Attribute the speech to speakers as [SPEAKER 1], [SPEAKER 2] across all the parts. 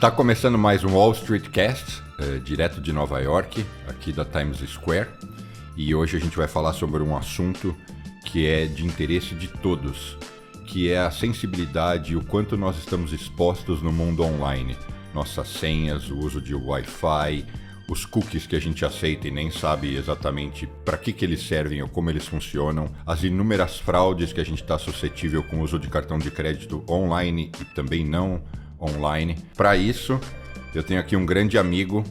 [SPEAKER 1] Está começando mais um Wall Street Cast, direto de Nova York, aqui da Times Square. E hoje a gente vai falar sobre um assunto que é de interesse de todos, que é a sensibilidade e o quanto nós estamos expostos no mundo online. Nossas senhas, o uso de Wi-Fi, os cookies que a gente aceita e nem sabe exatamente para que eles servem ou como eles funcionam, as inúmeras fraudes que a gente está suscetível com o uso de cartão de crédito online e também não online. Para isso, eu tenho aqui um grande amigo,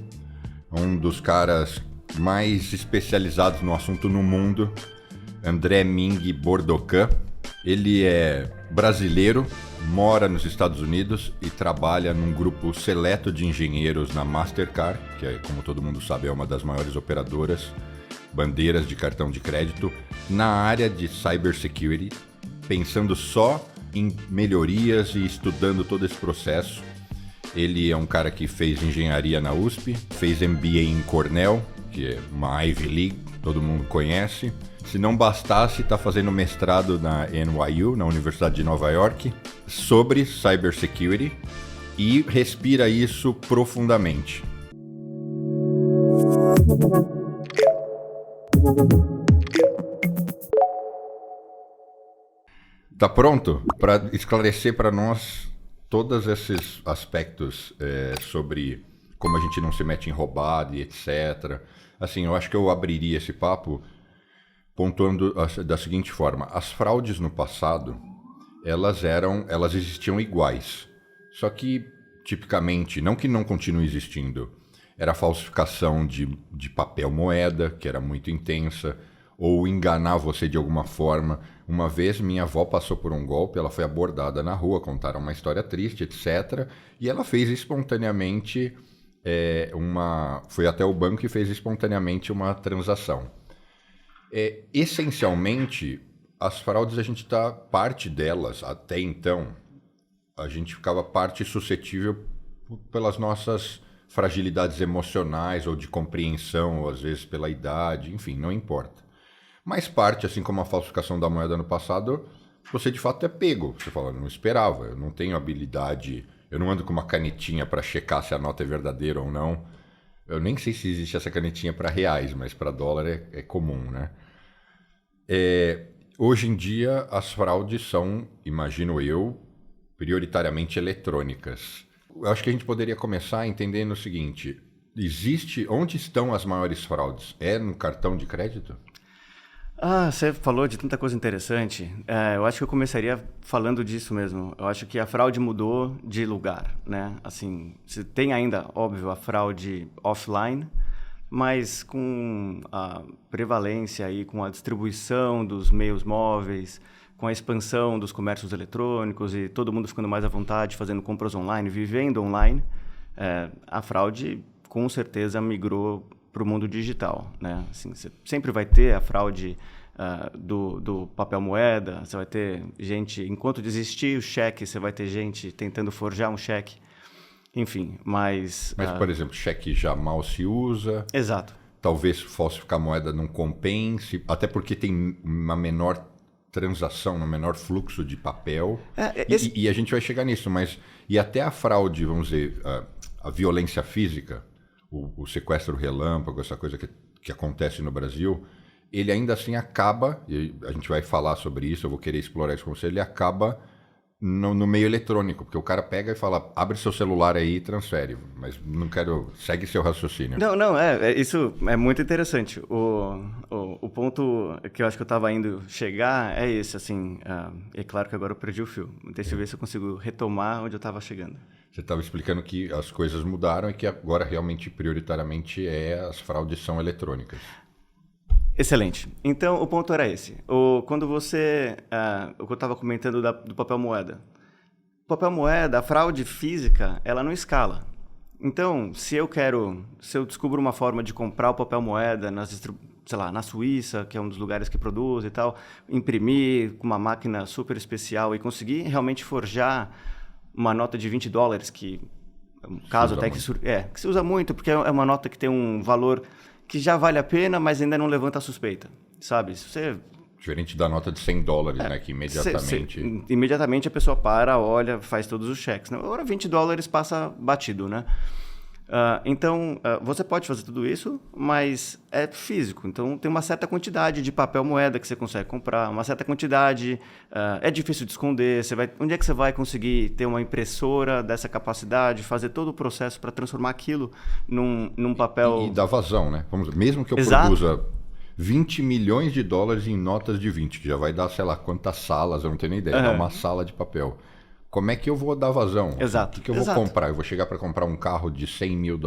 [SPEAKER 1] um dos caras mais especializados no assunto no mundo, André Ming Bordocan. Ele é brasileiro, mora nos Estados Unidos e trabalha num grupo seleto de engenheiros na Mastercard, que é, como todo mundo sabe, é uma das maiores operadoras, bandeiras de cartão de crédito, na área de cybersecurity, pensando só em melhorias e estudando todo esse processo. Ele é um cara que fez engenharia na USP, fez MBA em Cornell, que é uma Ivy League, todo mundo conhece. Se não bastasse, está fazendo mestrado na NYU, na Universidade de Nova York, sobre cybersecurity e respira isso profundamente. Tá pronto para esclarecer para nós todos esses aspectos sobre como a gente não se mete em roubada e etc. Assim, eu acho que eu abriria esse papo pontuando da seguinte forma: as fraudes no passado, elas existiam iguais, só que tipicamente, não que não continue existindo, era a falsificação de papel moeda, que era muito intensa, ou enganar você de alguma forma. Uma vez minha avó passou por um golpe, ela foi abordada na rua, contaram uma história triste, etc. E ela fez espontaneamente foi até o banco e fez espontaneamente uma transação. Essencialmente, as fraudes, parte delas, até então, a gente ficava parte suscetível pelas nossas fragilidades emocionais ou de compreensão, ou às vezes pela idade, enfim, não importa. Mas parte, assim como a falsificação da moeda no passado, você de fato é pego. Você fala, não esperava, eu não tenho habilidade, eu não ando com uma canetinha para checar se a nota é verdadeira ou não. Eu nem sei se existe essa canetinha para reais, mas para dólar é comum, né? Hoje em dia, as fraudes são, imagino eu, prioritariamente eletrônicas. Eu acho que a gente poderia começar entendendo o seguinte: onde estão as maiores fraudes? É no cartão de crédito?
[SPEAKER 2] Você falou de tanta coisa interessante. Eu acho que eu começaria falando disso mesmo. Eu acho que a fraude mudou de lugar, né? Assim, você tem ainda, óbvio, a fraude offline, mas com a prevalência aí, com a distribuição dos meios móveis, com a expansão dos comércios eletrônicos e todo mundo ficando mais à vontade, fazendo compras online, vivendo online, a fraude com certeza migrou para o mundo digital, né? Assim, você sempre vai ter a fraude do papel moeda, você vai ter gente, enquanto existir o cheque, você vai ter gente tentando forjar um cheque, enfim, mas...
[SPEAKER 1] por exemplo, cheque já mal se usa.
[SPEAKER 2] Exato.
[SPEAKER 1] Talvez falsificar moeda não compense, até porque tem uma menor transação, um menor fluxo de papel. E a gente vai chegar nisso, mas... E até a fraude, vamos dizer, a violência física, o sequestro relâmpago, essa coisa que acontece no Brasil, ele ainda assim acaba, e a gente vai falar sobre isso, eu vou querer explorar isso com você, ele acaba no meio eletrônico, porque o cara pega e fala, abre seu celular aí e transfere, mas não quero, segue seu raciocínio.
[SPEAKER 2] Não, isso é muito interessante. O ponto que eu acho que eu estava indo chegar é esse, assim, é claro que agora eu perdi o fio, deixa eu ver se eu consigo retomar onde eu estava chegando.
[SPEAKER 1] Você estava explicando que as coisas mudaram e que agora realmente, prioritariamente, as fraudes são eletrônicas.
[SPEAKER 2] Excelente. Então, o ponto era esse. Quando você... o que eu estava comentando do papel moeda. Papel moeda, a fraude física, ela não escala. Então, se eu descubro uma forma de comprar o papel moeda na Suíça, que é um dos lugares que produz e tal, imprimir com uma máquina super especial e conseguir realmente forjar uma nota de $20, que é um caso até que se usa muito, porque é uma nota que tem um valor que já vale a pena, mas ainda não levanta a suspeita, sabe? Se você
[SPEAKER 1] Diferente da nota de $100, né? Que imediatamente...
[SPEAKER 2] Imediatamente a pessoa para, olha, faz todos os cheques. Né? Agora $20 passa batido, né? Então, você pode fazer tudo isso, mas é físico. Então, tem uma certa quantidade de papel moeda que você consegue comprar, uma certa quantidade, é difícil de esconder. Onde é que você vai conseguir ter uma impressora dessa capacidade, fazer todo o processo para transformar aquilo num papel...
[SPEAKER 1] E dá vazão, né? Mesmo que eu
[SPEAKER 2] Exato.
[SPEAKER 1] produza $20 milhões em notas de 20, que já vai dar, sei lá, quantas salas, eu não tenho nem ideia, dá uma sala de papel. Como é que eu vou dar vazão?
[SPEAKER 2] Exato.
[SPEAKER 1] O que eu vou comprar? Eu vou chegar para comprar um carro de $100 mil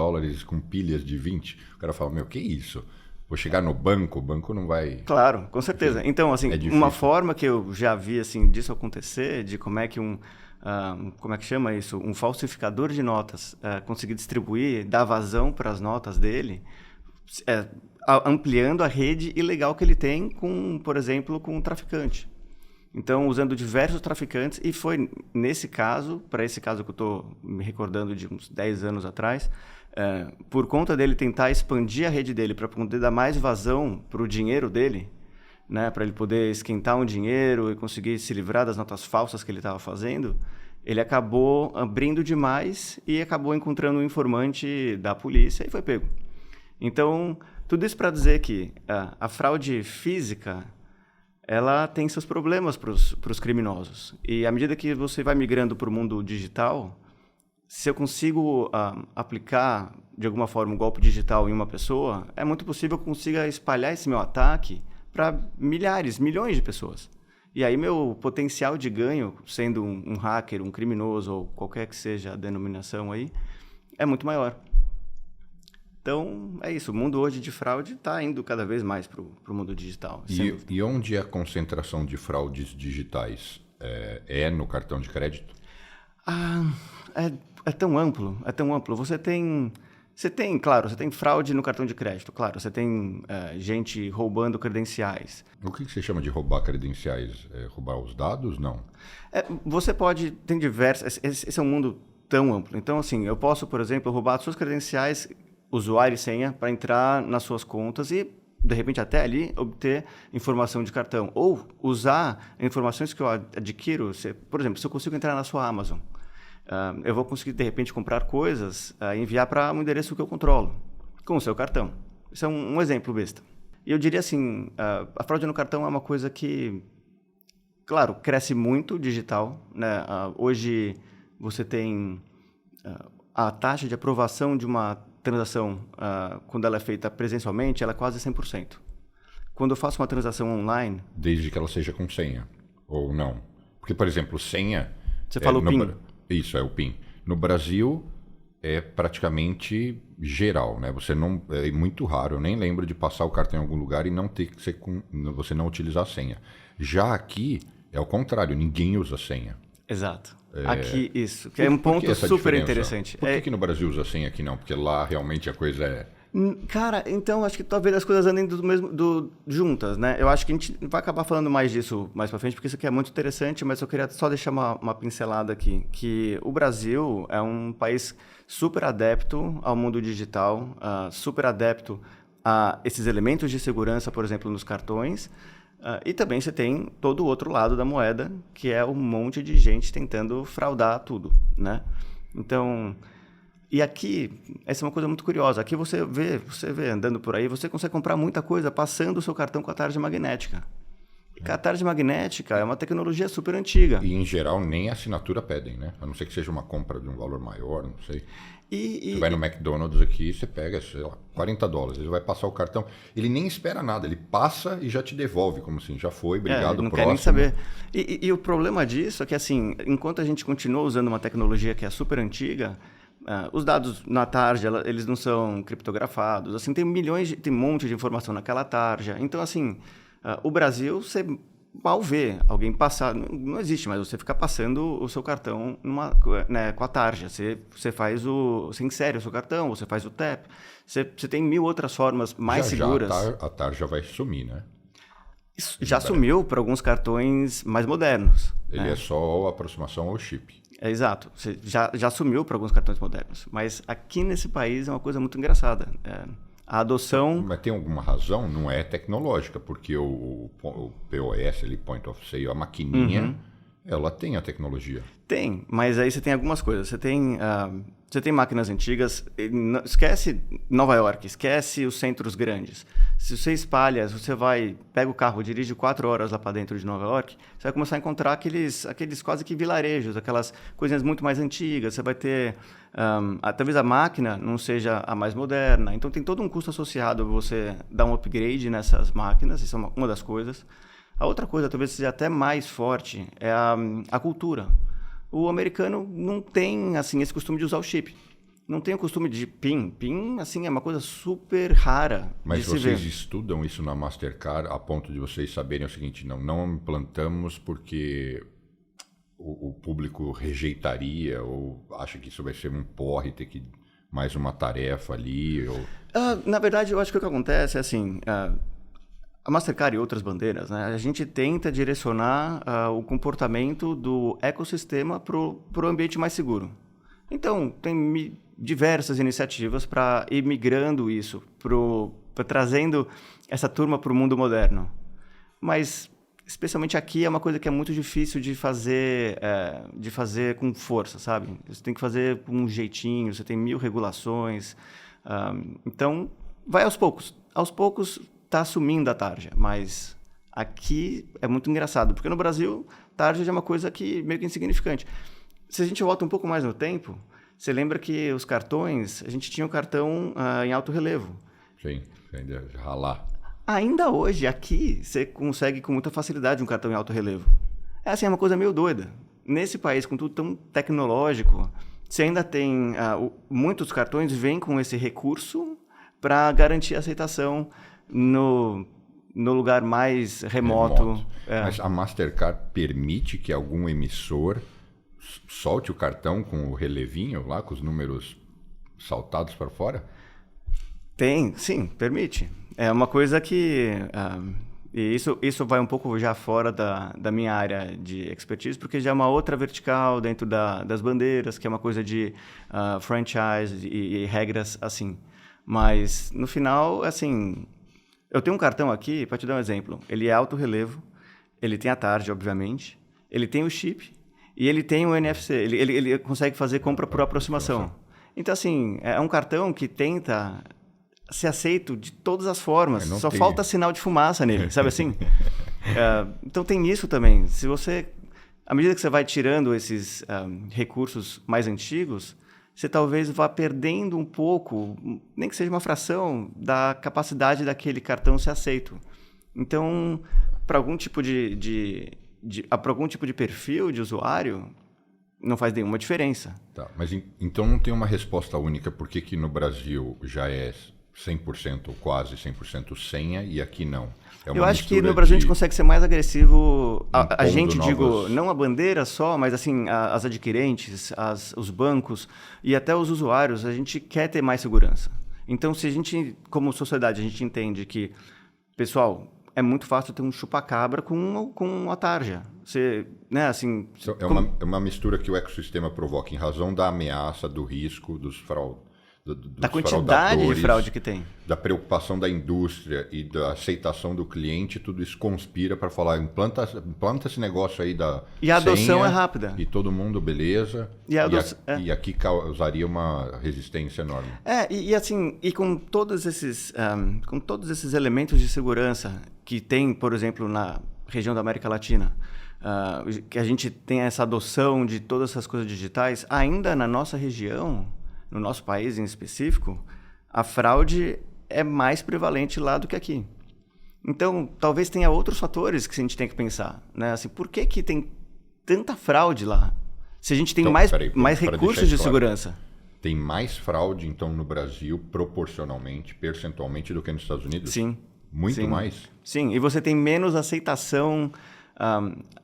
[SPEAKER 1] com pilhas de 20? O cara fala, que isso? Vou chegar no banco, o banco não vai...
[SPEAKER 2] Claro, com certeza. Então, assim, uma forma que eu já vi, assim, disso acontecer, de como é que como é que chama isso? Um falsificador de notas conseguir distribuir, dar vazão para as notas dele, ampliando a rede ilegal que ele tem com, por exemplo, com um traficante. Então, usando diversos traficantes, e foi nesse caso, para esse caso que eu estou me recordando de uns 10 anos atrás, por conta dele tentar expandir a rede dele para poder dar mais vazão para o dinheiro dele, né, para ele poder esquentar um dinheiro e conseguir se livrar das notas falsas que ele estava fazendo, ele acabou abrindo demais e acabou encontrando um informante da polícia e foi pego. Então, tudo isso para dizer que a fraude física... ela tem seus problemas para os criminosos. E à medida que você vai migrando para o mundo digital, se eu consigo aplicar, de alguma forma, um golpe digital em uma pessoa, é muito possível que eu consiga espalhar esse meu ataque para milhares, milhões de pessoas. E aí meu potencial de ganho, sendo um hacker, um criminoso, ou qualquer que seja a denominação aí, é muito maior. Então, é isso. O mundo hoje de fraude está indo cada vez mais para o mundo digital.
[SPEAKER 1] E onde é a concentração de fraudes digitais? É no cartão de crédito?
[SPEAKER 2] É tão amplo, é tão amplo. Você tem, claro, você tem fraude no cartão de crédito. Claro, você tem gente roubando credenciais.
[SPEAKER 1] O que você chama de roubar credenciais? Roubar os dados? Não.
[SPEAKER 2] Você pode... Tem diversos... Esse é um mundo tão amplo. Então, assim, eu posso, por exemplo, roubar suas credenciais... usuário e senha para entrar nas suas contas e, de repente, até ali, obter informação de cartão. Ou usar informações que eu adquiro. Por exemplo, se eu consigo entrar na sua Amazon, eu vou conseguir, de repente, comprar coisas e enviar para um endereço que eu controlo, com o seu cartão. Isso é um exemplo besta. E eu diria assim, a fraude no cartão é uma coisa que, claro, cresce muito digital, né? Hoje, você tem a taxa de aprovação de uma transação, quando ela é feita presencialmente, ela é quase 100%. Quando eu faço uma transação online...
[SPEAKER 1] Desde que ela seja com senha, ou não? Porque, por exemplo, senha...
[SPEAKER 2] Você fala o PIN.
[SPEAKER 1] Isso, é o PIN. No Brasil, é praticamente geral, né? É muito raro, eu nem lembro de passar o cartão em algum lugar e não ter que ser você não utilizar a senha. Já aqui, é o contrário, ninguém usa senha.
[SPEAKER 2] Exato. Aqui, isso. Que é um ponto super interessante.
[SPEAKER 1] Por que no Brasil usa senha aqui não? Porque lá realmente a coisa é...
[SPEAKER 2] Cara, então acho que talvez as coisas andem juntas, né? Eu acho que a gente vai acabar falando mais disso mais pra frente, porque isso aqui é muito interessante, mas eu queria só deixar uma pincelada aqui, que o Brasil é um país super adepto ao mundo digital, super adepto a esses elementos de segurança, por exemplo, nos cartões. E também você tem todo o outro lado da moeda, que é um monte de gente tentando fraudar tudo, né? Então, e aqui, essa é uma coisa muito curiosa. Aqui você vê andando por aí, você consegue comprar muita coisa passando o seu cartão com a tarja magnética. E a tarja magnética é uma tecnologia super antiga.
[SPEAKER 1] E, em geral, nem a assinatura pedem, né? A não ser que seja uma compra de um valor maior, não sei. Você vai no McDonald's aqui, você pega, sei lá, $40. Ele vai passar o cartão. Ele nem espera nada, ele passa e já te devolve, como assim, já foi, obrigado,
[SPEAKER 2] não
[SPEAKER 1] próximo.
[SPEAKER 2] Quer nem saber. E o problema disso é que, assim, enquanto a gente continua usando uma tecnologia que é super antiga, os dados na tarja, eles não são criptografados. Assim, tem um monte de informação naquela tarja. Então, assim, o Brasil, você mal vê alguém passar, não existe, mas você fica passando o seu cartão com a tarja. Você insere o seu cartão, você faz o tap. Você tem 1000 outras formas mais seguras.
[SPEAKER 1] A tarja vai sumir, né?
[SPEAKER 2] Isso já sumiu para alguns cartões mais modernos.
[SPEAKER 1] Ele é só aproximação ao chip.
[SPEAKER 2] Exato. Você já sumiu para alguns cartões modernos. Mas aqui nesse país é uma coisa muito engraçada. A adoção...
[SPEAKER 1] Mas tem alguma razão? Não é tecnológica, porque o POS, ali, Point of Sale, a maquininha, ela tem a tecnologia.
[SPEAKER 2] Tem, mas aí você tem algumas coisas. Você tem máquinas antigas, esquece Nova York, esquece os centros grandes. Se você espalha, se você pega o carro, dirige 4 horas lá para dentro de Nova York, você vai começar a encontrar aqueles quase que vilarejos, aquelas coisinhas muito mais antigas. Você vai ter, talvez a máquina não seja a mais moderna, então tem todo um custo associado a você dar um upgrade nessas máquinas, isso é uma das coisas. A outra coisa, talvez seja até mais forte, é a cultura. O americano não tem, assim, esse costume de usar o chip. Não tem o costume de PIN. PIN, assim, é uma coisa super rara.
[SPEAKER 1] Mas
[SPEAKER 2] de se
[SPEAKER 1] vocês
[SPEAKER 2] ver.
[SPEAKER 1] estudam isso na Mastercard a ponto de vocês saberem o seguinte, não implantamos porque o público rejeitaria ou acha que isso vai ser um porre, ter que mais uma tarefa ali? Ou...
[SPEAKER 2] Na verdade, eu acho que o que acontece é assim... a Mastercard e outras bandeiras, né, a gente tenta direcionar o comportamento do ecossistema para o ambiente mais seguro. Então, tem diversas iniciativas para ir migrando isso, trazendo essa turma para o mundo moderno. Mas, especialmente aqui, é uma coisa que é muito difícil de fazer com força, sabe? Você tem que fazer com um jeitinho, você tem 1000 regulações. Então, vai aos poucos. Aos poucos... está assumindo a tarja, mas aqui é muito engraçado, porque no Brasil, tarja é uma coisa que meio que insignificante. Se a gente volta um pouco mais no tempo, você lembra que os cartões, a gente tinha o cartão em alto relevo.
[SPEAKER 1] Sim, ainda ralar.
[SPEAKER 2] Ainda hoje, aqui, você consegue com muita facilidade um cartão em alto relevo. É assim, é uma coisa meio doida. Nesse país, com tudo tão tecnológico, você ainda tem... muitos cartões vêm com esse recurso para garantir a aceitação no lugar mais remoto.
[SPEAKER 1] Mas a Mastercard permite que algum emissor solte o cartão com o relevinho lá, com os números saltados para fora?
[SPEAKER 2] Sim, permite. É uma coisa que... e isso vai um pouco já fora da minha área de expertise, porque já é uma outra vertical dentro das bandeiras, que é uma coisa de franchise e regras assim. Mas, no final, assim... Eu tenho um cartão aqui, para te dar um exemplo. Ele é alto relevo, ele tem a tarja, obviamente, ele tem o chip e ele tem o NFC. Ele consegue fazer compra por aproximação. Então, assim, é um cartão que tenta ser aceito de todas as formas. Só falta sinal de fumaça nele, sabe assim? Então, tem isso também. Se você, à medida que você vai tirando esses recursos mais antigos... você talvez vá perdendo um pouco, nem que seja uma fração, da capacidade daquele cartão ser aceito. Então, para algum tipo para algum tipo de perfil de usuário, não faz nenhuma diferença.
[SPEAKER 1] Tá, mas então não tem uma resposta única por que no Brasil já é 100% ou quase 100% senha e aqui não?
[SPEAKER 2] Eu acho que no Brasil a gente consegue ser mais agressivo. A gente, digo, não a bandeira só, mas assim, as adquirentes, os bancos e até os usuários, a gente quer ter mais segurança. Então, se a gente, como sociedade, a gente entende que, pessoal, é muito fácil ter um chupa-cabra com a tarja. Você, né, assim...
[SPEAKER 1] É uma mistura que o ecossistema provoca em razão da ameaça, do risco, da
[SPEAKER 2] quantidade de fraude que tem.
[SPEAKER 1] Da preocupação da indústria e da aceitação do cliente, tudo isso conspira para falar, implanta esse negócio aí da
[SPEAKER 2] E a adoção
[SPEAKER 1] senha,
[SPEAKER 2] é rápida.
[SPEAKER 1] E todo mundo, beleza. E aqui causaria uma resistência enorme.
[SPEAKER 2] E com todos esses elementos de segurança que tem, por exemplo, na região da América Latina, que a gente tem essa adoção de todas essas coisas digitais, ainda na nossa região... no nosso país em específico, a fraude é mais prevalente lá do que aqui. Então, talvez tenha outros fatores que a gente tem que pensar, né? Assim, por que tem tanta fraude lá? Se a gente tem mais recursos de segurança.
[SPEAKER 1] Tem mais fraude, então, no Brasil, proporcionalmente, percentualmente, do que nos Estados Unidos?
[SPEAKER 2] Sim.
[SPEAKER 1] Muito mais?
[SPEAKER 2] Sim, e você tem menos aceitação.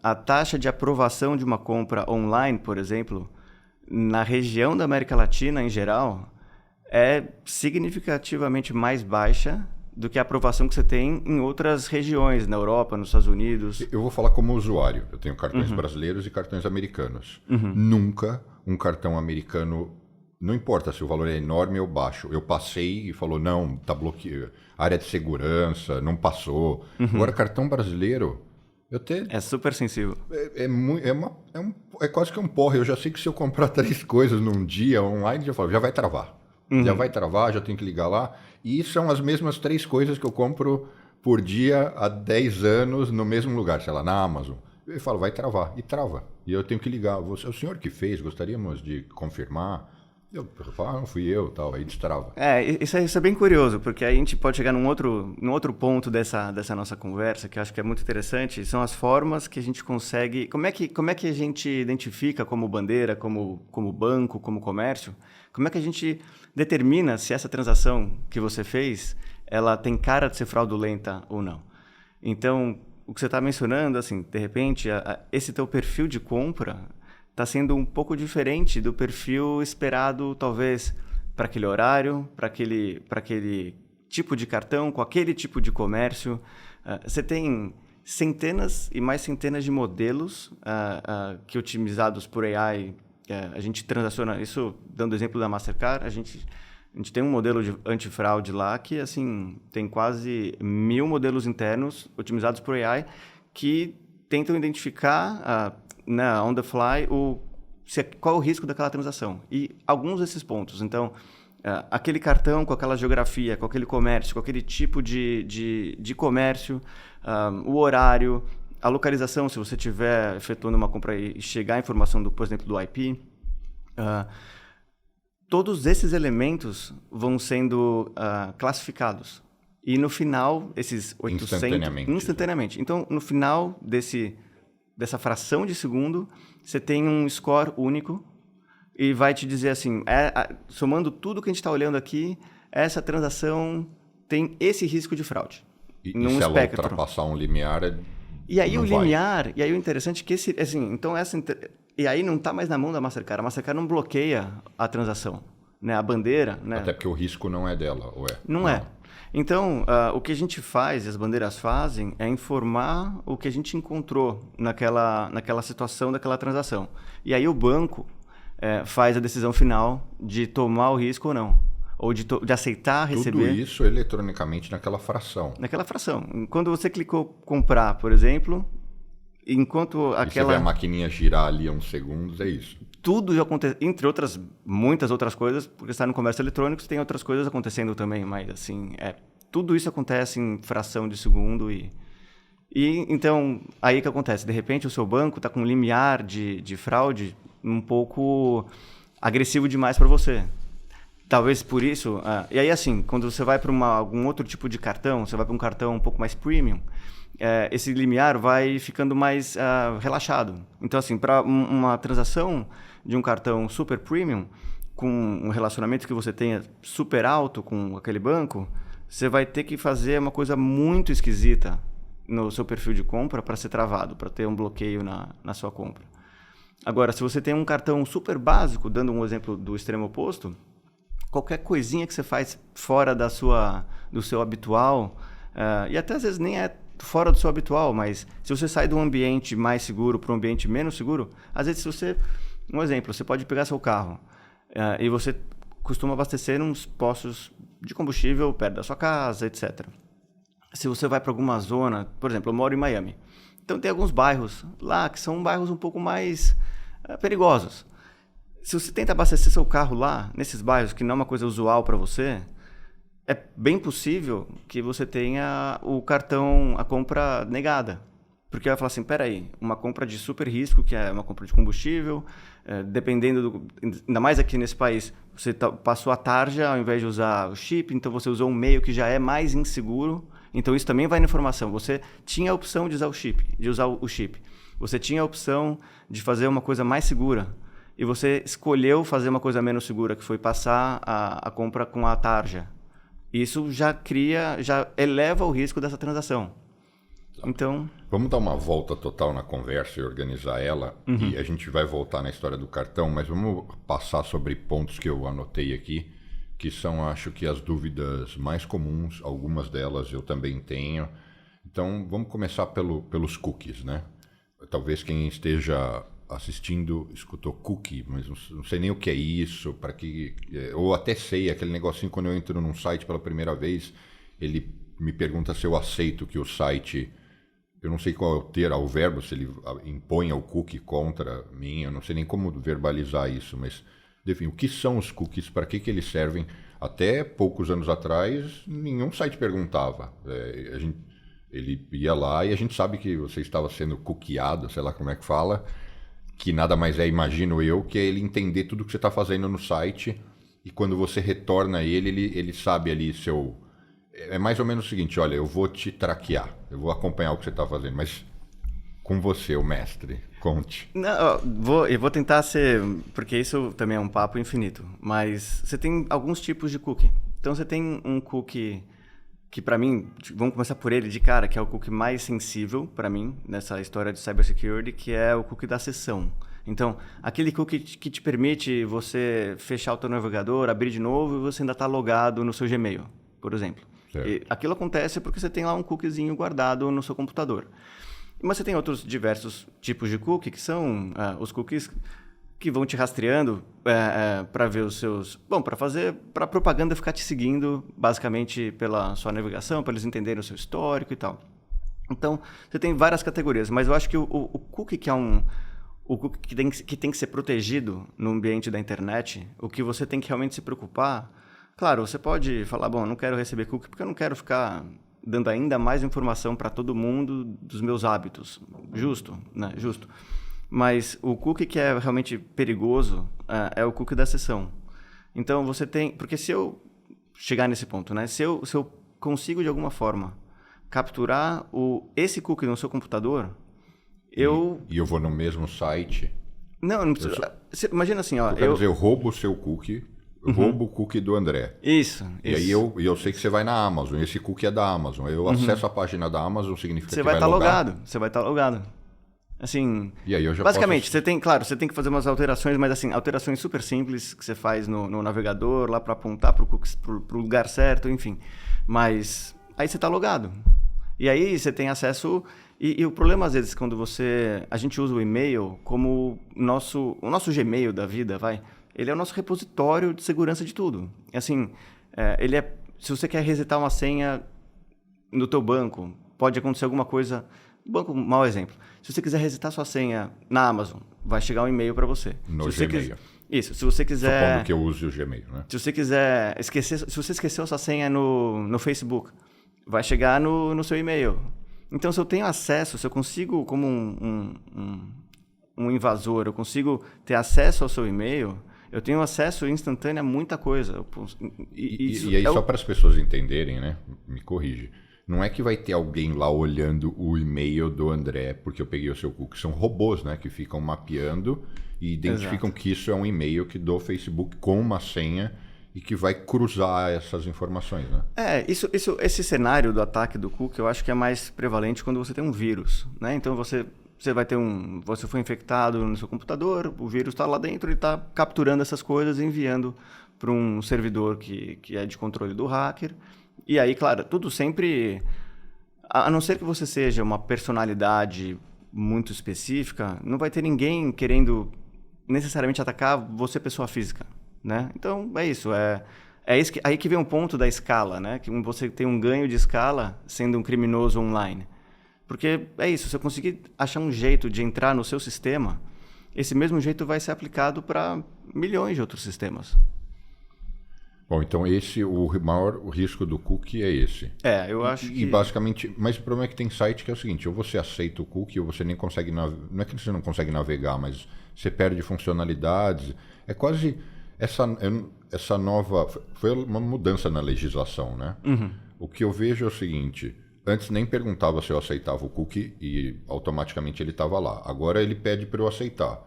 [SPEAKER 2] A taxa de aprovação de uma compra online, por exemplo... na região da América Latina, em geral, é significativamente mais baixa do que a aprovação que você tem em outras regiões, na Europa, nos Estados Unidos.
[SPEAKER 1] Eu vou falar como usuário. Eu tenho cartões brasileiros e cartões americanos. Nunca um cartão americano não importa se o valor é enorme ou baixo. Eu passei e falou, não, tá bloqueado, área de segurança, não passou. Agora, cartão brasileiro,
[SPEAKER 2] É super sensível.
[SPEAKER 1] é quase que um porre. Eu já sei que se eu comprar 3 coisas num dia online, já vai travar. Já vai travar, já tenho que ligar lá. E são as mesmas 3 coisas que eu compro por dia há 10 anos no mesmo lugar, sei lá, na Amazon. Eu falo, vai travar. E trava. E eu tenho que ligar. Você, o senhor que fez, gostaríamos de confirmar? Eu falo, não fui eu, tal. Aí destrava.
[SPEAKER 2] Isso é bem curioso, porque aí a gente pode chegar num outro ponto dessa nossa conversa, que eu acho que é muito interessante, são as formas que a gente consegue... Como é que a gente identifica como bandeira, como banco, como comércio? Como é que a gente determina se essa transação que você fez, ela tem cara de ser fraudulenta ou não? Então, o que você está mencionando, assim, de repente, esse teu perfil de compra está sendo um pouco diferente do perfil esperado, talvez, para aquele horário, para aquele tipo de cartão, com aquele tipo de comércio. Você tem centenas e mais centenas de modelos que, otimizados por AI, a gente transaciona. Isso, dando exemplo da Mastercard, a gente tem um modelo de antifraude lá que, assim, tem quase 1000 modelos internos otimizados por AI que tentam identificar on the fly qual é o risco daquela transação. E alguns desses pontos. Então, aquele cartão com aquela geografia, com aquele comércio, com aquele tipo de comércio, o horário, a localização, se você estiver efetuando uma compra e chegar a informação, por exemplo, do IP, todos esses elementos vão sendo classificados. E no final, esses 800... Instantaneamente. Então, no final dessa fração de segundo, você tem um score único e vai te dizer assim, somando tudo que a gente está olhando aqui, essa transação tem esse risco de fraude.
[SPEAKER 1] E se ela ultrapassar um limiar,
[SPEAKER 2] e aí o limiar, e aí o interessante é que e aí não está mais na mão da Mastercard. A Mastercard não bloqueia a transação, né? A bandeira, né?
[SPEAKER 1] Até porque o risco não é dela, ou é?
[SPEAKER 2] Não é. Então, o que a gente faz, e as bandeiras fazem, é informar o que a gente encontrou naquela situação, daquela transação. E aí o banco faz a decisão final de tomar o risco ou não. Ou de aceitar receber...
[SPEAKER 1] Tudo isso eletronicamente naquela fração.
[SPEAKER 2] Naquela fração. Quando você clicou comprar, por exemplo, enquanto aquela...
[SPEAKER 1] E você vê a maquininha girar ali uns segundos, é isso.
[SPEAKER 2] Tudo já acontece, entre muitas outras coisas, porque está no comércio eletrônico, você tem outras coisas acontecendo também, mas assim, tudo isso acontece em fração de segundo e então, aí que acontece, de repente o seu banco está com um limiar de fraude um pouco agressivo demais para você. Talvez por isso, e aí assim, quando você vai para algum outro tipo de cartão, você vai para um cartão um pouco mais premium, esse limiar vai ficando mais relaxado. Então, assim, para uma transação de um cartão super premium, com um relacionamento que você tenha super alto com aquele banco, você vai ter que fazer uma coisa muito esquisita no seu perfil de compra para ser travado, para ter um bloqueio na sua compra. Agora, se você tem um cartão super básico, dando um exemplo do extremo oposto, qualquer coisinha que você faz fora do seu habitual, e até às vezes nem é fora do seu habitual, mas se você sai de um ambiente mais seguro para um ambiente menos seguro, às vezes um exemplo, você pode pegar seu carro e você costuma abastecer uns postos de combustível perto da sua casa, etc. Se você vai para alguma zona, por exemplo, eu moro em Miami, então tem alguns bairros lá que são bairros um pouco mais perigosos. Se você tenta abastecer seu carro lá, nesses bairros que não é uma coisa usual para você, é bem possível que você tenha a compra negada. Porque vai falar assim, peraí, uma compra de super risco, que é uma compra de combustível, dependendo ainda mais aqui nesse país, você passou a tarja ao invés de usar o chip, então você usou um meio que já é mais inseguro, então isso também vai na informação. Você tinha a opção de usar o chip, você tinha a opção de fazer uma coisa mais segura, e você escolheu fazer uma coisa menos segura, que foi passar a compra com a tarja. Isso já eleva o risco dessa transação. Então...
[SPEAKER 1] Vamos dar uma volta total na conversa e organizar ela. E a gente vai voltar na história do cartão, mas vamos passar sobre pontos que eu anotei aqui, que são, acho que, as dúvidas mais comuns. Algumas delas eu também tenho. Então, vamos começar pelos cookies, né? Talvez quem esteja assistindo, escutou cookie, mas não sei nem o que é isso, para que... Ou até sei, aquele negocinho quando eu entro num site pela primeira vez, ele me pergunta se eu aceito que o site... Eu não sei qual é o verbo, se ele impõe o cookie contra mim, eu não sei nem como verbalizar isso, mas, enfim, o que são os cookies, para que eles servem? Até poucos anos atrás, nenhum site perguntava. Ele ia lá e a gente sabe que você estava sendo cookiado, sei lá como é que fala, que nada mais é, imagino eu, que é ele entender tudo que você está fazendo no site e quando você retorna a ele sabe ali seu... É mais ou menos o seguinte, olha, eu vou te traquear, eu vou acompanhar o que você está fazendo, mas com você, o mestre, conte.
[SPEAKER 2] Não, eu vou tentar ser, porque isso também é um papo infinito, mas você tem alguns tipos de cookie. Então você tem um cookie que para mim, vamos começar por ele de cara, que é o cookie mais sensível para mim, nessa história de cybersecurity, que é o cookie da sessão. Então, aquele cookie que te permite você fechar o teu navegador, abrir de novo e você ainda está logado no seu Gmail, por exemplo. E aquilo acontece porque você tem lá um cookiezinho guardado no seu computador. Mas você tem outros diversos tipos de cookie, que são os cookies que vão te rastreando para ver os seus... Bom, para a propaganda ficar te seguindo, basicamente, pela sua navegação, para eles entenderem o seu histórico e tal. Então, você tem várias categorias, mas eu acho que o cookie que é o cookie que tem que ser protegido no ambiente da internet, o que você tem que realmente se preocupar... Claro, você pode falar, bom, eu não quero receber cookie porque eu não quero ficar dando ainda mais informação para todo mundo dos meus hábitos. Justo, né? Justo. Mas o cookie que é realmente perigoso é o cookie da sessão. Então, você tem... Porque se eu chegar nesse ponto, né? Se eu consigo, de alguma forma, capturar esse cookie no seu computador,
[SPEAKER 1] E eu vou no mesmo site...
[SPEAKER 2] Não precisa... Imagina assim, ó...
[SPEAKER 1] Eu roubo o seu cookie... roubo o cookie do André.
[SPEAKER 2] Isso.
[SPEAKER 1] E aí eu sei que você vai na Amazon, e esse cookie é da Amazon. Eu acesso a página da Amazon, significa que vai estar
[SPEAKER 2] logado. Você vai estar logado. Assim,
[SPEAKER 1] e aí eu já
[SPEAKER 2] basicamente, você tem que fazer umas alterações, mas assim, alterações super simples que você faz no navegador, lá para apontar para o lugar certo, enfim. Mas aí você está logado. E aí você tem acesso... E o problema, às vezes, quando a gente usa o e-mail como o nosso Gmail da vida, ele é o nosso repositório de segurança de tudo. Assim, se você quer resetar uma senha no teu banco, pode acontecer alguma coisa... Banco, mau exemplo. Se você quiser resetar sua senha na Amazon, vai chegar um e-mail para você.
[SPEAKER 1] No Gmail.
[SPEAKER 2] Isso, se você quiser...
[SPEAKER 1] Supondo que eu use o Gmail, né?
[SPEAKER 2] Se você quiser esquecer... Se você esqueceu sua senha no Facebook, vai chegar no seu e-mail. Então, se eu tenho acesso, se eu consigo, como um invasor, eu consigo ter acesso ao seu e-mail... Eu tenho acesso instantâneo a muita coisa.
[SPEAKER 1] E aí, só para as pessoas entenderem, né? Me corrige. Não é que vai ter alguém lá olhando o e-mail do André porque eu peguei o seu cookie. São robôs, né? Que ficam mapeando e identificam que isso é um e-mail do Facebook com uma senha e que vai cruzar essas informações, né?
[SPEAKER 2] Esse cenário do ataque do cookie eu acho que é mais prevalente quando você tem um vírus, né? Então você vai ter você foi infectado no seu computador, o vírus está lá dentro e está capturando essas coisas e enviando para um servidor que é de controle do hacker. E aí, claro, tudo sempre... A não ser que você seja uma personalidade muito específica, não vai ter ninguém querendo necessariamente atacar você, pessoa física, né? Então, é isso. Aí que vem um ponto da escala, né? Que você tem um ganho de escala sendo um criminoso online. Porque é isso, se eu conseguir achar um jeito de entrar no seu sistema, esse mesmo jeito vai ser aplicado para milhões de outros sistemas.
[SPEAKER 1] Bom, então o risco do cookie é esse.
[SPEAKER 2] Eu acho que...
[SPEAKER 1] E basicamente, mas o problema é que tem site que é o seguinte, ou você aceita o cookie ou você nem consegue navegar, não é que você não consegue navegar, mas você perde funcionalidades. É quase essa nova... Foi uma mudança na legislação, né? O que eu vejo é o seguinte... Antes nem perguntava se eu aceitava o cookie e automaticamente ele estava lá. Agora ele pede para eu aceitar.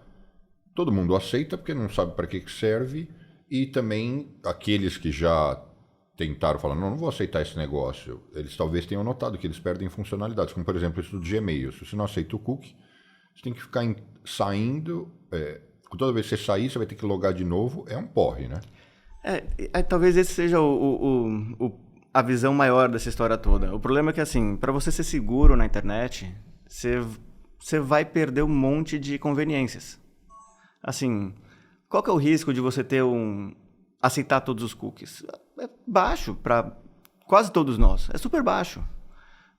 [SPEAKER 1] Todo mundo aceita porque não sabe para que serve e também aqueles que já tentaram falar, não vou aceitar esse negócio, eles talvez tenham notado que eles perdem funcionalidades, como por exemplo isso do Gmail. Se você não aceita o cookie, você tem que ficar saindo, toda vez que você sair você vai ter que logar de novo, é um porre, né?
[SPEAKER 2] Talvez esse seja a visão maior dessa história toda. O problema é que, assim, para você ser seguro na internet, você você vai perder um monte de conveniências. Assim, qual que é o risco de você aceitar todos os cookies? É baixo para quase todos nós. É super baixo.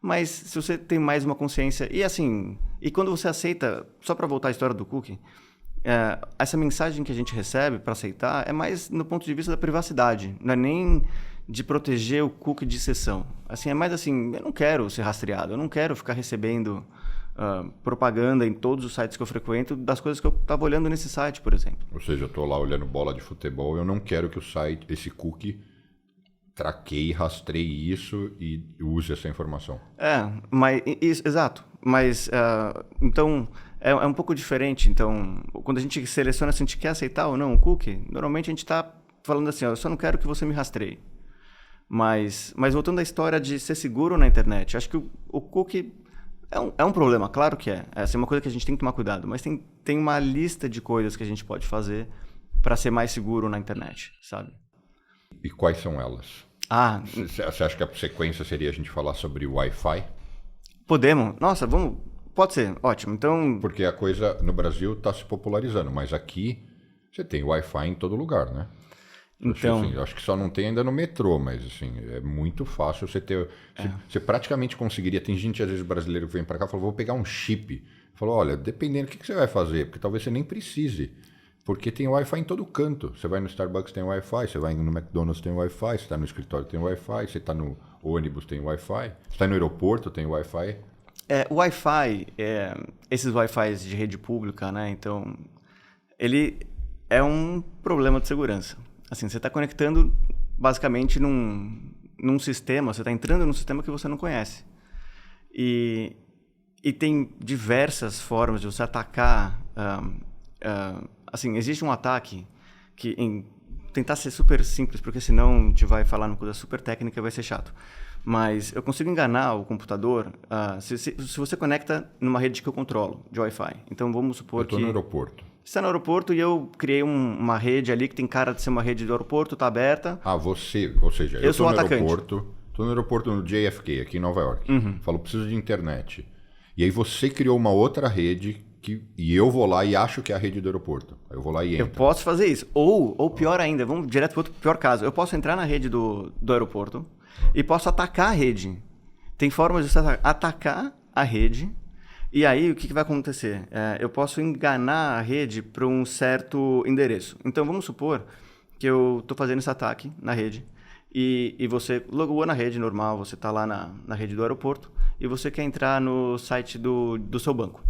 [SPEAKER 2] Mas se você tem mais uma consciência... E assim, quando você aceita... Só para voltar à história do cookie, essa mensagem que a gente recebe para aceitar é mais no ponto de vista da privacidade. Não é nem de proteger o cookie de sessão. Assim, é mais assim, eu não quero ser rastreado. Eu não quero ficar recebendo propaganda em todos os sites que eu frequento das coisas que eu estava olhando nesse site, por exemplo.
[SPEAKER 1] Ou seja, eu estou lá olhando bola de futebol, eu não quero que o site, esse cookie... traqueie, rastreie isso e use essa informação.
[SPEAKER 2] Exato. Mas, então, é um pouco diferente. Então, quando a gente seleciona se a gente quer aceitar ou não o cookie, normalmente a gente está falando assim, eu só não quero que você me rastreie. Mas voltando à história de ser seguro na internet, acho que o cookie é um problema, claro que é. Essa é uma coisa que a gente tem que tomar cuidado, mas tem uma lista de coisas que a gente pode fazer para ser mais seguro na internet, sabe?
[SPEAKER 1] E quais são elas? Você acha que a sequência seria a gente falar sobre Wi-Fi?
[SPEAKER 2] Podemos. Nossa, vamos. Pode ser, ótimo. Então.
[SPEAKER 1] Porque a coisa no Brasil está se popularizando, mas aqui você tem Wi-Fi em todo lugar, né?
[SPEAKER 2] Então.
[SPEAKER 1] Assim, acho que só não tem ainda no metrô, mas assim, é muito fácil você ter. Você praticamente conseguiria. Tem gente, às vezes, brasileiro que vem para cá e fala, vou pegar um chip. Falou, olha, dependendo do que você vai fazer, porque talvez você nem precise. Porque tem Wi-Fi em todo canto. Você vai no Starbucks, tem Wi-Fi. Você vai no McDonald's, tem Wi-Fi. Você está no escritório, tem Wi-Fi. Você está no ônibus, tem Wi-Fi. Você está no aeroporto, tem Wi-Fi.
[SPEAKER 2] O Wi-Fi, esses Wi-Fis de rede pública, né? Então, ele é um problema de segurança. Assim, você está conectando basicamente num sistema, você está entrando num sistema que você não conhece. E tem diversas formas de você atacar... assim, existe um ataque tentar ser super simples, porque senão a gente vai falar numa coisa super técnica e vai ser chato. Mas eu consigo enganar o computador se você conecta numa rede que eu controlo, de Wi-Fi. Então, vamos supor que...
[SPEAKER 1] Eu estou no aeroporto.
[SPEAKER 2] Você está no aeroporto e eu criei uma rede ali que tem cara de ser uma rede do aeroporto, está aberta.
[SPEAKER 1] Você, ou seja, eu estou no aeroporto, estou no aeroporto no JFK, aqui em Nova York. Falo, preciso de internet. E aí você criou uma outra rede e eu vou lá e acho que é a rede do aeroporto. Eu vou lá e entro.
[SPEAKER 2] Eu posso fazer isso. Ou pior ainda, vamos direto para outro pior caso. Eu posso entrar na rede do aeroporto e posso atacar a rede. Tem formas de você atacar a rede. E aí, o que vai acontecer? Eu posso enganar a rede para um certo endereço. Então, vamos supor que eu estou fazendo esse ataque na rede e você logou na rede normal, você está lá na rede do aeroporto e você quer entrar no site do seu banco.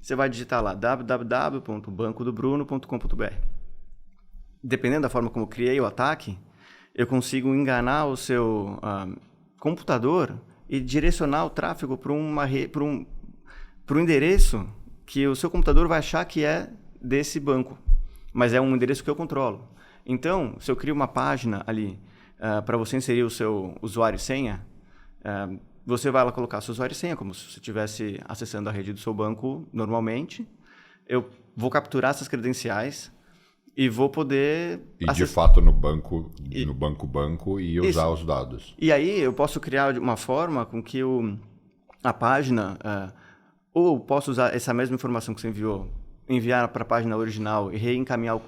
[SPEAKER 2] Você vai digitar lá www.bancodobruno.com.br. Dependendo da forma como eu criei o ataque, eu consigo enganar o seu computador e direcionar o tráfego para um endereço que o seu computador vai achar que é desse banco, mas é um endereço que eu controlo. Então, se eu crio uma página ali para você inserir o seu usuário e senha, você vai lá colocar seu usuário e senha, como se você estivesse acessando a rede do seu banco normalmente. Eu vou capturar essas credenciais e vou poder...
[SPEAKER 1] de fato no banco e usar os dados.
[SPEAKER 2] E aí eu posso criar de uma forma com que a página... ou posso usar essa mesma informação que você enviar para a página original e reencaminhar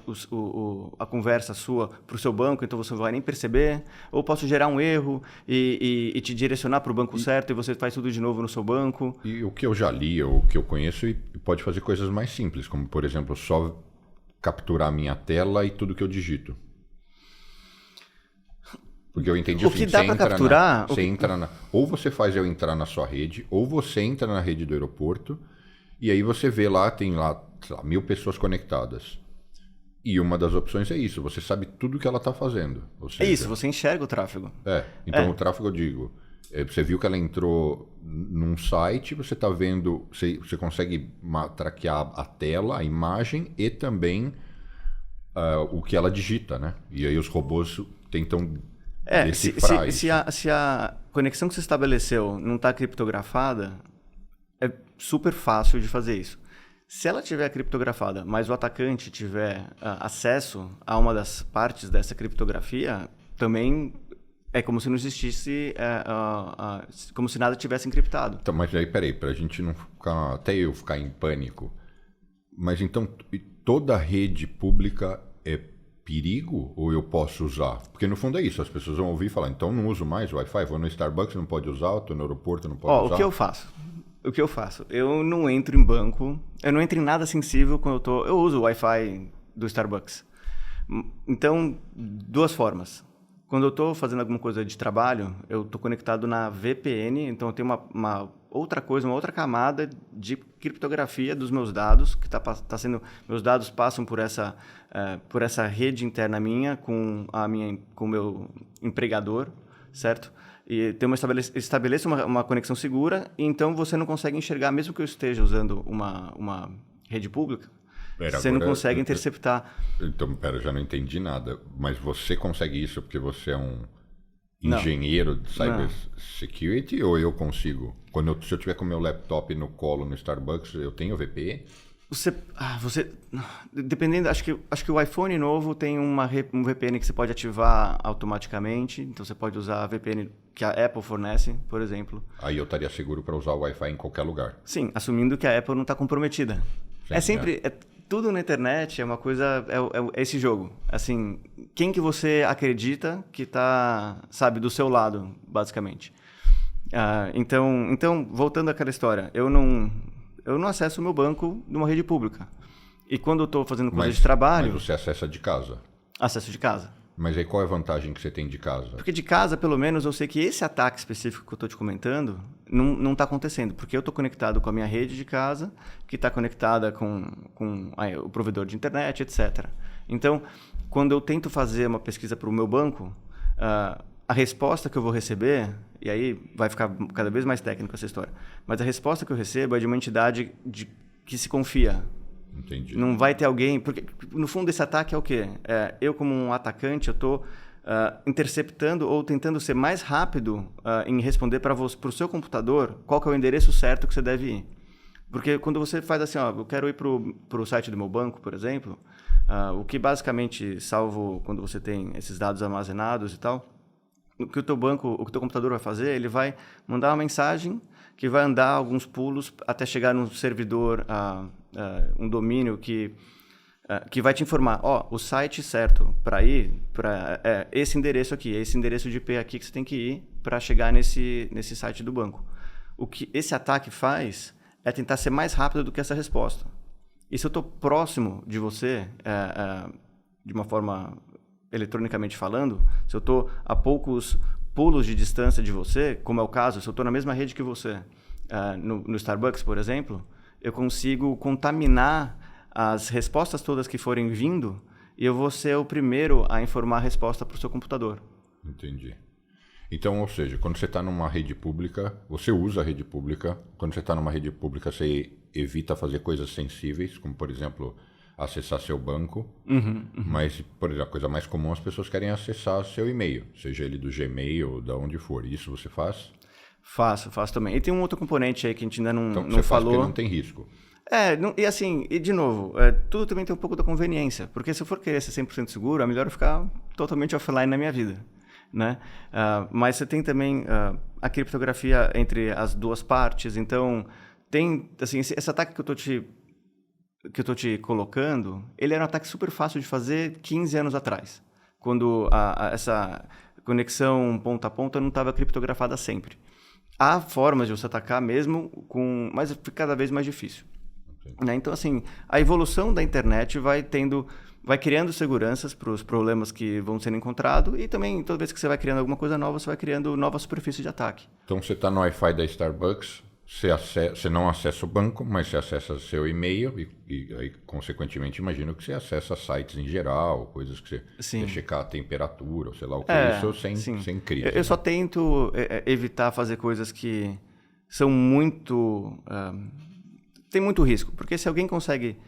[SPEAKER 2] a conversa sua para o seu banco, então você não vai nem perceber. Ou posso gerar um erro e te direcionar para o banco certo e você faz tudo de novo no seu banco.
[SPEAKER 1] E o que eu já li, ou o que eu conheço, e pode fazer coisas mais simples, como, por exemplo, só capturar a minha tela e tudo que eu digito. Porque eu entendi
[SPEAKER 2] o que dá para capturar...
[SPEAKER 1] ou você faz eu entrar na sua rede, ou você entra na rede do aeroporto, e aí você vê lá, tem lá, sei lá, 1000 pessoas conectadas. E uma das opções é isso, você sabe tudo que ela está fazendo. Ou seja,
[SPEAKER 2] é isso, você enxerga o tráfego.
[SPEAKER 1] Então o tráfego, eu digo, você viu que ela entrou num site, você está vendo, você consegue traquear a tela, a imagem e também o que ela digita, né? E aí os robôs tentam...
[SPEAKER 2] se a conexão que você estabeleceu não está criptografada, é super fácil de fazer isso. Se ela estiver criptografada, mas o atacante tiver acesso a uma das partes dessa criptografia, também É como se não existisse, como se nada tivesse encriptado.
[SPEAKER 1] Então, mas aí, peraí, pra gente não ficar, até eu ficar em pânico, mas então toda rede pública é perigo ou eu posso usar? Porque no fundo é isso, as pessoas vão ouvir e falar, então não uso mais o Wi-Fi, vou no Starbucks, não pode usar, eu tô no aeroporto, não pode usar.
[SPEAKER 2] O que eu faço? Eu não entro em banco, eu não entro em nada sensível quando eu uso o Wi-Fi do Starbucks. Então, duas formas. Quando eu estou fazendo alguma coisa de trabalho, eu estou conectado na VPN, então eu tenho uma outra coisa, uma outra camada de criptografia dos meus dados, que meus dados passam por essa rede interna minha com o meu empregador, certo? E estabeleço uma conexão segura, e então você não consegue enxergar, mesmo que eu esteja usando uma rede pública, você não consegue interceptar.
[SPEAKER 1] Então, pera, já não entendi nada. Mas você consegue isso porque você é um engenheiro de cybersecurity ou eu consigo? Se eu tiver com o meu laptop no colo no Starbucks, eu tenho VPN?
[SPEAKER 2] Dependendo, acho que o iPhone novo tem um VPN que você pode ativar automaticamente. Então você pode usar a VPN que a Apple fornece, por exemplo.
[SPEAKER 1] Aí eu estaria seguro para usar o Wi-Fi em qualquer lugar.
[SPEAKER 2] Sim, assumindo que a Apple não está comprometida. Sim, tudo na internet é uma coisa, é esse jogo. Assim, quem que você acredita que está, sabe, do seu lado, basicamente. Então, voltando àquela história, eu não acesso o meu banco numa rede pública. E quando eu estou fazendo coisa de trabalho...
[SPEAKER 1] Mas você acessa de casa?
[SPEAKER 2] Acesso de casa.
[SPEAKER 1] Mas aí qual é a vantagem que você tem de casa?
[SPEAKER 2] Porque de casa, pelo menos, eu sei que esse ataque específico que eu estou te comentando não está acontecendo. Porque eu estou conectado com a minha rede de casa, que está conectada com o provedor de internet, etc. Então, quando eu tento fazer uma pesquisa para o meu banco, a resposta que eu vou receber, e aí vai ficar cada vez mais técnico essa história, mas a resposta que eu recebo é de uma entidade que se confia.
[SPEAKER 1] Entendi.
[SPEAKER 2] Não vai ter alguém... Porque, no fundo, esse ataque é o quê? Eu, como um atacante, eu estou interceptando ou tentando ser mais rápido em responder para o seu computador qual que é o endereço certo que você deve ir. Porque quando você faz assim, eu quero ir para o site do meu banco, por exemplo, o que basicamente, salvo quando você tem esses dados armazenados e tal, o que o teu computador vai fazer, ele vai mandar uma mensagem que vai andar alguns pulos até chegar num servidor, um domínio que vai te informar, o site certo para ir, esse endereço aqui, esse endereço de IP aqui que você tem que ir para chegar nesse site do banco. O que esse ataque faz é tentar ser mais rápido do que essa resposta. E se eu estou próximo de você, de uma forma eletronicamente falando, se eu estou a poucos pulos de distância de você, como é o caso, se eu estou na mesma rede que você, no Starbucks, por exemplo, eu consigo contaminar as respostas todas que forem vindo e eu vou ser o primeiro a informar a resposta para o seu computador.
[SPEAKER 1] Entendi. Então, ou seja, quando você está numa rede pública, você usa a rede pública. Quando você está numa rede pública, você evita fazer coisas sensíveis, como, por exemplo, acessar seu banco. Mas, por exemplo, a coisa mais comum, as pessoas querem acessar seu e-mail, seja ele do Gmail ou de onde for. Isso você faz?
[SPEAKER 2] Faço também. E tem um outro componente aí que a gente ainda não
[SPEAKER 1] você
[SPEAKER 2] falou.
[SPEAKER 1] Faz porque não tem risco.
[SPEAKER 2] E de novo, tudo também tem um pouco da conveniência. Porque se eu for querer ser 100% seguro, é melhor eu ficar totalmente offline na minha vida, né? Mas você tem também a criptografia entre as duas partes. Então, tem, assim, esse ataque que eu tô te colocando, ele era um ataque super fácil de fazer 15 anos atrás, quando essa conexão ponta a ponta não estava criptografada sempre. Há formas de você atacar mesmo, mas fica cada vez mais difícil. Né? Então, assim, a evolução da internet vai criando seguranças para os problemas que vão sendo encontrados e também, toda vez que você vai criando alguma coisa nova, você vai criando nova superfície de ataque.
[SPEAKER 1] Então, você está no Wi-Fi da Starbucks, você não acessa o banco, mas você acessa seu e-mail e aí, consequentemente, imagino que você acessa sites em geral, coisas que você quer checar a temperatura, ou sei lá o que, isso sem crise.
[SPEAKER 2] Eu só tento evitar fazer coisas que são muito... tem muito risco, porque se alguém consegue,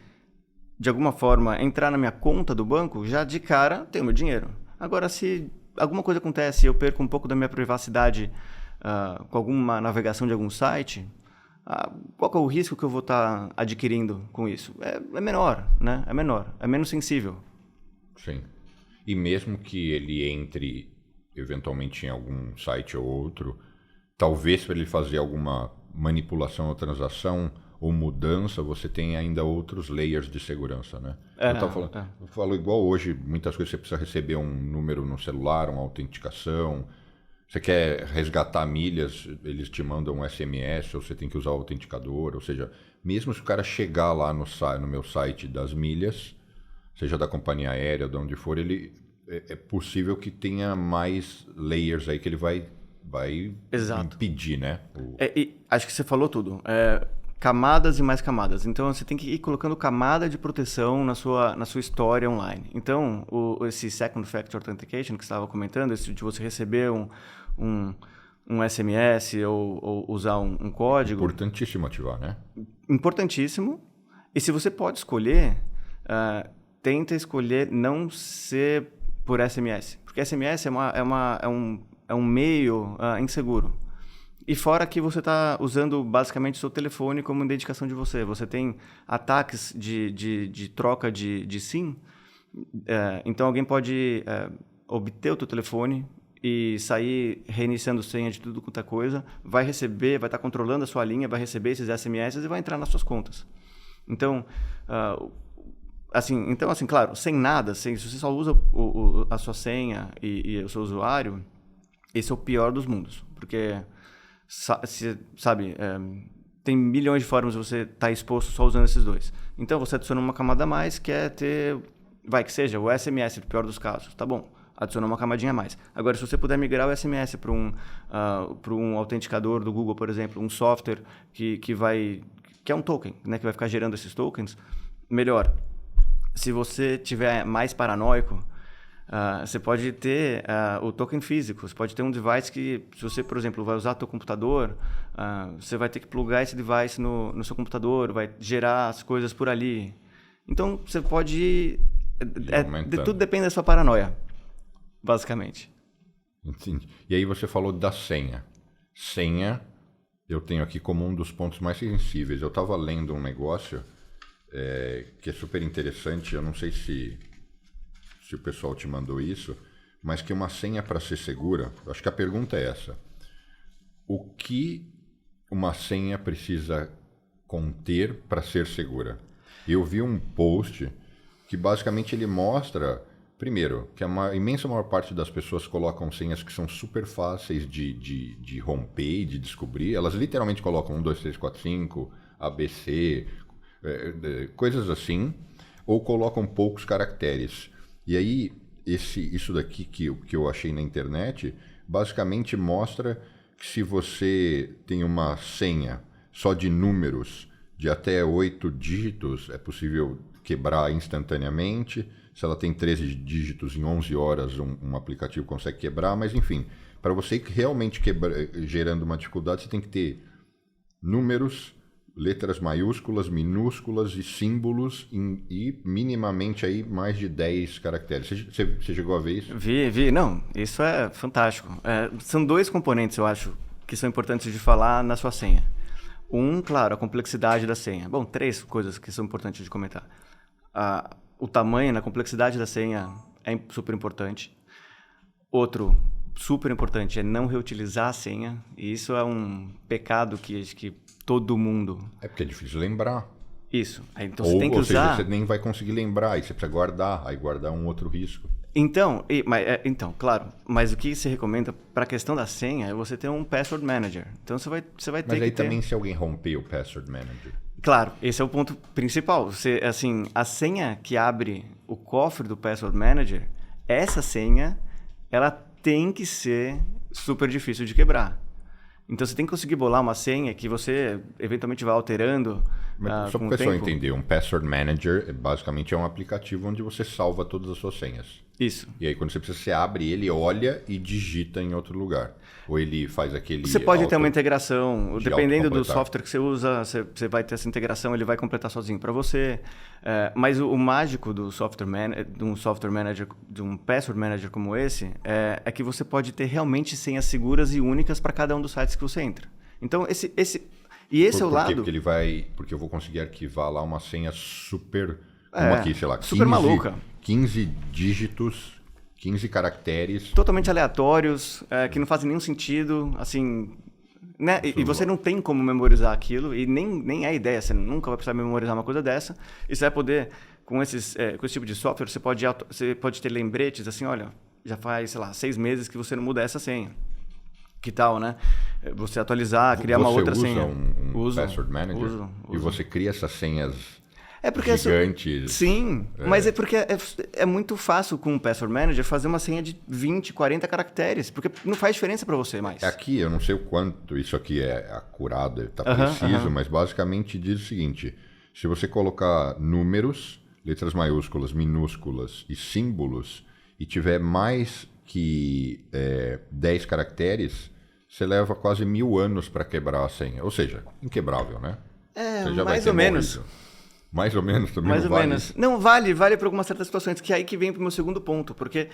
[SPEAKER 2] de alguma forma, entrar na minha conta do banco, já de cara tem o meu dinheiro. Agora, se alguma coisa acontece e eu perco um pouco da minha privacidade com alguma navegação de algum site, qual que é o risco que eu vou estar adquirindo com isso? É menor, né? É menor, é menos sensível.
[SPEAKER 1] Sim. E mesmo que ele entre eventualmente em algum site ou outro, talvez para ele fazer alguma manipulação ou transação ou mudança, você tem ainda outros layers de segurança, né? Eu falo igual hoje, muitas coisas você precisa receber um número no celular, uma autenticação. Você quer resgatar milhas, eles te mandam um SMS, ou você tem que usar o autenticador. Ou seja, mesmo se o cara chegar lá no meu site das milhas, seja da companhia aérea, de onde for, é possível que tenha mais layers aí que ele vai impedir, né?
[SPEAKER 2] Acho que você falou tudo. Camadas e mais camadas. Então, você tem que ir colocando camada de proteção na sua história online. Então, esse Second Factor Authentication que você estava comentando, esse de você receber um SMS ou usar um código...
[SPEAKER 1] Importantíssimo ativar, né?
[SPEAKER 2] Importantíssimo. E se você pode escolher, tenta escolher não ser por SMS. Porque SMS é um meio inseguro. E fora que você está usando basicamente o seu telefone como identificação de você. Você tem ataques de troca de SIM. Então, alguém pode obter o teu telefone e sair reiniciando senha de tudo quanto é coisa. Vai receber, vai estar controlando a sua linha, vai receber esses SMS e vai entrar nas suas contas. Então, claro, sem nada, se você só usa a sua senha e o seu usuário, esse é o pior dos mundos. Porque... tem milhões de formas de você estar exposto só usando esses dois. Então, você adiciona uma camada a mais, que é ter... que seja o SMS, no pior dos casos. Tá bom, adiciona uma camadinha a mais. Agora, se você puder migrar o SMS para um autenticador do Google, por exemplo, um software que é um token, né, que vai ficar gerando esses tokens, melhor. Se você tiver mais paranoico, você pode ter o token físico. Você pode ter um device que, se você, por exemplo, vai usar o seu computador, você vai ter que plugar esse device no seu computador, vai gerar as coisas por ali. Então, você pode... tudo depende da sua paranoia, basicamente.
[SPEAKER 1] Entendi. E aí você falou da senha. Senha, eu tenho aqui como um dos pontos mais sensíveis. Eu estava lendo um negócio que é super interessante. Eu não sei se o pessoal te mandou isso, mas que uma senha para ser segura, acho que a pergunta é essa: o que uma senha precisa conter para ser segura? Eu vi um post que basicamente ele mostra, primeiro, que a imensa maior parte das pessoas colocam senhas que são super fáceis de romper e de descobrir. Elas literalmente colocam 1, 2, 3, 4, 5, ABC, coisas assim, ou colocam poucos caracteres. E aí, isso daqui que eu achei na internet, basicamente mostra que se você tem uma senha só de números de até 8 dígitos, é possível quebrar instantaneamente. Se ela tem 13 dígitos, em 11 horas um aplicativo consegue quebrar. Mas, enfim, para você realmente gerando uma dificuldade, você tem que ter números, letras maiúsculas, minúsculas e símbolos e minimamente aí mais de 10 caracteres. Você chegou a ver isso?
[SPEAKER 2] Vi. Não, isso é fantástico. São dois componentes, eu acho, que são importantes de falar na sua senha. Claro, a complexidade da senha. Bom, 3 coisas que são importantes de comentar. O tamanho, a complexidade da senha é super importante. Outro super importante é não reutilizar a senha. E isso é um pecado que todo mundo...
[SPEAKER 1] É porque é difícil lembrar.
[SPEAKER 2] Isso. Então você tem que usar...
[SPEAKER 1] Ou seja, você nem vai conseguir lembrar, aí você precisa guardar, aí guardar um outro risco.
[SPEAKER 2] Então, claro, mas o que se recomenda para a questão da senha é você ter um password manager. Então você vai ter que ter...
[SPEAKER 1] Mas aí também se alguém romper o password manager...
[SPEAKER 2] Claro, esse é o ponto principal. A senha que abre o cofre do password manager, essa senha, ela tem que ser super difícil de quebrar. Então, você tem que conseguir bolar uma senha que você eventualmente vai alterando
[SPEAKER 1] só para o pessoal entender, um Password Manager basicamente é um aplicativo onde você salva todas as suas senhas.
[SPEAKER 2] Isso.
[SPEAKER 1] E aí, quando você precisa, você abre ele, olha e digita em outro lugar. Ou ele faz aquele...
[SPEAKER 2] Você pode ter uma integração, dependendo do software que você usa, você vai ter essa integração, ele vai completar sozinho para você. Mas o mágico do de um software manager, de um password manager como esse, é que você pode ter realmente senhas seguras e únicas para cada um dos sites que você entra. Então, esse é o lado...
[SPEAKER 1] Porque eu vou conseguir arquivar lá uma senha super... Como aqui, sei lá,
[SPEAKER 2] super maluca.
[SPEAKER 1] 15 dígitos 15 caracteres.
[SPEAKER 2] Totalmente aleatórios, que não fazem nenhum sentido, assim... Né? E você não tem como memorizar aquilo, e nem é a ideia, você nunca vai precisar memorizar uma coisa dessa, e você vai poder, com esse tipo de software, você pode ter lembretes, assim, olha, já faz, sei lá, 6 meses que você não muda essa senha. Que tal, né? Você atualizar, criar uma outra senha.
[SPEAKER 1] Você usa um Password Manager?
[SPEAKER 2] Uso.
[SPEAKER 1] E você cria essas senhas gigantes?
[SPEAKER 2] Sim, mas é porque é muito fácil com o Password Manager fazer uma senha de 20, 40 caracteres, porque não faz diferença para você mais.
[SPEAKER 1] Aqui, eu não sei o quanto isso aqui é acurado, está preciso, mas basicamente diz o seguinte, se você colocar números, letras maiúsculas, minúsculas e símbolos, e tiver mais que 10 caracteres, você leva quase 1000 anos para quebrar a senha. Ou seja, inquebrável, né? Você já
[SPEAKER 2] mais ou menos.
[SPEAKER 1] Morrido. Mais ou menos também
[SPEAKER 2] mais
[SPEAKER 1] não
[SPEAKER 2] ou
[SPEAKER 1] vale?
[SPEAKER 2] Menos. Não, vale para algumas certas situações, que é aí que vem para o meu segundo ponto, porque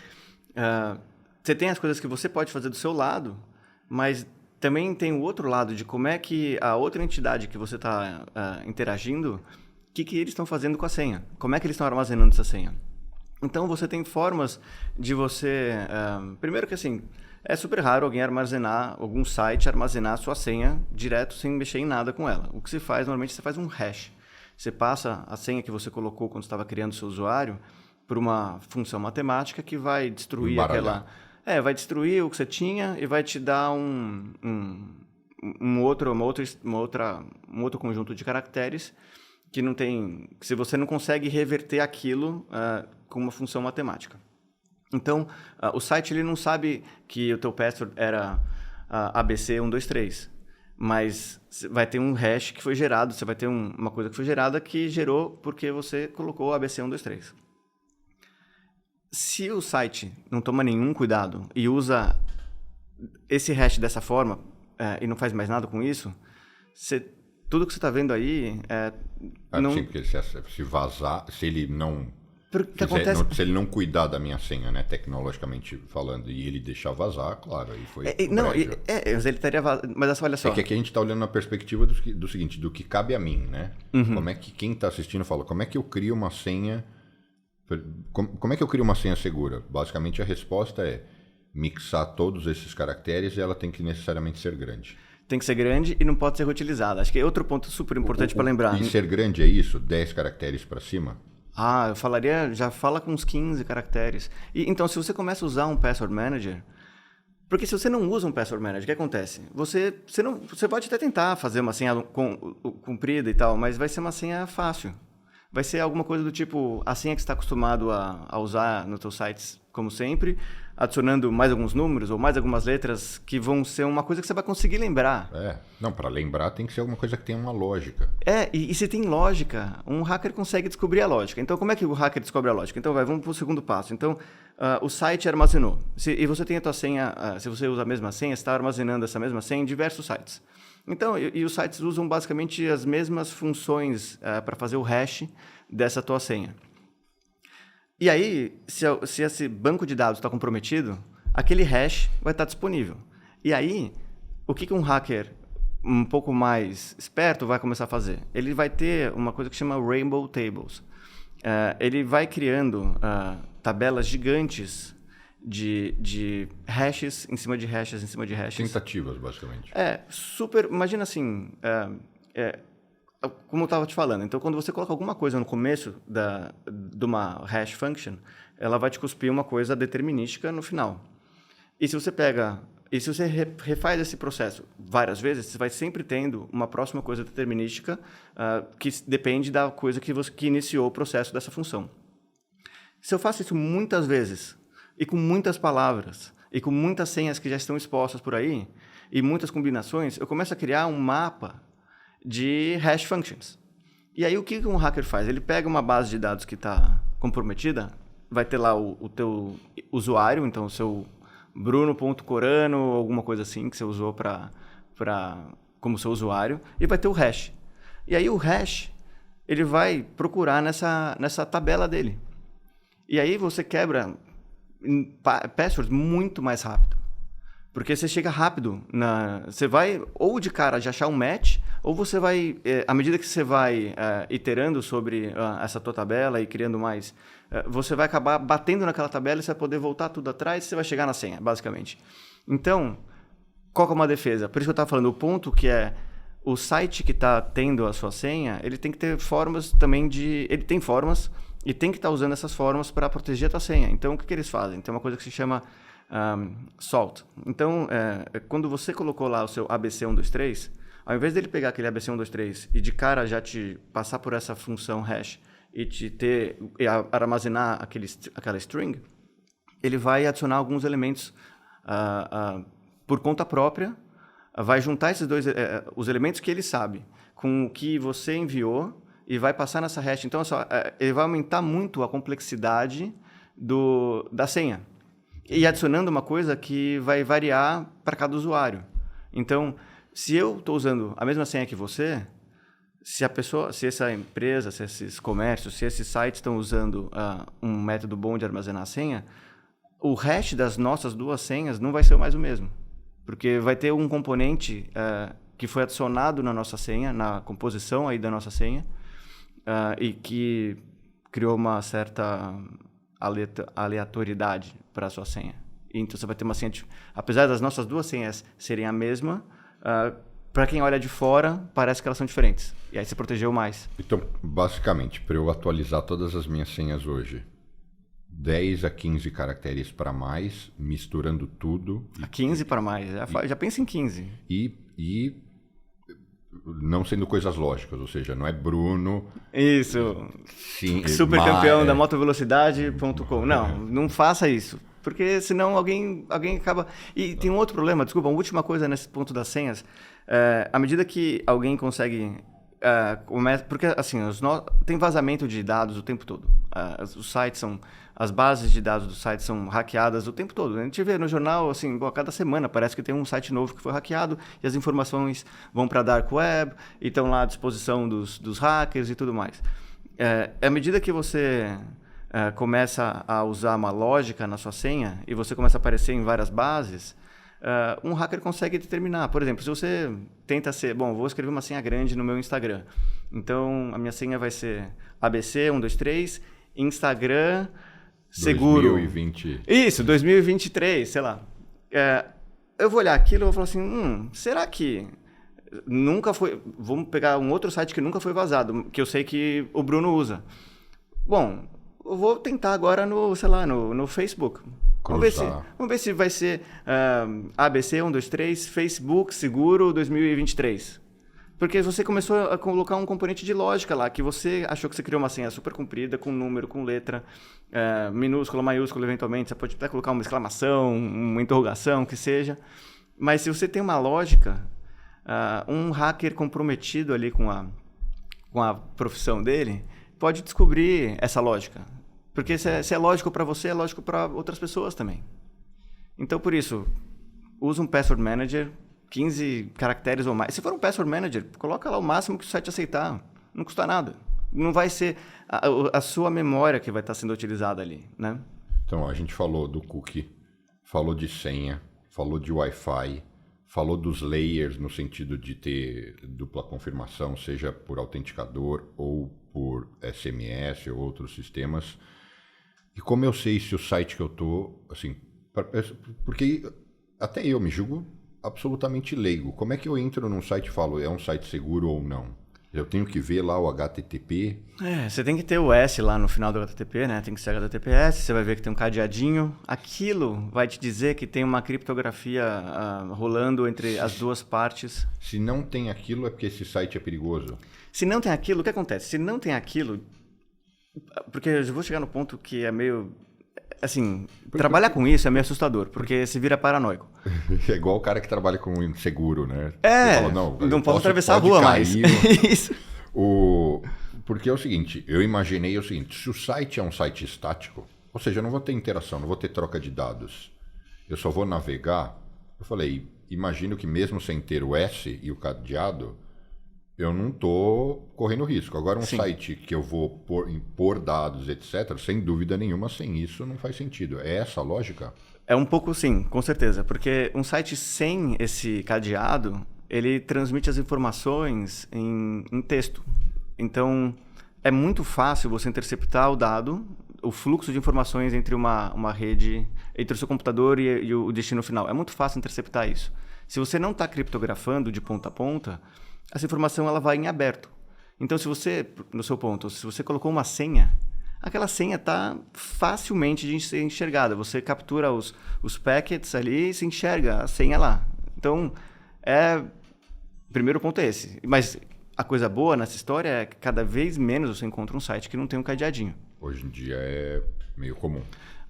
[SPEAKER 2] você tem as coisas que você pode fazer do seu lado, mas também tem o outro lado de como é que a outra entidade que você está interagindo, o que eles estão fazendo com a senha, como é que eles estão armazenando essa senha. Então, você tem formas de você... primeiro que, assim, é super raro alguém algum site armazenar a sua senha direto sem mexer em nada com ela. O que se faz, normalmente, você faz um hash. Você passa a senha que você colocou quando estava criando o seu usuário por uma função matemática que vai destruir vai destruir o que você tinha e vai te dar um outro conjunto de caracteres que não tem... Se você não consegue reverter aquilo com uma função matemática. Então, o site ele não sabe que o teu password era ABC123, mas vai ter um hash que foi gerado, você vai ter uma coisa que foi gerada que gerou porque você colocou ABC123. Se o site não toma nenhum cuidado e usa esse hash dessa forma e não faz mais nada com isso, tudo que você está vendo aí...
[SPEAKER 1] Sim, porque se vazar, se ele não... Se ele não cuidar da minha senha, né, tecnologicamente falando, e ele deixar vazar, claro, aí foi...
[SPEAKER 2] Mas ele teria vazado... Mas olha só...
[SPEAKER 1] É que aqui a gente está olhando na perspectiva do seguinte, do que cabe a mim, né? Uhum. Como é que quem está assistindo fala, como é que eu crio uma senha... Como é que eu crio uma senha segura? Basicamente a resposta é mixar todos esses caracteres e ela tem que necessariamente ser grande.
[SPEAKER 2] Tem que ser grande e não pode ser reutilizada. Acho que é outro ponto super importante para lembrar.
[SPEAKER 1] E ser grande é isso? 10 caracteres para cima?
[SPEAKER 2] Eu falaria, já fala com uns 15 caracteres. Então, se você começa a usar um Password Manager... Porque se você não usa um Password Manager, o que acontece? Você pode até tentar fazer uma senha comprida e tal, mas vai ser uma senha fácil. Vai ser alguma coisa do tipo a senha que você está acostumado a usar nos seus sites, como sempre, adicionando mais alguns números ou mais algumas letras que vão ser uma coisa que você vai conseguir lembrar.
[SPEAKER 1] Não, para lembrar tem que ser alguma coisa que tenha uma lógica.
[SPEAKER 2] E se tem lógica, um hacker consegue descobrir a lógica. Então, como é que o hacker descobre a lógica? Então, vamos para o segundo passo. Então, o site armazenou. E você tem a tua senha, se você usa a mesma senha, você está armazenando essa mesma senha em diversos sites. Então, e os sites usam basicamente as mesmas funções para fazer o hash dessa tua senha. E aí, se esse banco de dados está comprometido, aquele hash vai estar disponível. E aí, o que um hacker um pouco mais esperto vai começar a fazer? Ele vai ter uma coisa que chama Rainbow Tables. Ele vai criando tabelas gigantes de hashes em cima de hashes em cima de hashes.
[SPEAKER 1] Tentativas, basicamente.
[SPEAKER 2] Imagina assim, como eu estava te falando, então quando você coloca alguma coisa no começo de uma hash function, ela vai te cuspir uma coisa determinística no final. E se você refaz esse processo várias vezes, você vai sempre tendo uma próxima coisa determinística que depende da coisa que iniciou o processo dessa função. Se eu faço isso muitas vezes, e com muitas palavras, e com muitas senhas que já estão expostas por aí, e muitas combinações, eu começo a criar um mapa de hash functions. E aí o que um hacker faz? Ele pega uma base de dados que está comprometida, vai ter lá o teu usuário, então o seu bruno.corano, alguma coisa assim que você usou como seu usuário, e vai ter o hash. E aí o hash, ele vai procurar nessa tabela dele. E aí você quebra passwords muito mais rápido. Porque você chega rápido. Você vai ou de cara de achar um match, ou você vai, à medida que você vai iterando sobre essa tua tabela e criando mais, você vai acabar batendo naquela tabela e você vai poder voltar tudo atrás e você vai chegar na senha, basicamente. Então, qual que é uma defesa? Por isso que eu estava falando, o ponto que é o site que está tendo a sua senha, ele tem que ter formas também de... Ele tem formas e tem que estar usando essas formas para proteger a tua senha. Então, o que eles fazem? Tem uma coisa que se chama salt. Então, quando você colocou lá o seu ABC123, ao invés dele pegar aquele ABC123 e de cara já te passar por essa função hash e armazenar aquela string, ele vai adicionar alguns elementos por conta própria, vai juntar esses dois, os elementos que ele sabe com o que você enviou e vai passar nessa hash. Então, ele vai aumentar muito a complexidade da senha. E adicionando uma coisa que vai variar para cada usuário. Então, se eu estou usando a mesma senha que você, se essa empresa, se esses comércios, se esses sites estão usando um método bom de armazenar a senha, o hash das nossas duas senhas não vai ser mais o mesmo. Porque vai ter um componente que foi adicionado na nossa senha, na composição aí da nossa senha, e que criou uma certa aleatoriedade para a sua senha. Então, você vai ter uma senha... Apesar das nossas duas senhas serem a mesma, para quem olha de fora, parece que elas são diferentes. E aí você protegeu mais.
[SPEAKER 1] Então, basicamente, para eu atualizar todas as minhas senhas hoje, 10 a 15 caracteres para mais, misturando tudo.
[SPEAKER 2] A 15 para mais. Já pensa em 15.
[SPEAKER 1] E não sendo coisas lógicas, ou seja, não é Bruno...
[SPEAKER 2] Isso.
[SPEAKER 1] Sim,
[SPEAKER 2] super campeão da motovelocidade.com. Não faça isso. Porque senão alguém acaba... E tem um outro problema, desculpa, uma última coisa nesse ponto das senhas. À medida que alguém consegue... porque assim, tem vazamento de dados o tempo todo. Os sites as bases de dados do site são hackeadas o tempo todo. A gente vê no jornal, assim, a cada semana parece que tem um site novo que foi hackeado e as informações vão para a dark web e estão lá à disposição dos hackers e tudo mais. À medida que você começa a usar uma lógica na sua senha e você começa a aparecer em várias bases, um hacker consegue determinar. Por exemplo, se você tenta vou escrever uma senha grande no meu Instagram. Então, a minha senha vai ser ABC123, Instagram, seguro.
[SPEAKER 1] 2020.
[SPEAKER 2] Isso, 2023, sei lá. Eu vou olhar aquilo e vou falar assim, será que nunca foi... Vamos pegar um outro site que nunca foi vazado, que eu sei que o Bruno usa. Bom, eu vou tentar agora no Facebook. Vamos ver se vai ser ABC123, Facebook, seguro 2023. Porque você começou a colocar um componente de lógica lá, que você achou que você criou uma senha super comprida, com número, com letra, minúscula, maiúscula, eventualmente. Você pode até colocar uma exclamação, uma interrogação, que seja. Mas se você tem uma lógica, um hacker comprometido ali com a profissão dele, pode descobrir essa lógica. Porque se é lógico para você, é lógico para outras pessoas também. Então, por isso, usa um password manager, 15 caracteres ou mais. Se for um password manager, coloca lá o máximo que o site aceitar. Não custa nada. Não vai ser a sua memória que vai estar sendo utilizada ali, né?
[SPEAKER 1] Então, a gente falou do cookie, falou de senha, falou de Wi-Fi, falou dos layers no sentido de ter dupla confirmação, seja por autenticador ou por SMS ou outros sistemas. E como eu sei se o site que eu tô, assim, porque até eu me julgo absolutamente leigo. Como é que eu entro num site e falo, é um site seguro ou não? Eu tenho que ver lá o HTTP.
[SPEAKER 2] Você tem que ter o S lá no final do HTTP, né? Tem que ser HTTPS, você vai ver que tem um cadeadinho. Aquilo vai te dizer que tem uma criptografia rolando entre as duas partes.
[SPEAKER 1] Se não tem aquilo, é porque esse site é perigoso.
[SPEAKER 2] Se não tem aquilo, o que acontece? Se não tem aquilo... Porque eu vou chegar no ponto que é meio... Assim, trabalhar com isso é meio assustador, porque se vira paranoico.
[SPEAKER 1] É igual o cara que trabalha com seguro, né?
[SPEAKER 2] Fala, não posso atravessar a rua mais. Isso.
[SPEAKER 1] Porque é o seguinte, eu imaginei o seguinte, se o site é um site estático, ou seja, eu não vou ter interação, não vou ter troca de dados, eu só vou navegar, eu falei, imagino que mesmo sem ter o S e o cadeado, eu não estou correndo risco. Agora, um
[SPEAKER 2] Sim.
[SPEAKER 1] site que eu vou impor dados, etc., sem dúvida nenhuma, sem isso não faz sentido. É essa a lógica?
[SPEAKER 2] É um pouco sim, com certeza. Porque um site sem esse cadeado, ele transmite as informações em texto. Então, é muito fácil você interceptar o dado, o fluxo de informações entre uma rede, entre o seu computador e o destino final. É muito fácil interceptar isso. Se você não está criptografando de ponta a ponta, essa informação ela vai em aberto. Então, se você, no seu ponto, se você colocou uma senha, aquela senha está facilmente de ser enxergada. Você captura os packets ali e se enxerga a senha lá. Então, o primeiro ponto é esse. Mas a coisa boa nessa história é que cada vez menos você encontra um site que não tem um cadeadinho.
[SPEAKER 1] Hoje em dia é meio comum.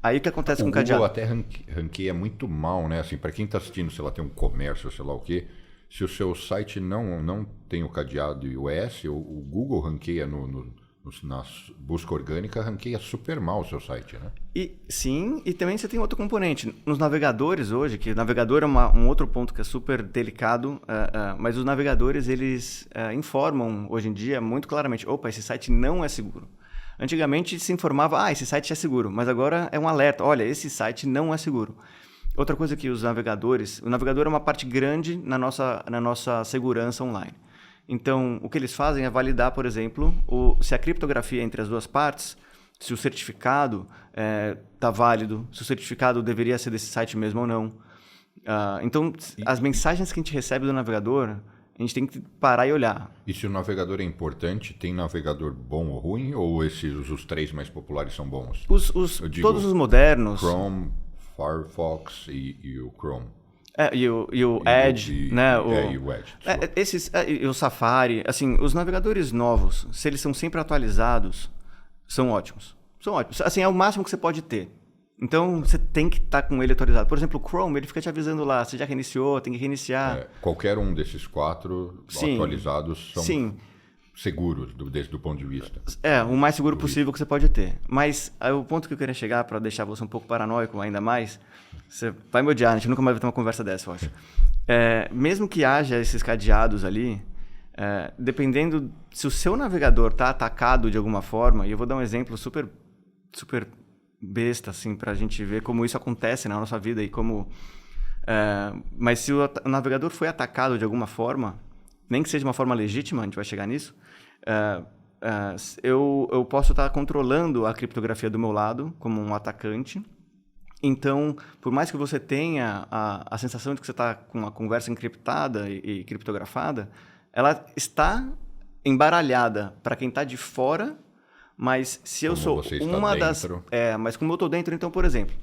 [SPEAKER 2] Aí o que acontece com o
[SPEAKER 1] Google
[SPEAKER 2] cadeado?
[SPEAKER 1] até ranqueia muito mal, né? Assim, para quem está assistindo, sei lá, tem um comércio, sei lá o quê, se o seu site não tem o cadeado iOS, o Google ranqueia na busca orgânica, ranqueia super mal o seu site, né?
[SPEAKER 2] Sim, e também você tem outro componente. Nos navegadores hoje, que o navegador é um outro ponto que é super delicado, mas os navegadores, eles informam hoje em dia muito claramente, opa, esse site não é seguro. Antigamente se informava, esse site é seguro, mas agora é um alerta, olha, esse site não é seguro. Outra coisa que os navegadores... O navegador é uma parte grande na nossa segurança online. Então, o que eles fazem é validar, por exemplo, se a criptografia entre as duas partes, se o certificado está válido, se o certificado deveria ser desse site mesmo ou não. Então, as mensagens que a gente recebe do navegador, a gente tem que parar e olhar.
[SPEAKER 1] E se o navegador é importante, tem navegador bom ou ruim? Ou os três mais populares são bons?
[SPEAKER 2] Todos os modernos...
[SPEAKER 1] Chrome, Firefox e o Chrome.
[SPEAKER 2] E o Edge, né?
[SPEAKER 1] E o Edge.
[SPEAKER 2] E o Safari. Assim, os navegadores novos, se eles são sempre atualizados, são ótimos. São ótimos. Assim, é o máximo que você pode ter. Então, você tem que estar com ele atualizado. Por exemplo, o Chrome, ele fica te avisando lá, você já reiniciou, tem que reiniciar.
[SPEAKER 1] Qualquer um desses 4 atualizados são seguros desde o ponto de vista.
[SPEAKER 2] O mais seguro possível que você pode ter. Mas o ponto que eu queria chegar, para deixar você um pouco paranoico ainda mais, você vai me odiar, a gente nunca mais vai ter uma conversa dessa, eu acho. Mesmo que haja esses cadeados ali, dependendo se o seu navegador está atacado de alguma forma, e eu vou dar um exemplo super, super besta, assim, para a gente ver como isso acontece na nossa vida e como... mas se o navegador foi atacado de alguma forma, nem que seja de uma forma legítima, a gente vai chegar nisso, eu posso estar controlando a criptografia do meu lado como um atacante. Então, por mais que você tenha a sensação de que você está com uma conversa encriptada e criptografada, ela está embaralhada para quem está de fora, mas se eu sou uma das... mas como eu estou dentro, então, por exemplo,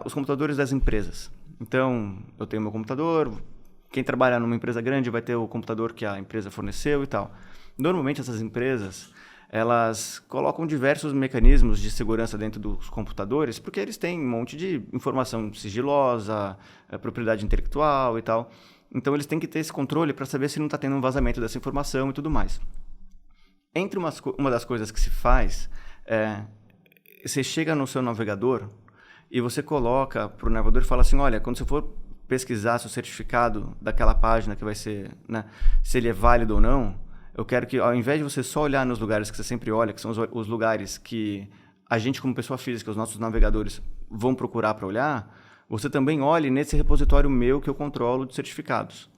[SPEAKER 2] os computadores das empresas. Então, eu tenho meu computador, quem trabalha numa empresa grande vai ter o computador que a empresa forneceu e tal. Normalmente, essas empresas... elas colocam diversos mecanismos de segurança dentro dos computadores, porque eles têm um monte de informação sigilosa, propriedade intelectual e tal. Então, eles têm que ter esse controle para saber se não está tendo um vazamento dessa informação e tudo mais. Entre uma das coisas que se faz, você chega no seu navegador e você coloca para o navegador e fala assim, olha, quando você for pesquisar se o certificado daquela página que vai ser, né, se ele é válido ou não, eu quero que, ao invés de você só olhar nos lugares que você sempre olha, que são os lugares que a gente, como pessoa física, os nossos navegadores vão procurar para olhar, você também olhe nesse repositório meu que eu controlo de certificados.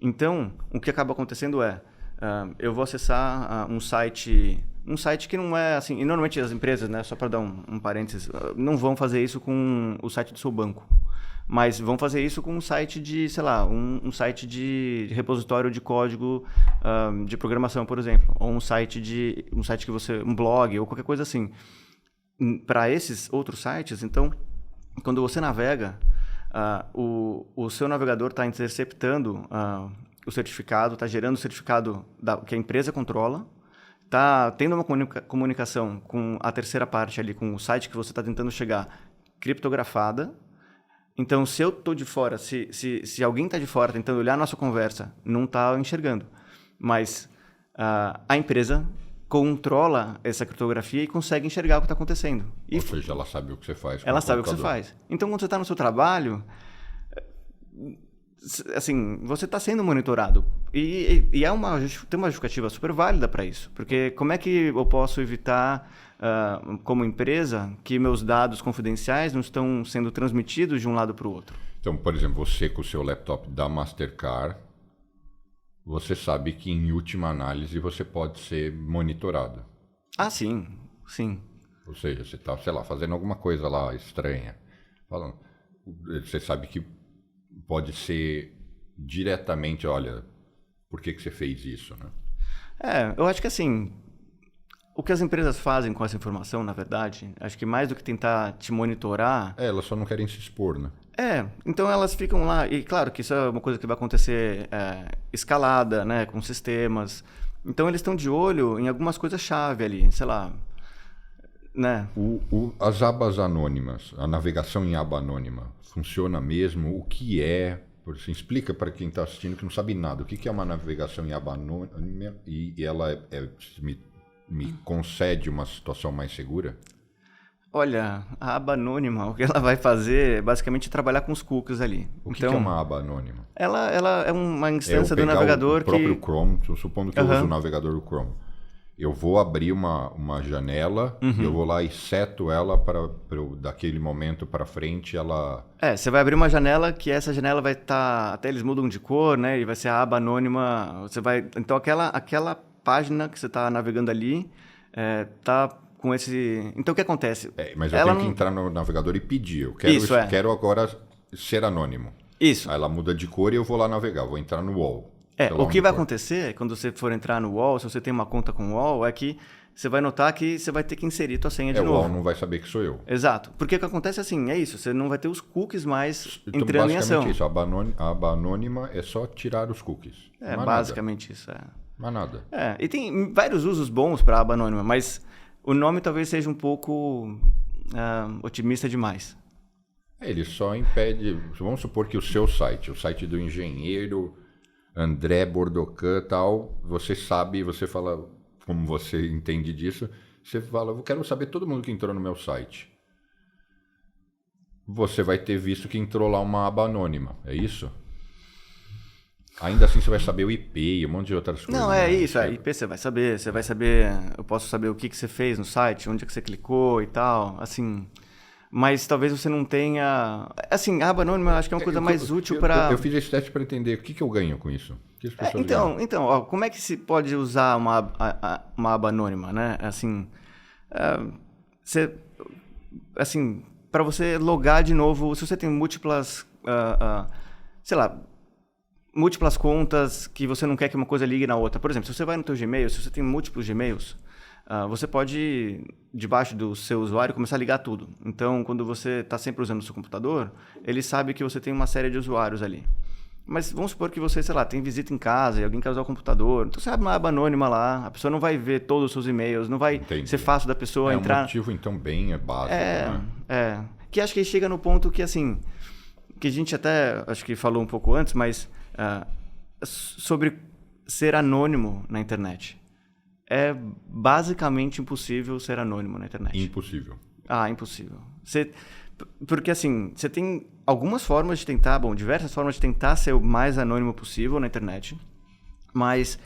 [SPEAKER 2] Então, o que acaba acontecendo eu vou acessar um site que não é assim... E normalmente as empresas, né, só para dar um parênteses, não vão fazer isso com o site do seu banco. Mas vão fazer isso com um site de, sei lá, um site de repositório de código de programação, por exemplo. Ou um site que você... um blog ou qualquer coisa assim. Para esses outros sites, então, quando você navega, o seu navegador está interceptando o certificado, está gerando o certificado que a empresa controla, está tendo uma comunicação com a terceira parte ali, com o site que você está tentando chegar, criptografada. Então, se eu estou de fora, se alguém está de fora tentando olhar a nossa conversa, não está enxergando. Mas a empresa controla essa criptografia e consegue enxergar o que está acontecendo.
[SPEAKER 1] Ou seja, ela sabe o que você faz.
[SPEAKER 2] Ela sabe o que você faz. Então, quando você está no seu trabalho, assim, você está sendo monitorado. E tem uma justificativa super válida para isso. Porque como é que eu posso evitar, como empresa, que meus dados confidenciais não estão sendo transmitidos de um lado para o outro?
[SPEAKER 1] Então, por exemplo, você com o seu laptop da Mastercard, você sabe que em última análise você pode ser monitorado.
[SPEAKER 2] Ah, sim, sim.
[SPEAKER 1] Ou seja, você está, sei lá, fazendo alguma coisa lá estranha. Falando, você sabe que pode ser diretamente, olha, por que você fez isso, né?
[SPEAKER 2] Eu acho que assim, o que as empresas fazem com essa informação, na verdade, acho que mais do que tentar te monitorar...
[SPEAKER 1] elas só não querem se expor, né?
[SPEAKER 2] Então elas ficam lá, e claro que isso é uma coisa que vai acontecer escalada, né, com sistemas. Então eles estão de olho em algumas coisas-chave ali, sei lá, né?
[SPEAKER 1] As abas anônimas, a navegação em aba anônima, funciona mesmo? O que é? Assim, explica para quem está assistindo que não sabe nada. O que é uma navegação em aba anônima e ela me concede uma situação mais segura?
[SPEAKER 2] Olha, a aba anônima, o que ela vai fazer é basicamente trabalhar com os cookies ali.
[SPEAKER 1] O que é uma aba anônima?
[SPEAKER 2] Ela é uma instância do navegador
[SPEAKER 1] que... o próprio Chrome, supondo que eu uso o navegador do Chrome. Eu vou abrir uma janela e eu vou lá e seto ela para daquele momento para frente ela...
[SPEAKER 2] você vai abrir uma janela que essa janela vai estar... até eles mudam de cor, né? E vai ser a aba anônima. Então aquela página que você está navegando ali está... com esse... Então, o que acontece?
[SPEAKER 1] Mas eu tenho que entrar no navegador e pedir. Eu quero agora ser anônimo.
[SPEAKER 2] Isso.
[SPEAKER 1] Aí ela muda de cor e eu vou lá navegar. Vou entrar no UOL.
[SPEAKER 2] O que vai acontecer quando você for entrar no UOL, se você tem uma conta com o UOL, é que você vai notar que você vai ter que inserir tua senha de novo.
[SPEAKER 1] O UOL não vai saber que sou eu.
[SPEAKER 2] Exato. Porque o que acontece assim, é isso. Você não vai ter os cookies mais
[SPEAKER 1] então,
[SPEAKER 2] entrando em ação.
[SPEAKER 1] Basicamente isso. A aba anônima é só tirar os cookies.
[SPEAKER 2] Basicamente isso.
[SPEAKER 1] Mas nada.
[SPEAKER 2] E tem vários usos bons para a aba anônima, mas... o nome talvez seja um pouco otimista demais.
[SPEAKER 1] Ele só impede... Vamos supor que o seu site, o site do engenheiro André Bordocan tal, você sabe, você fala, como você entende disso, você fala, eu quero saber todo mundo que entrou no meu site. Você vai ter visto que entrou lá uma aba anônima, é isso? Ainda assim você vai saber o IP e um monte de outras coisas.
[SPEAKER 2] Não, isso. IP você vai saber, eu posso saber o que você fez no site, onde é que você clicou e tal, assim... Mas talvez você não tenha... Assim, a aba anônima eu acho que é uma coisa mais útil para...
[SPEAKER 1] Eu fiz esse teste para entender o que eu ganho com isso. Que as pessoas ganham?
[SPEAKER 2] Então, como é que se pode usar uma aba anônima, né? Assim, assim, para você logar de novo, se você tem múltiplas, sei lá, múltiplas contas que você não quer que uma coisa ligue na outra. Por exemplo, se você vai no teu Gmail, se você tem múltiplos Gmails, você pode, debaixo do seu usuário, começar a ligar tudo. Então, quando você está sempre usando o seu computador, ele sabe que você tem uma série de usuários ali. Mas vamos supor que você, sei lá, tem visita em casa e alguém quer usar o computador. Então, você abre uma aba anônima lá, a pessoa não vai ver todos os seus e-mails, não vai ser fácil da pessoa entrar...
[SPEAKER 1] É um motivo, então, bem básico, né?
[SPEAKER 2] Que acho que chega no ponto que, assim, que a gente até, acho que falou um pouco antes, mas sobre ser anônimo na internet. É basicamente impossível ser anônimo na internet.
[SPEAKER 1] Impossível.
[SPEAKER 2] Impossível. Porque, assim, você tem algumas formas de tentar, diversas formas de tentar ser o mais anônimo possível na internet, mas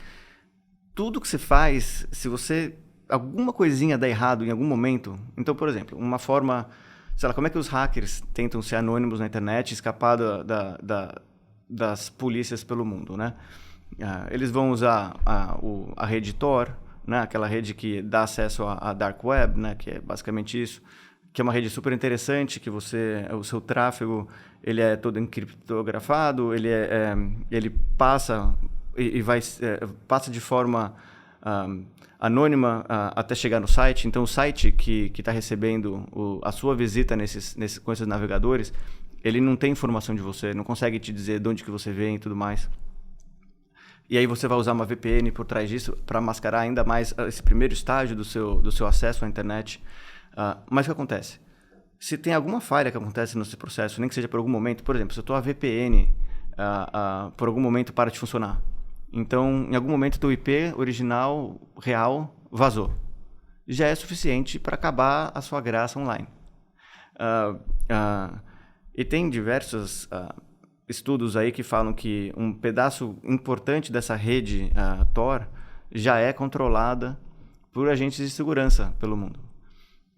[SPEAKER 2] tudo que você faz, se você... alguma coisinha dá errado em algum momento... Então, por exemplo, uma forma... Sei lá, como é que os hackers tentam ser anônimos na internet e escapar das polícias pelo mundo, né? Eles vão usar a rede Tor, né? Aquela rede que dá acesso à Dark Web, né? Que é basicamente isso, que é uma rede super interessante, que o seu tráfego ele é todo encriptografado, ele passa passa de forma anônima até chegar no site. Então, o site que está recebendo a sua visita com esses navegadores, ele não tem informação de você, não consegue te dizer de onde que você vem e tudo mais. E aí você vai usar uma VPN por trás disso para mascarar ainda mais esse primeiro estágio do seu acesso à internet. Mas o que acontece? Se tem alguma falha que acontece nesse processo, nem que seja por algum momento, por exemplo, se a tua VPN por algum momento para de funcionar, então em algum momento teu IP original, real, vazou. Já é suficiente para acabar a sua graça online. E tem diversas estudos aí que falam que um pedaço importante dessa rede Tor já é controlada por agentes de segurança pelo mundo.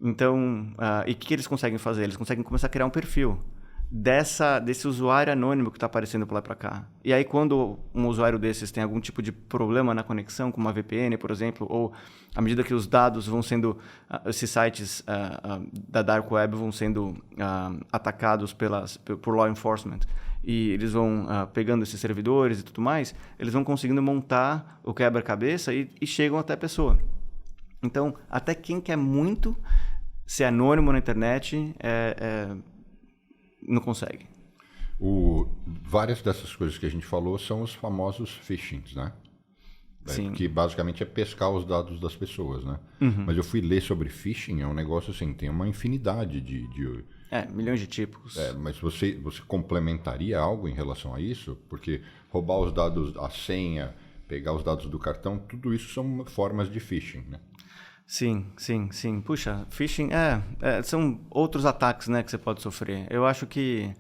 [SPEAKER 2] Então, e o que eles conseguem fazer? Eles conseguem começar a criar um perfil desse usuário anônimo que está aparecendo por lá para cá. E aí, quando um usuário desses tem algum tipo de problema na conexão, como uma VPN, por exemplo, ou à medida que os dados vão sendo, esses sites da Dark Web vão sendo atacados por law enforcement, e eles vão pegando esses servidores e tudo mais, eles vão conseguindo montar o quebra-cabeça e chegam até a pessoa. Então, até quem quer muito ser anônimo na internet não consegue.
[SPEAKER 1] Várias dessas coisas que a gente falou são os famosos phishings, né?
[SPEAKER 2] Sim.
[SPEAKER 1] Que basicamente é pescar os dados das pessoas, né? Uhum. Mas eu fui ler sobre phishing, é um negócio assim, tem uma infinidade de
[SPEAKER 2] milhões de tipos.
[SPEAKER 1] Mas você complementaria algo em relação a isso? Porque roubar os dados, a senha, pegar os dados do cartão, tudo isso são formas de phishing, né?
[SPEAKER 2] Sim. Puxa, phishing são outros ataques, né, que você pode sofrer. Eu acho que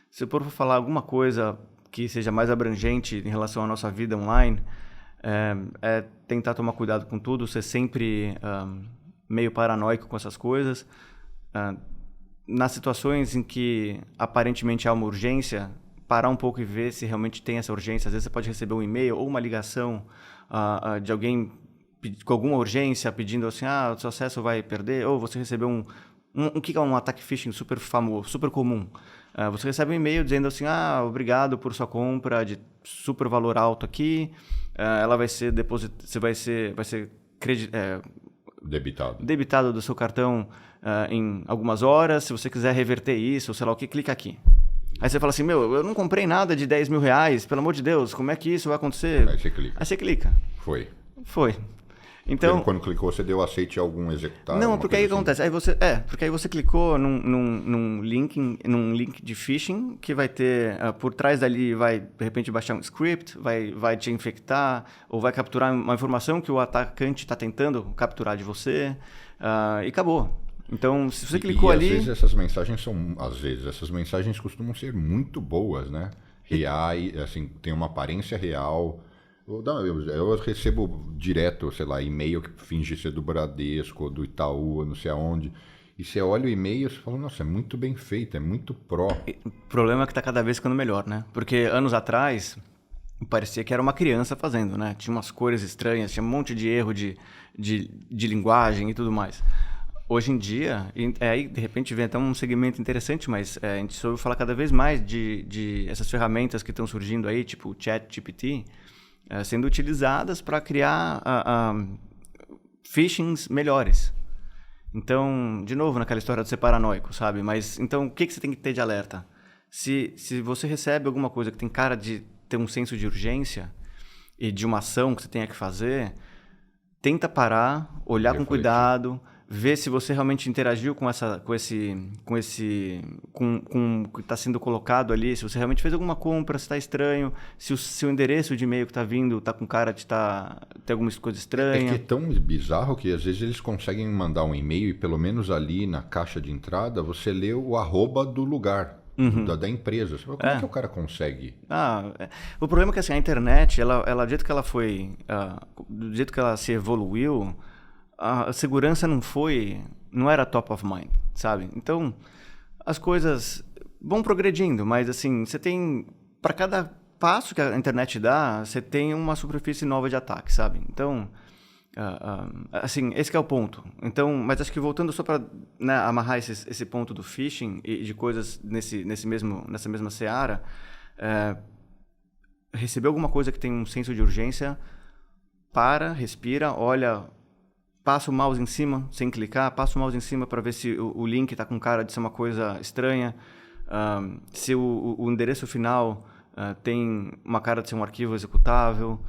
[SPEAKER 2] se eu for falar alguma coisa que seja mais abrangente em relação à nossa vida online, é tentar tomar cuidado com tudo, ser sempre meio paranoico com essas coisas. Nas situações em que aparentemente há uma urgência, parar um pouco e ver se realmente tem essa urgência. Às vezes você pode receber um e-mail ou uma ligação de alguém com alguma urgência pedindo assim, o seu acesso vai perder, ou você recebeu o que é um ataque phishing super famoso, super comum. Você recebe um e-mail dizendo assim, obrigado por sua compra de super valor alto aqui, ela vai ser debitado do seu cartão em algumas horas, se você quiser reverter isso, ou sei lá o que, clica aqui. Aí você fala assim, eu não comprei nada de 10 mil reais, pelo amor de Deus, como é que isso vai acontecer?
[SPEAKER 1] Aí você clica.
[SPEAKER 2] Foi. Então,
[SPEAKER 1] quando clicou, você deu aceite a algum executável?
[SPEAKER 2] Não, porque aí acontece. Porque aí você clicou num link de phishing que vai ter, por trás dali vai, de repente, baixar um script, vai te infectar, ou vai capturar uma informação que o atacante está tentando capturar de você, e acabou. Então, se você clicou ali...
[SPEAKER 1] Às vezes essas mensagens costumam ser muito boas, né? Reais, assim, tem uma aparência real... Eu recebo direto, sei lá, e-mail que finge ser do Bradesco, do Itaú, não sei aonde. E você olha o e-mail e você fala, nossa, é muito bem feito, é muito pró.
[SPEAKER 2] O problema é que está cada vez ficando melhor, né? Porque anos atrás, parecia que era uma criança fazendo, né? Tinha umas cores estranhas, tinha um monte de erro de linguagem e tudo mais. Hoje em dia, aí de repente vem até um segmento interessante, mas a gente soube falar cada vez mais de essas ferramentas que estão surgindo aí, tipo o ChatGPT, sendo utilizadas para criar phishings melhores. Então, de novo, naquela história de ser paranoico, sabe? Mas, então, o que você tem que ter de alerta? Se você recebe alguma coisa que tem cara de ter um senso de urgência e de uma ação que você tenha que fazer, tenta parar, olhar com cuidado, ver se você realmente interagiu com o que está sendo colocado ali, se você realmente fez alguma compra, se está estranho, se o seu endereço de e-mail que está vindo está com cara de ter alguma coisa estranha.
[SPEAKER 1] É que é tão bizarro que às vezes eles conseguem mandar um e-mail e pelo menos ali na caixa de entrada você lê o arroba do lugar. Da empresa. Como é que o cara consegue?
[SPEAKER 2] O problema é que assim, a internet, ela do jeito que ela foi, do jeito que ela se evoluiu, a segurança não era top of mind, sabe? Então, as coisas vão progredindo, mas assim, você tem, para cada passo que a internet dá, você tem uma superfície nova de ataque, sabe? Então, assim, esse que é o ponto. Então, mas acho que voltando só para, né, amarrar esse ponto do phishing e de coisas nessa mesma seara, receber alguma coisa que tem um senso de urgência, respira, olha, passa o mouse em cima, sem clicar, passa o mouse em cima para ver se o link está com cara de ser uma coisa estranha, se o endereço final tem uma cara de ser um arquivo executável.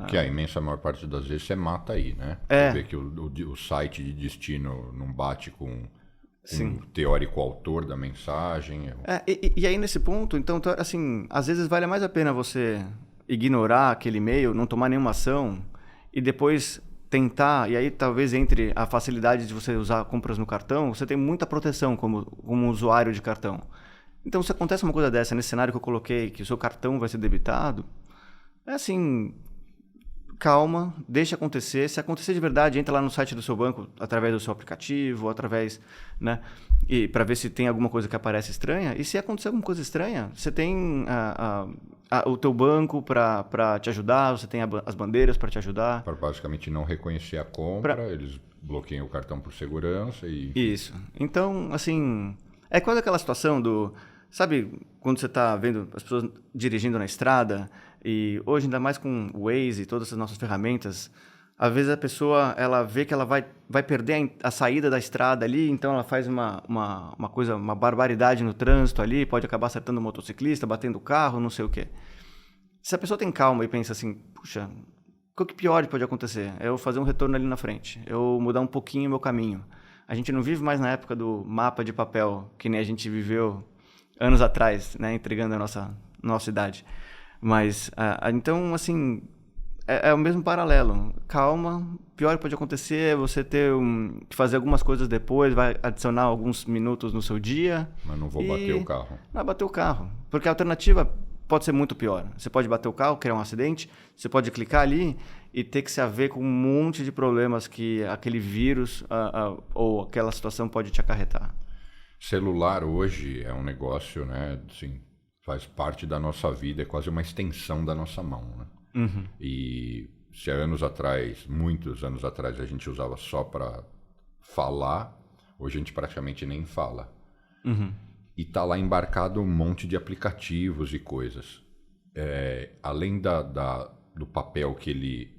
[SPEAKER 1] Que a imensa maior parte das vezes você mata aí, né? Você vê que o site de destino não bate com o teórico autor da mensagem.
[SPEAKER 2] E aí nesse ponto, então, assim, às vezes vale mais a pena você ignorar aquele e-mail, não tomar nenhuma ação e depois tentar, e aí talvez entre a facilidade de você usar compras no cartão, você tem muita proteção como usuário de cartão. Então, se acontece uma coisa dessa, nesse cenário que eu coloquei, que o seu cartão vai ser debitado, é assim, calma, deixa acontecer. Se acontecer de verdade, entra lá no site do seu banco, através do seu aplicativo, através, né, e para ver se tem alguma coisa que aparece estranha. E se acontecer alguma coisa estranha, você tem o teu banco para te ajudar, você tem as bandeiras para te ajudar.
[SPEAKER 1] Para basicamente não reconhecer a compra, eles bloqueiam o cartão por segurança e...
[SPEAKER 2] Isso. Então, assim, é quase aquela situação do... Sabe, quando você está vendo as pessoas dirigindo na estrada, e hoje, ainda mais com o Waze e todas essas nossas ferramentas, às vezes a pessoa ela vê que ela vai perder a saída da estrada ali, então ela faz uma barbaridade no trânsito ali, pode acabar acertando o motociclista, batendo o carro, não sei o quê. Se a pessoa tem calma e pensa assim, puxa, o que pior pode acontecer? É eu fazer um retorno ali na frente, eu mudar um pouquinho o meu caminho. A gente não vive mais na época do mapa de papel, que nem a gente viveu anos atrás, né, entregando a nossa idade. Mas, então, assim, é o mesmo paralelo. Calma, pior que pode acontecer é você ter que fazer algumas coisas depois, vai adicionar alguns minutos no seu dia.
[SPEAKER 1] Mas não vou bater o carro.
[SPEAKER 2] Não vai bater o carro, porque a alternativa pode ser muito pior. Você pode bater o carro, criar um acidente, você pode clicar ali e ter que se haver com um monte de problemas que aquele vírus ou aquela situação pode te acarretar.
[SPEAKER 1] Celular hoje é um negócio, né, assim, faz parte da nossa vida, é quase uma extensão da nossa mão, né?
[SPEAKER 2] Uhum.
[SPEAKER 1] E se há anos atrás, muitos anos atrás, a gente usava só para falar, hoje a gente praticamente nem fala.
[SPEAKER 2] Uhum.
[SPEAKER 1] E tá lá embarcado um monte de aplicativos e coisas. Além do papel que ele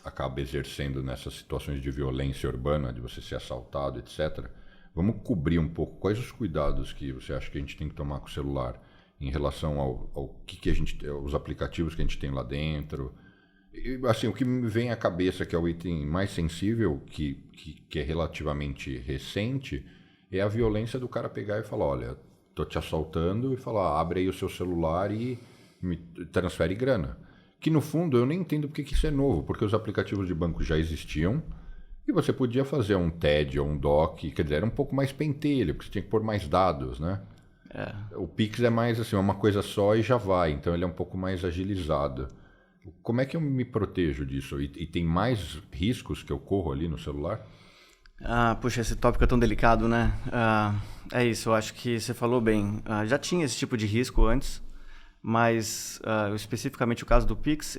[SPEAKER 1] acaba exercendo nessas situações de violência urbana, de você ser assaltado, etc., vamos cobrir um pouco quais os cuidados que você acha que a gente tem que tomar com o celular em relação ao que a gente, os aplicativos que a gente tem lá dentro. E, assim, o que me vem à cabeça, que é o item mais sensível, que é relativamente recente, é a violência do cara pegar e falar, olha, tô te assaltando, e falar, abre aí o seu celular e me transfere grana. Que no fundo eu nem entendo porque que isso é novo, porque os aplicativos de banco já existiam, e você podia fazer um TED ou um DOC, quer dizer, era um pouco mais pentelho, porque você tinha que pôr mais dados, né? O Pix é mais assim, uma coisa só e já vai, então ele é um pouco mais agilizado. Como é que eu me protejo disso? E tem mais riscos que eu corro ali no celular?
[SPEAKER 2] Puxa, esse tópico é tão delicado, né? É isso, eu acho que você falou bem. Já tinha esse tipo de risco antes, mas especificamente o caso do Pix,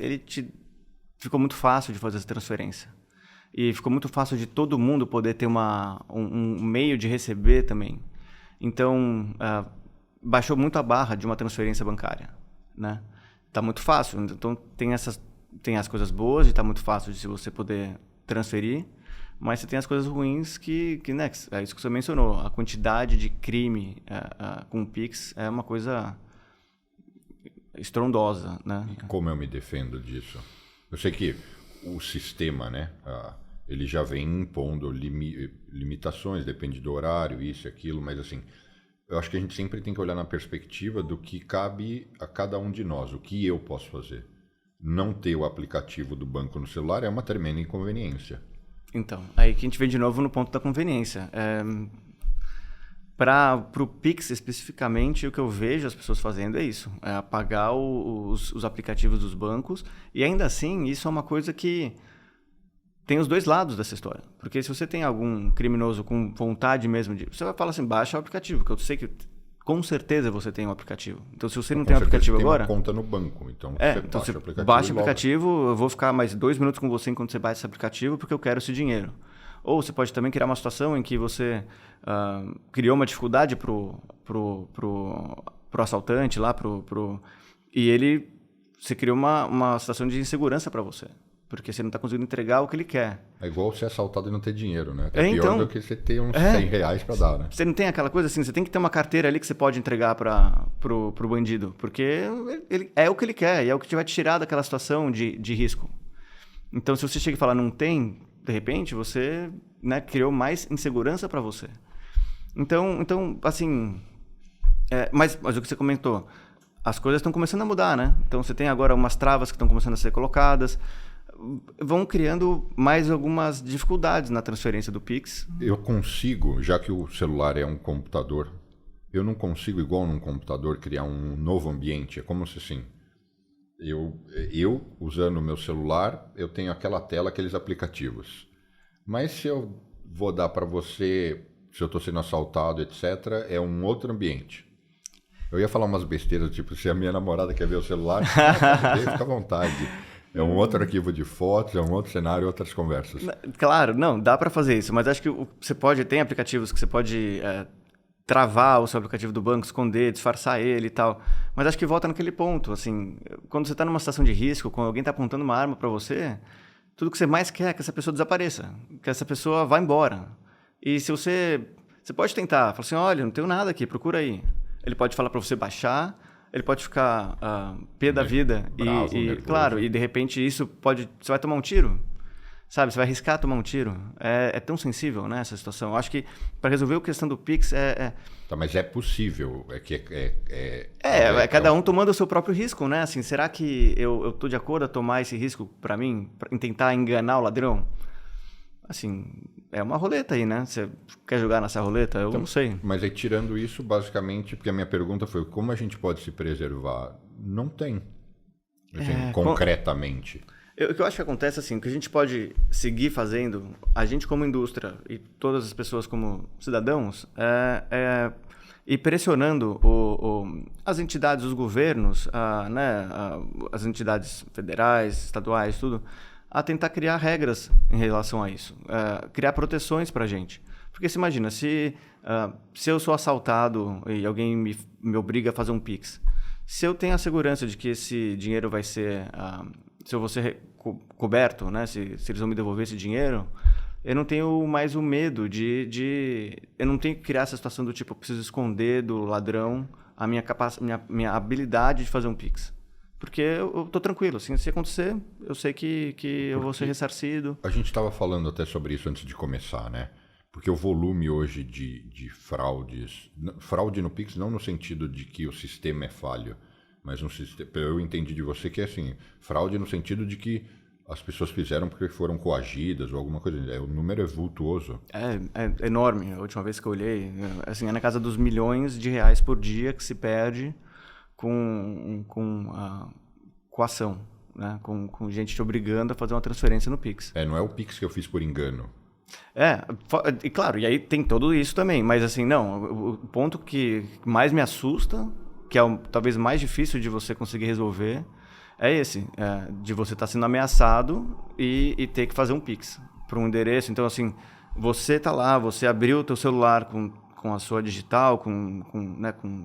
[SPEAKER 2] ficou muito fácil de fazer essa transferência. E ficou muito fácil de todo mundo poder ter um meio de receber também. Então, baixou muito a barra de uma transferência bancária, né? Tá muito fácil. Então, tem as coisas boas de estar muito fácil de você poder transferir, mas você tem as coisas ruins que né, é isso que você mencionou. A quantidade de crime com o Pix é uma coisa estrondosa, né?
[SPEAKER 1] E como eu me defendo disso? Eu sei que o sistema, né, ele já vem impondo limitações, depende do horário, isso e aquilo, mas assim, eu acho que a gente sempre tem que olhar na perspectiva do que cabe a cada um de nós, o que eu posso fazer. Não ter o aplicativo do banco no celular é uma tremenda inconveniência.
[SPEAKER 2] Então, aí que a gente vem de novo no ponto da conveniência. Para o Pix especificamente, o que eu vejo as pessoas fazendo é isso, é apagar os aplicativos dos bancos, e ainda assim, isso é uma coisa que tem os dois lados dessa história. Porque se você tem algum criminoso com vontade mesmo de... Você vai falar assim, baixa o aplicativo, porque eu sei que com certeza você tem um aplicativo. Então, se você não tem um aplicativo agora...
[SPEAKER 1] Você tem uma conta no banco, então você
[SPEAKER 2] baixa o aplicativo, eu vou ficar mais 2 minutos com você enquanto você baixa esse aplicativo, porque eu quero esse dinheiro. Ou você pode também criar uma situação em que você criou uma dificuldade pro assaltante lá, e você criou uma situação de insegurança para você. Porque você não está conseguindo entregar o que ele quer.
[SPEAKER 1] É igual ser assaltado e não ter dinheiro, né? É pior do que você ter uns 100 reais para dar, né?
[SPEAKER 2] Você não tem aquela coisa assim, você tem que ter uma carteira ali que você pode entregar pro bandido. Porque ele é o que ele quer e é o que vai te tirar daquela situação de risco. Então, se você chega e fala não tem, de repente, você, né, criou mais insegurança para você. Então assim... Mas o que você comentou, as coisas estão começando a mudar, né? Então, você tem agora umas travas que estão começando a ser colocadas, vão criando mais algumas dificuldades na transferência do Pix.
[SPEAKER 1] Eu consigo, já que o celular é um computador eu não consigo, igual num computador, criar um novo ambiente. É como se assim, eu usando o meu celular, eu tenho aquela tela, aqueles aplicativos. Mas se eu vou dar para você, se eu estou sendo assaltado, etc., é um outro ambiente. Eu ia falar umas besteiras, tipo, se a minha namorada quer ver o celular, fica à vontade. É um outro arquivo de fotos, é um outro cenário, outras conversas.
[SPEAKER 2] Claro, não, dá para fazer isso, mas acho que tem aplicativos que você pode travar o seu aplicativo do banco, esconder, disfarçar ele e tal. Mas acho que volta naquele ponto, assim, quando você está numa situação de risco, quando alguém está apontando uma arma para você, tudo que você mais quer é que essa pessoa desapareça, que essa pessoa vá embora. E se você pode tentar, falar assim, olha, não tenho nada aqui, procura aí. Ele pode falar para você baixar, ele pode ficar pé da vida
[SPEAKER 1] bravo,
[SPEAKER 2] claro, e de repente você vai tomar um tiro, sabe? Você vai arriscar tomar um tiro. É tão sensível, né, essa situação. Eu acho que para resolver a questão do Pix
[SPEAKER 1] Tá, mas é possível,
[SPEAKER 2] cada um tomando o seu próprio risco, né? Assim, será que eu tô de acordo a tomar esse risco para mim, em tentar enganar o ladrão? Assim, é uma roleta aí, né? Você quer jogar nessa roleta? Eu não sei.
[SPEAKER 1] Mas aí, tirando isso, basicamente, porque a minha pergunta foi como a gente pode se preservar? Não tem, assim, concretamente.
[SPEAKER 2] O que eu acho que acontece, assim, o que a gente pode seguir fazendo, a gente como indústria e todas as pessoas como cidadãos, ir pressionando as entidades, os governos, as entidades federais, estaduais, tudo, a tentar criar regras em relação a isso, criar proteções para a gente. Porque você imagina, se eu sou assaltado e alguém me obriga a fazer um Pix, se eu tenho a segurança de que esse dinheiro vai ser, se eu vou ser coberto, né, se eles vão me devolver esse dinheiro, eu não tenho mais o medo eu não tenho que criar essa situação do tipo, eu preciso esconder do ladrão a minha habilidade de fazer um Pix. Porque eu tô tranquilo, assim, se acontecer, eu sei que eu vou ser ressarcido.
[SPEAKER 1] A gente estava falando até sobre isso antes de começar, né? Porque o volume hoje de fraudes... Fraude no Pix não no sentido de que o sistema é falho, mas eu entendi de você que é assim, fraude no sentido de que as pessoas fizeram porque foram coagidas ou alguma coisa. O número é vultuoso.
[SPEAKER 2] É enorme. A última vez que eu olhei, assim, é na casa dos milhões de reais por dia que se perde com ação, né? Com gente te obrigando a fazer uma transferência no Pix.
[SPEAKER 1] Não é o Pix que eu fiz por engano.
[SPEAKER 2] E claro, e aí tem tudo isso também, mas assim, não, o ponto que mais me assusta, que é talvez mais difícil de você conseguir resolver, é esse, de você estar sendo ameaçado e ter que fazer um Pix para um endereço. Então, assim, você tá lá, você abriu o teu celular com a sua digital, com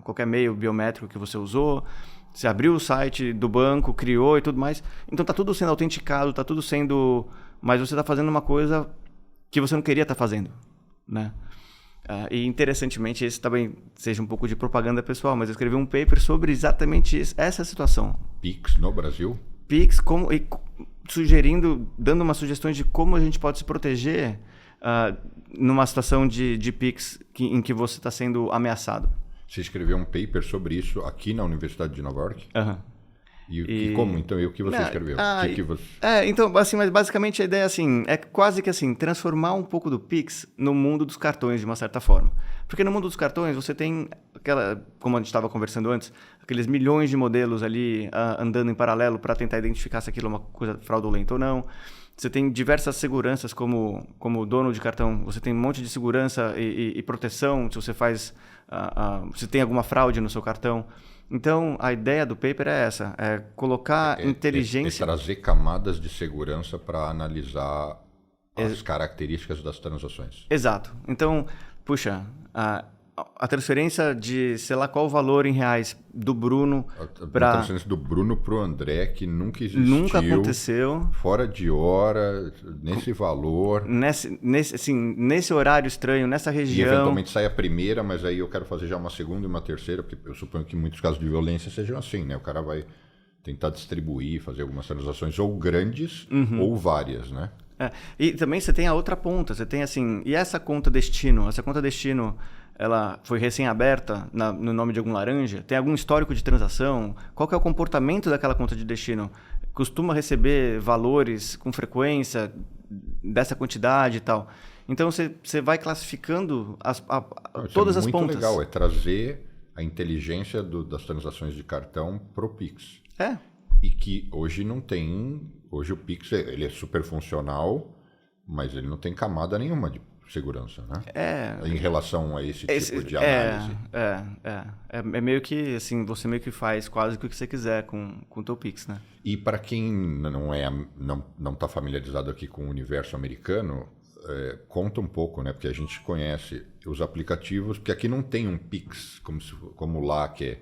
[SPEAKER 2] qualquer meio biométrico que você usou, você abriu o site do banco, criou e tudo mais. Então tá tudo sendo autenticado, tá tudo sendo... Mas você tá fazendo uma coisa que você não queria estar fazendo, né? E interessantemente, esse também seja um pouco de propaganda pessoal, mas eu escrevi um paper sobre exatamente essa situação.
[SPEAKER 1] Pix no Brasil?
[SPEAKER 2] Pix, dando umas sugestões de como a gente pode se proteger numa situação de Pix em que você está sendo ameaçado.
[SPEAKER 1] Você escreveu um paper sobre isso aqui na Universidade de Nova York?
[SPEAKER 2] Aham.
[SPEAKER 1] E como, então, e o que você escreveu?
[SPEAKER 2] Então, assim, mas basicamente a ideia assim, é quase que assim, transformar um pouco do Pix no mundo dos cartões, de uma certa forma. Porque no mundo dos cartões você tem como a gente estava conversando antes, aqueles milhões de modelos ali andando em paralelo para tentar identificar se aquilo é uma coisa fraudulenta ou não. Você tem diversas seguranças como dono de cartão, você tem um monte de segurança e proteção se você se tem alguma fraude no seu cartão. Então, a ideia do paper é essa, é colocar inteligência...
[SPEAKER 1] É trazer camadas de segurança para analisar as características das transações.
[SPEAKER 2] Exato. Então, puxa, a transferência de sei lá qual valor em reais do Bruno para...
[SPEAKER 1] A transferência do Bruno para o André, que nunca existiu.
[SPEAKER 2] Nunca aconteceu.
[SPEAKER 1] Fora de hora, nesse valor.
[SPEAKER 2] Nesse horário estranho, nessa região.
[SPEAKER 1] E eventualmente sai a primeira, mas aí eu quero fazer já uma segunda e uma terceira, porque eu suponho que muitos casos de violência sejam assim, né? O cara vai tentar distribuir, fazer algumas transações ou grandes ou várias, né?
[SPEAKER 2] E também você tem a outra ponta, você tem assim... E essa conta destino? Essa conta destino... Ela foi recém-aberta no nome de algum laranja? Tem algum histórico de transação? Qual que é o comportamento daquela conta de destino? Costuma receber valores com frequência dessa quantidade e tal. Então, você vai classificando todas as pontas.
[SPEAKER 1] Muito legal, é trazer a inteligência das transações de cartão pro Pix. E que hoje não tem... Hoje o Pix ele é super funcional, mas ele não tem camada nenhuma de segurança, né? Em relação a esse tipo de análise.
[SPEAKER 2] É meio que, assim, você meio que faz quase o que você quiser com o teu Pix, né?
[SPEAKER 1] E para quem não está familiarizado aqui com o universo americano, conta um pouco, né? Porque a gente conhece os aplicativos, porque aqui não tem um Pix como lá, que é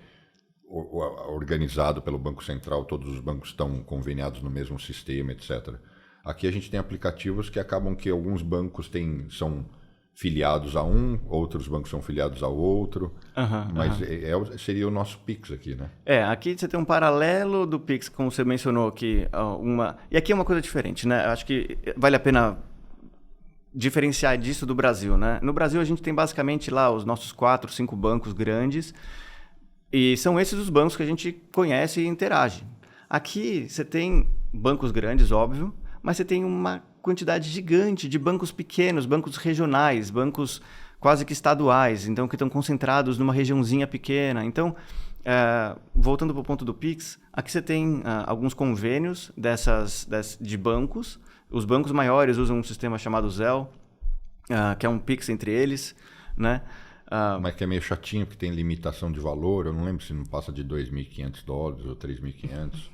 [SPEAKER 1] organizado pelo Banco Central, todos os bancos estão conveniados no mesmo sistema, etc. Aqui a gente tem aplicativos que acabam que alguns bancos são filiados a um, outros bancos são filiados ao outro, mas seria o nosso Pix aqui, né?
[SPEAKER 2] Aqui você tem um paralelo do Pix, como você mencionou, e aqui é uma coisa diferente, né? Acho que vale a pena diferenciar disso do Brasil, né? No Brasil a gente tem basicamente lá os nossos 4, 5 bancos grandes, e são esses os bancos que a gente conhece e interage. Aqui você tem bancos grandes, óbvio, mas você tem uma quantidade gigante de bancos pequenos, bancos regionais, bancos quase que estaduais, então que estão concentrados numa regiãozinha pequena. Então, voltando para o ponto do Pix, aqui você tem alguns convênios de bancos. Os bancos maiores usam um sistema chamado Zelle, que é um Pix entre eles, né?
[SPEAKER 1] Mas que é meio chatinho, porque tem limitação de valor. Eu não lembro se não passa de $2.500 ou $3.500.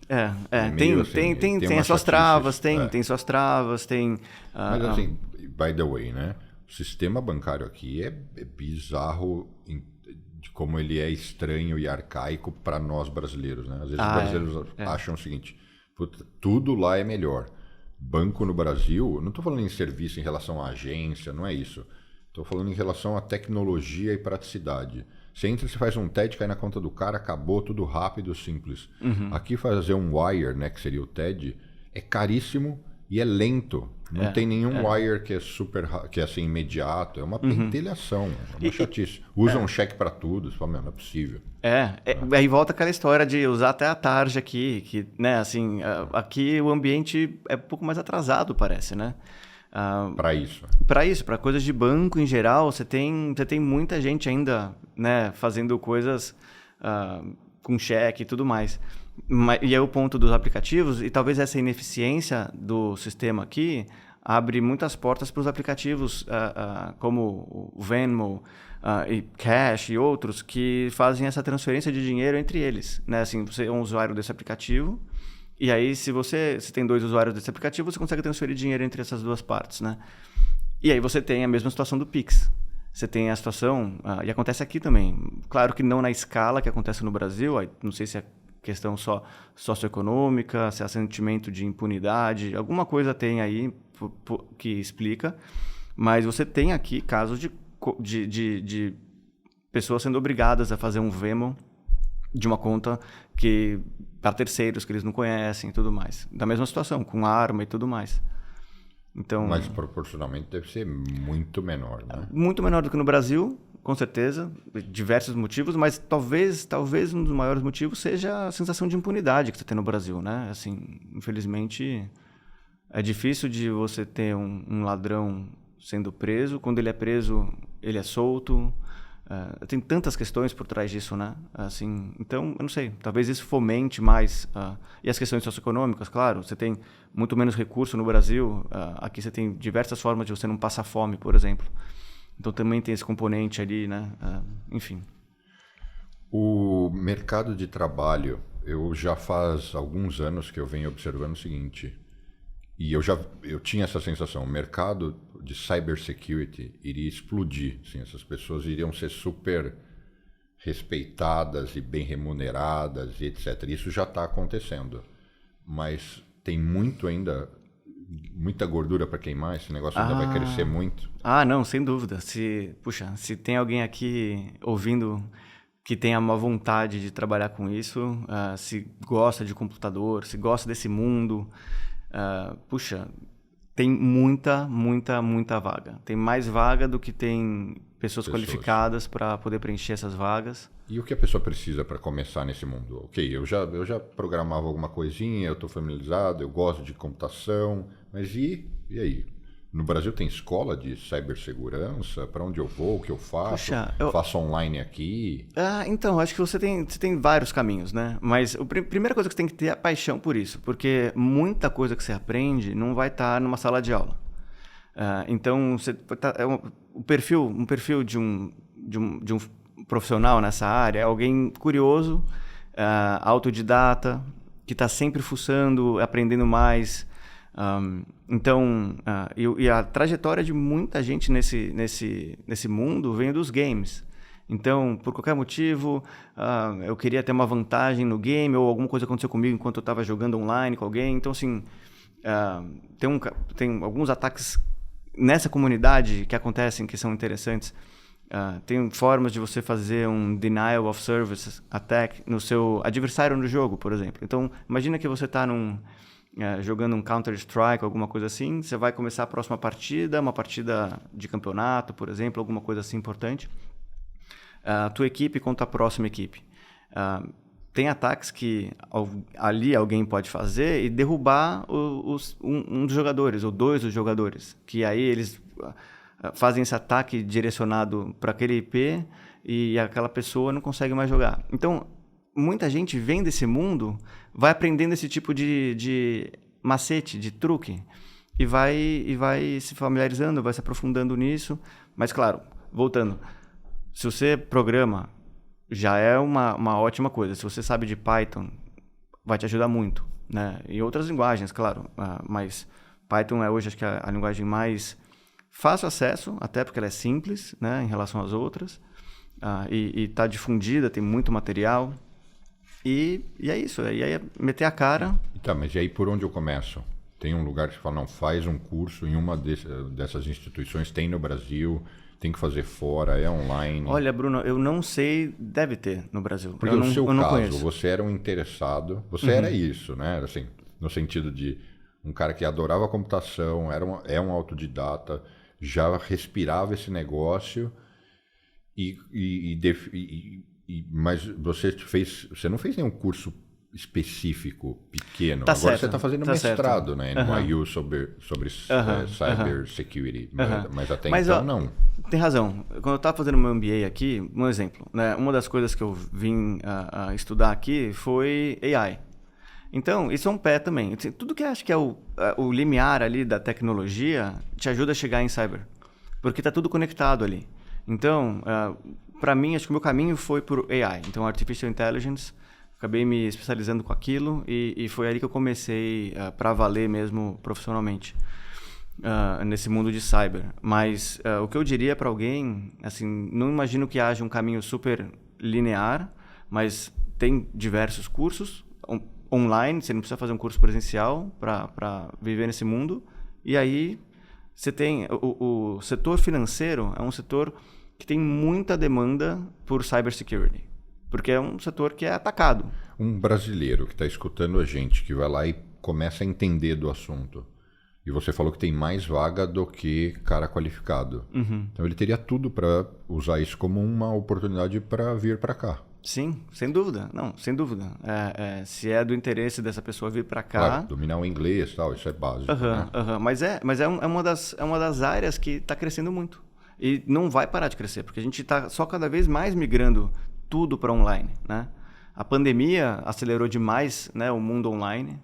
[SPEAKER 2] Tem as suas travas, tem suas travas, tem...
[SPEAKER 1] Mas assim, by the way, né? O sistema bancário aqui é bizarro de como ele é estranho e arcaico para nós brasileiros, né? Às vezes os brasileiros acham o seguinte, tudo lá é melhor. Banco no Brasil, não estou falando em serviço em relação à agência, não é isso. Estou falando em relação à tecnologia e praticidade. Você entra, você faz um TED, cai na conta do cara, acabou, tudo rápido, simples. Aqui fazer um wire, né, que seria o TED, é caríssimo e é lento. Não tem nenhum wire que é que é assim, imediato. É uma pentelhação, é uma chatice. Usam um cheque para tudo, você fala, não é possível.
[SPEAKER 2] Aí volta aquela história de usar até a tarja aqui, que, né, assim, aqui o ambiente é um pouco mais atrasado, parece, né? Para coisas de banco em geral, você tem muita gente ainda, né, fazendo coisas com cheque e tudo mais. E aí o ponto dos aplicativos, e talvez essa ineficiência do sistema aqui, abre muitas portas para os aplicativos como o Venmo e Cash e outros que fazem essa transferência de dinheiro entre eles, né? Assim, você é um usuário desse aplicativo, e aí, se tem 2 usuários desse aplicativo, você consegue transferir dinheiro entre essas duas partes, né? E aí você tem a mesma situação do Pix. Você tem a situação, e acontece aqui também, claro que não na escala que acontece no Brasil, não sei se é questão só socioeconômica, se é sentimento de impunidade, alguma coisa tem aí que explica, mas você tem aqui casos de pessoas sendo obrigadas a fazer um Venmo de uma conta para terceiros que eles não conhecem e tudo mais. Da mesma situação, com arma e tudo mais. Então,
[SPEAKER 1] mas proporcionalmente deve ser muito menor, né?
[SPEAKER 2] Muito menor do que no Brasil, com certeza, diversos motivos, mas talvez um dos maiores motivos seja a sensação de impunidade que você tem no Brasil, né? Assim, infelizmente, é difícil de você ter um ladrão sendo preso. Quando ele é preso, ele é solto. Tem tantas questões por trás disso, né? Assim, então, eu não sei, talvez isso fomente mais. E as questões socioeconômicas, claro, você tem muito menos recurso no Brasil. Aqui você tem diversas formas de você não passar fome, por exemplo. Então também tem esse componente ali, né? Enfim.
[SPEAKER 1] O mercado de trabalho, eu já faz alguns anos que eu venho observando o seguinte, e eu tinha essa sensação, o mercado de cybersecurity iria explodir, assim, essas pessoas iriam ser super respeitadas e bem remuneradas e etc. Isso já está acontecendo, mas tem muita gordura para queimar, esse negócio ainda vai crescer muito.
[SPEAKER 2] Não, sem dúvida. Se tem alguém aqui ouvindo que tenha uma vontade de trabalhar com isso, se gosta de computador, se gosta desse mundo, tem muita vaga. Tem mais vaga do que tem pessoas qualificadas para poder preencher essas vagas.
[SPEAKER 1] E o que a pessoa precisa para começar nesse mundo? Ok, eu já programava alguma coisinha, eu estou familiarizado, eu gosto de computação, mas e aí? No Brasil tem escola de cibersegurança? Para onde eu vou? O que eu faço? Faço online aqui?
[SPEAKER 2] Então, acho que você tem vários caminhos, né? Mas a primeira coisa que você tem que ter é a paixão por isso, porque muita coisa que você aprende não vai estar numa sala de aula. Então, um perfil de um profissional nessa área é alguém curioso, autodidata, que está sempre fuçando, aprendendo mais. E a trajetória de muita gente nesse mundo vem dos games. Então, por qualquer motivo, eu queria ter uma vantagem no game, ou alguma coisa aconteceu comigo enquanto eu estava jogando online com alguém. Então, assim, tem alguns ataques nessa comunidade que acontecem, que são interessantes. Tem formas de você fazer um denial of service attack no seu adversário no jogo, por exemplo. Então, imagina que você está jogando um Counter-Strike, alguma coisa assim, você vai começar a próxima partida, uma partida de campeonato, por exemplo, alguma coisa assim importante. A tua equipe contra a próxima equipe. Tem ataques que ali alguém pode fazer e derrubar um dos jogadores, ou dois dos jogadores, que aí eles fazem esse ataque direcionado para aquele IP e aquela pessoa não consegue mais jogar. Então, muita gente vem desse mundo, vai aprendendo esse tipo de macete, de truque, e vai se familiarizando, vai se aprofundando nisso. Mas, claro, voltando, se você programa, já é uma ótima coisa. Se você sabe de Python, vai te ajudar muito, né? E outras linguagens, claro, mas Python é hoje, acho que, a linguagem mais fácil acesso, até porque ela é simples, né, em relação às outras, e está difundida, tem muito material. E é isso, aí é meter a cara.
[SPEAKER 1] Tá, mas e aí por onde eu começo? Tem um lugar que você fala, não, faz um curso em uma dessas instituições, tem no Brasil, tem que fazer fora, é online?
[SPEAKER 2] Olha, Bruno, eu não sei, deve ter no Brasil.
[SPEAKER 1] Porque no seu caso, você era um interessado, você era isso, né? Assim, no sentido de um cara que adorava a computação, é um autodidata, já respirava esse negócio, mas você não fez nenhum curso específico, pequeno.
[SPEAKER 2] Tá
[SPEAKER 1] Agora
[SPEAKER 2] certo,
[SPEAKER 1] você está fazendo mestrado, né, no IU sobre cyber security, mas até então não.
[SPEAKER 2] Tem razão. Quando eu estava fazendo meu MBA aqui, um exemplo, né, uma das coisas que eu vim a estudar aqui foi AI. Então, isso é um pé também. Tudo que eu acho que é o limiar ali da tecnologia te ajuda a chegar em cyber, porque está tudo conectado ali. Então, para mim, acho que o meu caminho foi por AI, então Artificial Intelligence. Acabei me especializando com aquilo e foi ali que eu comecei para valer mesmo profissionalmente nesse mundo de cyber. Mas o que eu diria para alguém, assim, não imagino que haja um caminho super linear, mas tem diversos cursos online, você não precisa fazer um curso presencial para viver nesse mundo. E aí você tem o setor financeiro, é um setor que tem muita demanda por cybersecurity, porque é um setor que é atacado.
[SPEAKER 1] Um brasileiro que está escutando a gente, que vai lá e começa a entender do assunto, e você falou que tem mais vaga do que cara qualificado. Então ele teria tudo para usar isso como uma oportunidade para vir para cá.
[SPEAKER 2] Sim, sem dúvida. Não, sem dúvida. Se é do interesse dessa pessoa vir para cá...
[SPEAKER 1] Claro, dominar o inglês e tal, isso é básico. Né?
[SPEAKER 2] Mas é uma das áreas que está crescendo muito. E não vai parar de crescer, porque a gente está só cada vez mais migrando tudo para online, né? A pandemia acelerou demais, né, o mundo online.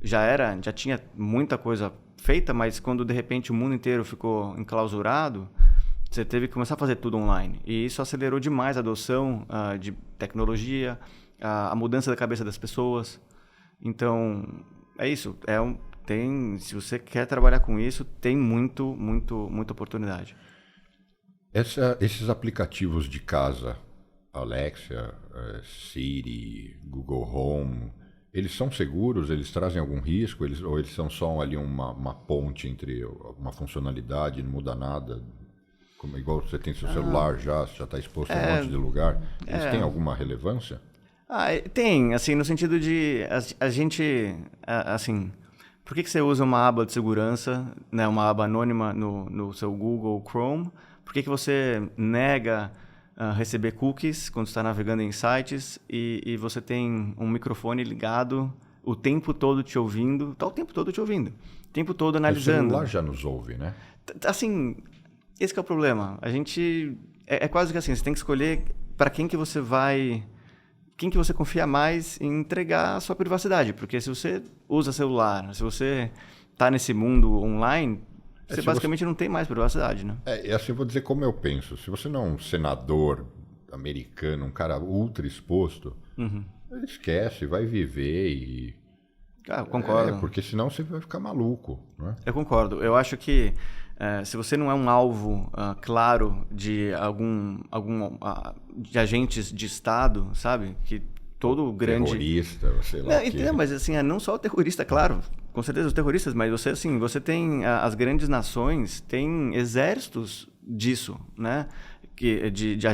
[SPEAKER 2] Já tinha muita coisa feita, mas quando de repente o mundo inteiro ficou enclausurado, você teve que começar a fazer tudo online. E isso acelerou demais a adoção de tecnologia, a mudança da cabeça das pessoas. Então, é isso. Se você quer trabalhar com isso, tem muita oportunidade.
[SPEAKER 1] Esses aplicativos de casa, Alexa, Siri, Google Home, eles são seguros? Eles trazem algum risco? Ou eles são só ali uma ponte entre uma funcionalidade, não muda nada? Igual você tem seu celular já está exposto a um monte de lugar. Eles têm alguma relevância?
[SPEAKER 2] Tem, assim, no sentido de a gente, assim, por que você usa uma aba de segurança, né, uma aba anônima no seu Google Chrome? Por que você nega receber cookies quando está navegando em sites e você tem um microfone ligado o tempo todo te ouvindo, tá o tempo todo te ouvindo, o tempo todo analisando.
[SPEAKER 1] O celular já nos ouve, né?
[SPEAKER 2] Assim, esse que é o problema. A gente... É quase que assim, você tem que escolher para quem que você vai... Quem que você confia mais em entregar a sua privacidade. Porque se você usa celular, se você tá nesse mundo online, você basicamente não tem mais privacidade, né?
[SPEAKER 1] Assim, vou dizer como eu penso. Se você não é um senador americano, um cara ultra exposto, ele esquece, vai viver e...
[SPEAKER 2] Eu concordo.
[SPEAKER 1] Porque senão você vai ficar maluco, né?
[SPEAKER 2] Eu concordo. Eu acho que se você não é um alvo claro de de agentes de Estado, sabe? Que todo grande...
[SPEAKER 1] Terrorista, sei lá.
[SPEAKER 2] Mas assim, não só o terrorista, claro. Com certeza os terroristas, mas você tem as grandes nações, tem exércitos disso, né? De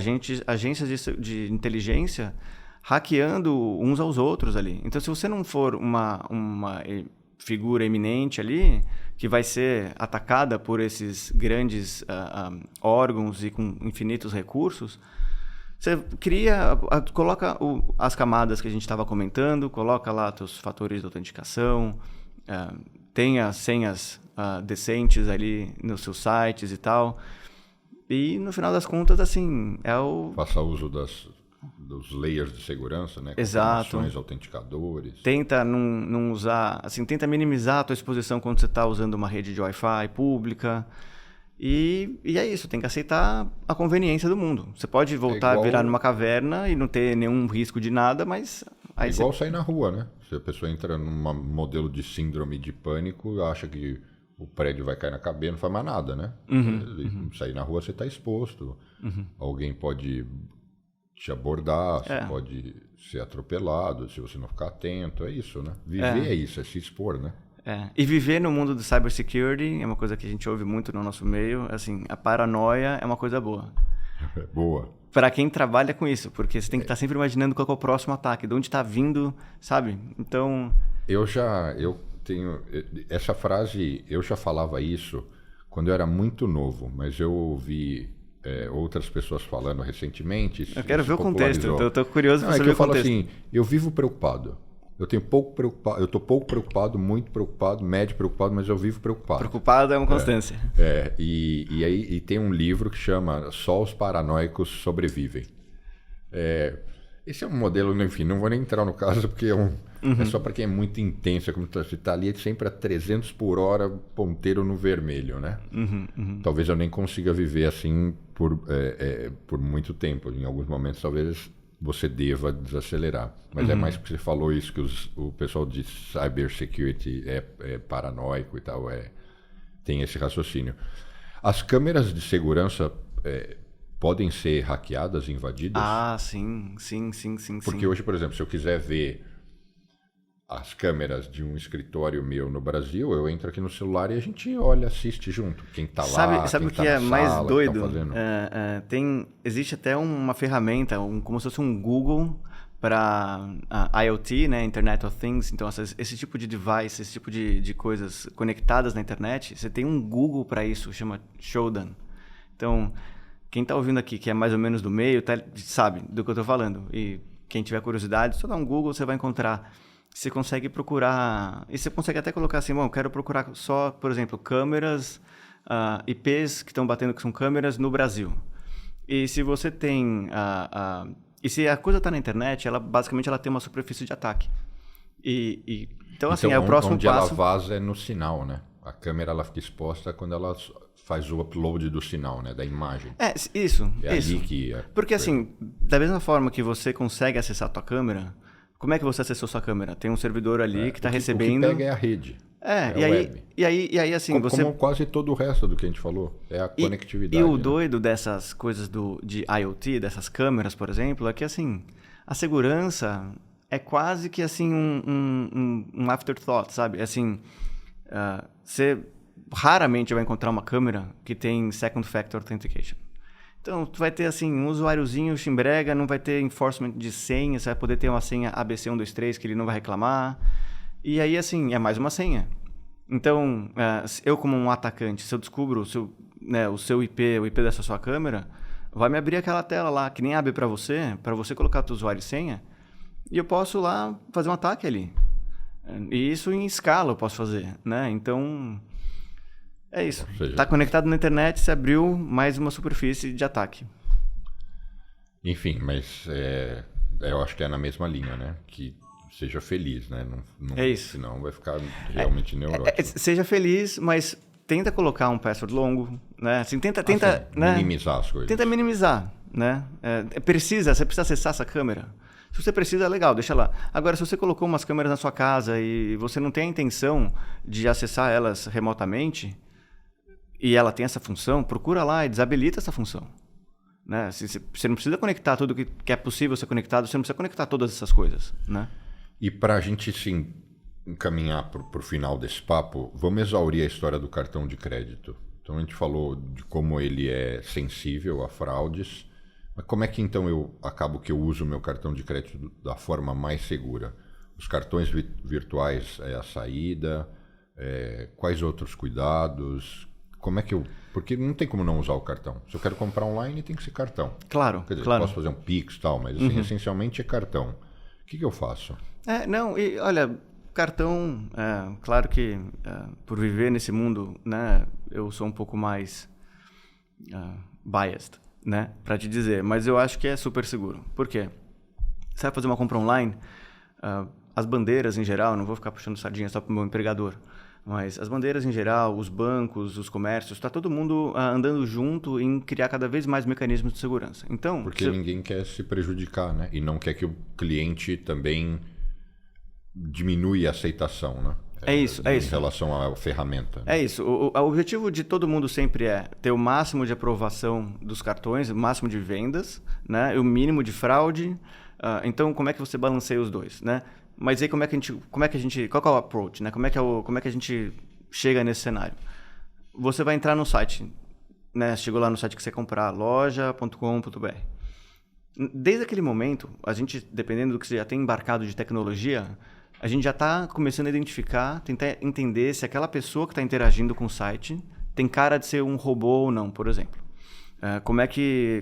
[SPEAKER 2] agências de inteligência hackeando uns aos outros ali. Então, se você não for uma figura eminente ali, que vai ser atacada por esses grandes órgãos e com infinitos recursos, você coloca as camadas que a gente estava comentando, coloca lá seus fatores de autenticação, tenha senhas decentes ali nos seus sites e tal. E, no final das contas, assim,
[SPEAKER 1] Faça uso dos layers de segurança, né?
[SPEAKER 2] Exato.
[SPEAKER 1] Autenticadores.
[SPEAKER 2] Tenta não usar... Assim, tenta minimizar a tua exposição quando você está usando uma rede de Wi-Fi pública. E é isso, tem que aceitar a conveniência do mundo. Você pode voltar a virar numa caverna e não ter nenhum risco de nada, mas...
[SPEAKER 1] Aí igual sair na rua, né? Se a pessoa entra num modelo de síndrome de pânico, acha que o prédio vai cair na cabeça, não faz mais nada, né? Sair na rua, você está exposto. Alguém pode te abordar, você pode ser atropelado se você não ficar atento. É isso, né? Viver é isso, é se expor, né?
[SPEAKER 2] E viver no mundo do cybersecurity é uma coisa que a gente ouve muito no nosso meio. Assim, a paranoia é uma coisa boa.
[SPEAKER 1] Boa.
[SPEAKER 2] Para quem trabalha com isso, porque você tem que estar sempre imaginando qual é o próximo ataque, de onde está vindo, sabe? Então... Eu
[SPEAKER 1] tenho... Essa frase, eu já falava isso quando eu era muito novo, mas eu ouvi outras pessoas falando recentemente.
[SPEAKER 2] Eu quero ver o contexto, eu estou curioso para saber o contexto.
[SPEAKER 1] Eu falo assim, eu vivo preocupado. Eu estou pouco preocupado, muito preocupado, médio preocupado, mas eu vivo preocupado.
[SPEAKER 2] Preocupado é uma constância.
[SPEAKER 1] E aí tem um livro que chama Só os Paranoicos Sobrevivem. Esse é um modelo, enfim, não vou nem entrar no caso, porque é só para quem é muito intenso. É como você está ali sempre a 300 por hora, ponteiro no vermelho, né? Talvez eu nem consiga viver assim por muito tempo. Em alguns momentos, talvez... você deva desacelerar. Mas é mais porque você falou isso, que o pessoal de cybersecurity é paranoico e tal, tem esse raciocínio. As câmeras de segurança podem ser hackeadas, invadidas?
[SPEAKER 2] Sim.
[SPEAKER 1] Porque hoje, por exemplo, se eu quiser ver as câmeras de um escritório meu no Brasil, eu entro aqui no celular e a gente olha, assiste junto. Quem está lá,
[SPEAKER 2] sabe o que é mais doido? Existe até uma ferramenta, como se fosse um Google para IoT, né? Internet of Things. Então, esse tipo de device, esse tipo de coisas conectadas na internet, você tem um Google para isso, chama Shodan. Então, quem está ouvindo aqui, que é mais ou menos do meio, sabe do que eu estou falando. E quem tiver curiosidade, só dá um Google, você vai encontrar... Você consegue procurar... E você consegue até colocar assim, eu quero procurar só, por exemplo, câmeras, IPs que estão batendo, que são câmeras no Brasil. E se você tem... E se a coisa está na internet, basicamente ela tem uma superfície de ataque. Então, assim, é o próximo
[SPEAKER 1] onde
[SPEAKER 2] passo...
[SPEAKER 1] ela vaza é no sinal, né? A câmera ela fica exposta quando ela faz o upload do sinal, né? Da imagem.
[SPEAKER 2] Isso.
[SPEAKER 1] Ali que...
[SPEAKER 2] Porque, assim, da mesma forma que você consegue acessar a tua câmera... Como é que você acessou sua câmera? Tem um servidor ali que está recebendo...
[SPEAKER 1] O que pega é a rede.
[SPEAKER 2] Web. E aí assim...
[SPEAKER 1] Como quase todo o resto do que a gente falou. É a conectividade.
[SPEAKER 2] E o doido dessas coisas de IoT, dessas câmeras, por exemplo, é que, assim, a segurança é quase que, assim, um afterthought, sabe? Assim, você raramente vai encontrar uma câmera que tem Second Factor Authentication. Então, tu vai ter, assim, um usuáriozinho chimbrega, não vai ter enforcement de senha, você vai poder ter uma senha ABC123 que ele não vai reclamar. E aí, assim, é mais uma senha. Então, eu como um atacante, se eu descubro, se eu né, o seu IP, o IP dessa sua câmera, vai me abrir aquela tela lá, que nem abre para você colocar o usuário e senha, e eu posso lá fazer um ataque ali. E isso em escala eu posso fazer, né? Então, é isso. Está conectado na internet, se abriu mais uma superfície de ataque.
[SPEAKER 1] Enfim, mas eu acho que é na mesma linha, né? Que seja feliz, né? Não,
[SPEAKER 2] é isso.
[SPEAKER 1] Senão vai ficar realmente neurótico.
[SPEAKER 2] Seja feliz, mas tenta colocar um password longo, né? Assim, tenta né?
[SPEAKER 1] Minimizar as coisas.
[SPEAKER 2] Tenta minimizar, né? Você precisa acessar essa câmera. Se você precisa, legal, deixa lá. Agora, se você colocou umas câmeras na sua casa e você não tem a intenção de acessar elas remotamente, e ela tem essa função, procura lá e desabilita essa função. Né? Você não precisa conectar tudo que é possível ser conectado, você não precisa conectar todas essas coisas. Né?
[SPEAKER 1] E para a gente se encaminhar para o final desse papo, vamos exaurir a história do cartão de crédito. Então, a gente falou de como ele é sensível a fraudes. Mas como é que então eu uso o meu cartão de crédito da forma mais segura? Os cartões virtuais é a saída? Quais outros cuidados? Como é que porque não tem como não usar o cartão. Se eu quero comprar online, tem que ser cartão.
[SPEAKER 2] Claro,
[SPEAKER 1] Quer dizer,
[SPEAKER 2] claro.
[SPEAKER 1] Eu posso fazer um Pix e tal, mas assim, essencialmente é cartão. O que eu faço?
[SPEAKER 2] Olha, cartão, claro que por viver nesse mundo, né, eu sou um pouco mais biased, né, para te dizer, mas eu acho que é super seguro. Por quê? Você vai fazer uma compra online, as bandeiras em geral, não vou ficar puxando sardinha só para o meu empregador, mas as bandeiras em geral, os bancos, os comércios, está todo mundo andando junto em criar cada vez mais mecanismos de segurança. Então,
[SPEAKER 1] porque ninguém quer se prejudicar, né? E não quer que o cliente também diminui a aceitação, né?
[SPEAKER 2] É isso.
[SPEAKER 1] Em relação à ferramenta.
[SPEAKER 2] É isso. O objetivo de todo mundo sempre é ter o máximo de aprovação dos cartões, o máximo de vendas, né? E o mínimo de fraude. Então, como é que você balanceia os dois, né? Mas aí qual que é o approach, né? Como é que a gente chega nesse cenário? Você vai entrar no site, né? Chegou lá no site que você comprar, loja.com.br. Desde aquele momento, a gente, dependendo do que você já tem embarcado de tecnologia, a gente já está começando a identificar, tentar entender se aquela pessoa que está interagindo com o site tem cara de ser um robô ou não, por exemplo. Como é que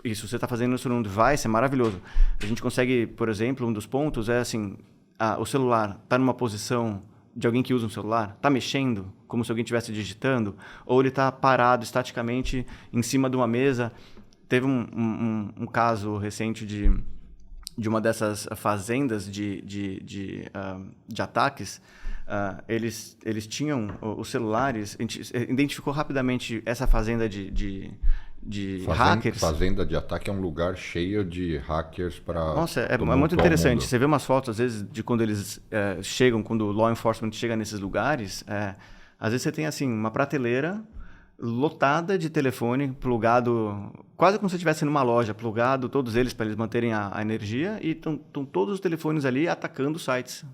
[SPEAKER 2] isso você está fazendo isso num device é maravilhoso. A gente consegue, por exemplo, um dos pontos é assim, o celular está numa posição de alguém que usa um celular, está mexendo, como se alguém estivesse digitando, ou ele está parado estaticamente em cima de uma mesa. Teve um caso recente de uma dessas fazendas de ataques. Eles tinham os celulares, a gente identificou rapidamente essa fazenda de hackers.
[SPEAKER 1] Fazenda de ataque é um lugar cheio de hackers para...
[SPEAKER 2] Nossa, é muito interessante. Você vê umas fotos, às vezes, de quando eles chegam, quando o law enforcement chega nesses lugares. Às vezes você tem assim uma prateleira lotada de telefone, plugado, quase como se estivesse numa loja, plugado, todos eles para eles manterem a energia, e estão todos os telefones ali atacando sites.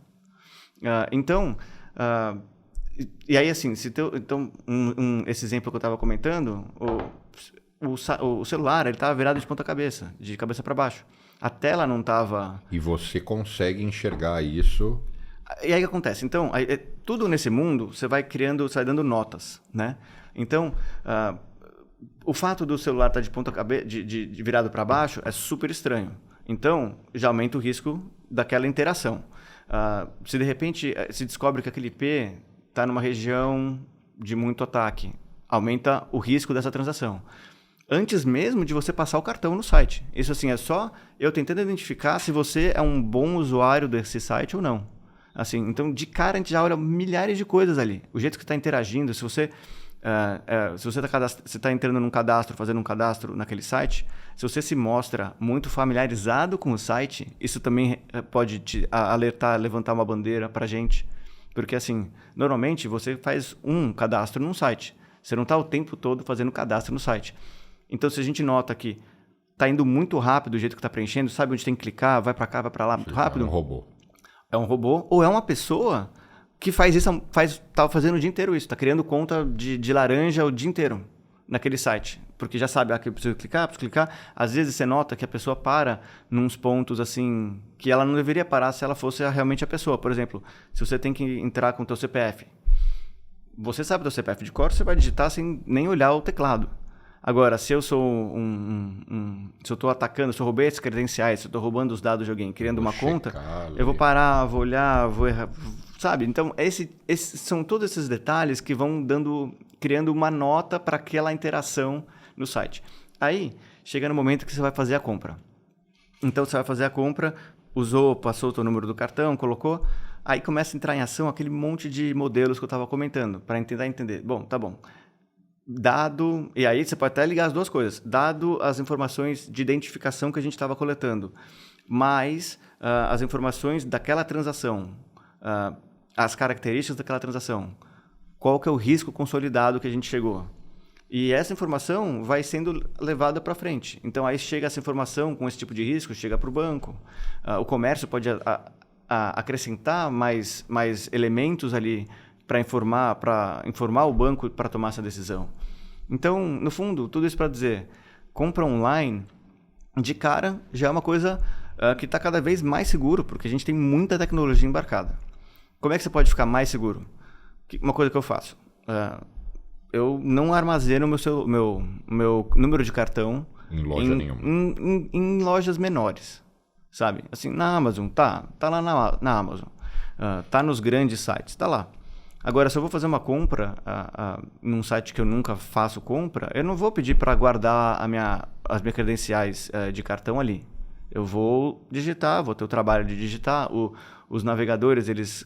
[SPEAKER 2] E aí assim, esse exemplo que eu estava comentando, o celular ele estava virado de ponta cabeça, de cabeça para baixo. A tela não estava...
[SPEAKER 1] E você consegue enxergar isso...
[SPEAKER 2] E aí o que acontece? Então, tudo nesse mundo, você vai dando notas, né? Então, o fato do celular estar de ponta cabeça, de virado para baixo, é super estranho. Então, já aumenta o risco daquela interação. Se de repente se descobre que aquele IP está numa região de muito ataque, aumenta o risco dessa transação. Antes mesmo de você passar o cartão no site. Isso assim, é só eu tentando identificar se você é um bom usuário desse site ou não. Assim, então, de cara, a gente já olha milhares de coisas ali. O jeito que você está interagindo, se você está entrando num cadastro, fazendo um cadastro naquele site, se você se mostra muito familiarizado com o site, isso também pode te alertar, levantar uma bandeira para a gente. Porque, assim, normalmente você faz um cadastro num site. Você não está o tempo todo fazendo cadastro no site. Então, se a gente nota que está indo muito rápido o jeito que está preenchendo, sabe onde tem que clicar, vai para cá, vai para lá, muito rápido.
[SPEAKER 1] É um robô.
[SPEAKER 2] É um robô ou é uma pessoa que faz isso, tá fazendo o dia inteiro isso, tá criando conta de laranja o dia inteiro naquele site, porque já sabe que eu preciso clicar. Às vezes você nota que a pessoa para nos pontos assim que ela não deveria parar se ela fosse realmente a pessoa. Por exemplo, se você tem que entrar com o teu CPF, você sabe do CPF de cor, você vai digitar sem nem olhar o teclado. Agora, se eu sou se eu estou atacando, se eu roubei esses credenciais, se eu estou roubando os dados de alguém, criando uma conta, eu vou parar, vou olhar, vou errar, sabe? Então, são todos esses detalhes que vão criando uma nota para aquela interação no site. Aí, chega no momento que você vai fazer a compra. Então, você vai fazer a compra, passou o teu número do cartão, colocou, aí começa a entrar em ação aquele monte de modelos que eu estava comentando, para entender. Bom, tá bom. Dado, e aí você pode até ligar as duas coisas, dado as informações de identificação que a gente estava coletando, mais as informações daquela transação, as características daquela transação, qual que é o risco consolidado que a gente chegou. E essa informação vai sendo levada para frente. Então, aí chega essa informação com esse tipo de risco, chega para o banco, o comércio pode acrescentar mais elementos ali para informar o banco para tomar essa decisão. Então, no fundo, tudo isso para dizer, compra online, de cara, já é uma coisa que está cada vez mais seguro, porque a gente tem muita tecnologia embarcada. Como é que você pode ficar mais seguro? Uma coisa que eu faço, eu não armazeno meu número de cartão
[SPEAKER 1] em loja nenhuma.
[SPEAKER 2] Em lojas menores, sabe? Assim, na Amazon, tá lá na Amazon, tá nos grandes sites, tá lá. Agora, se eu vou fazer uma compra num site que eu nunca faço compra, eu não vou pedir para guardar as minhas credenciais de cartão ali. Eu vou digitar, vou ter o trabalho de digitar. Os navegadores, eles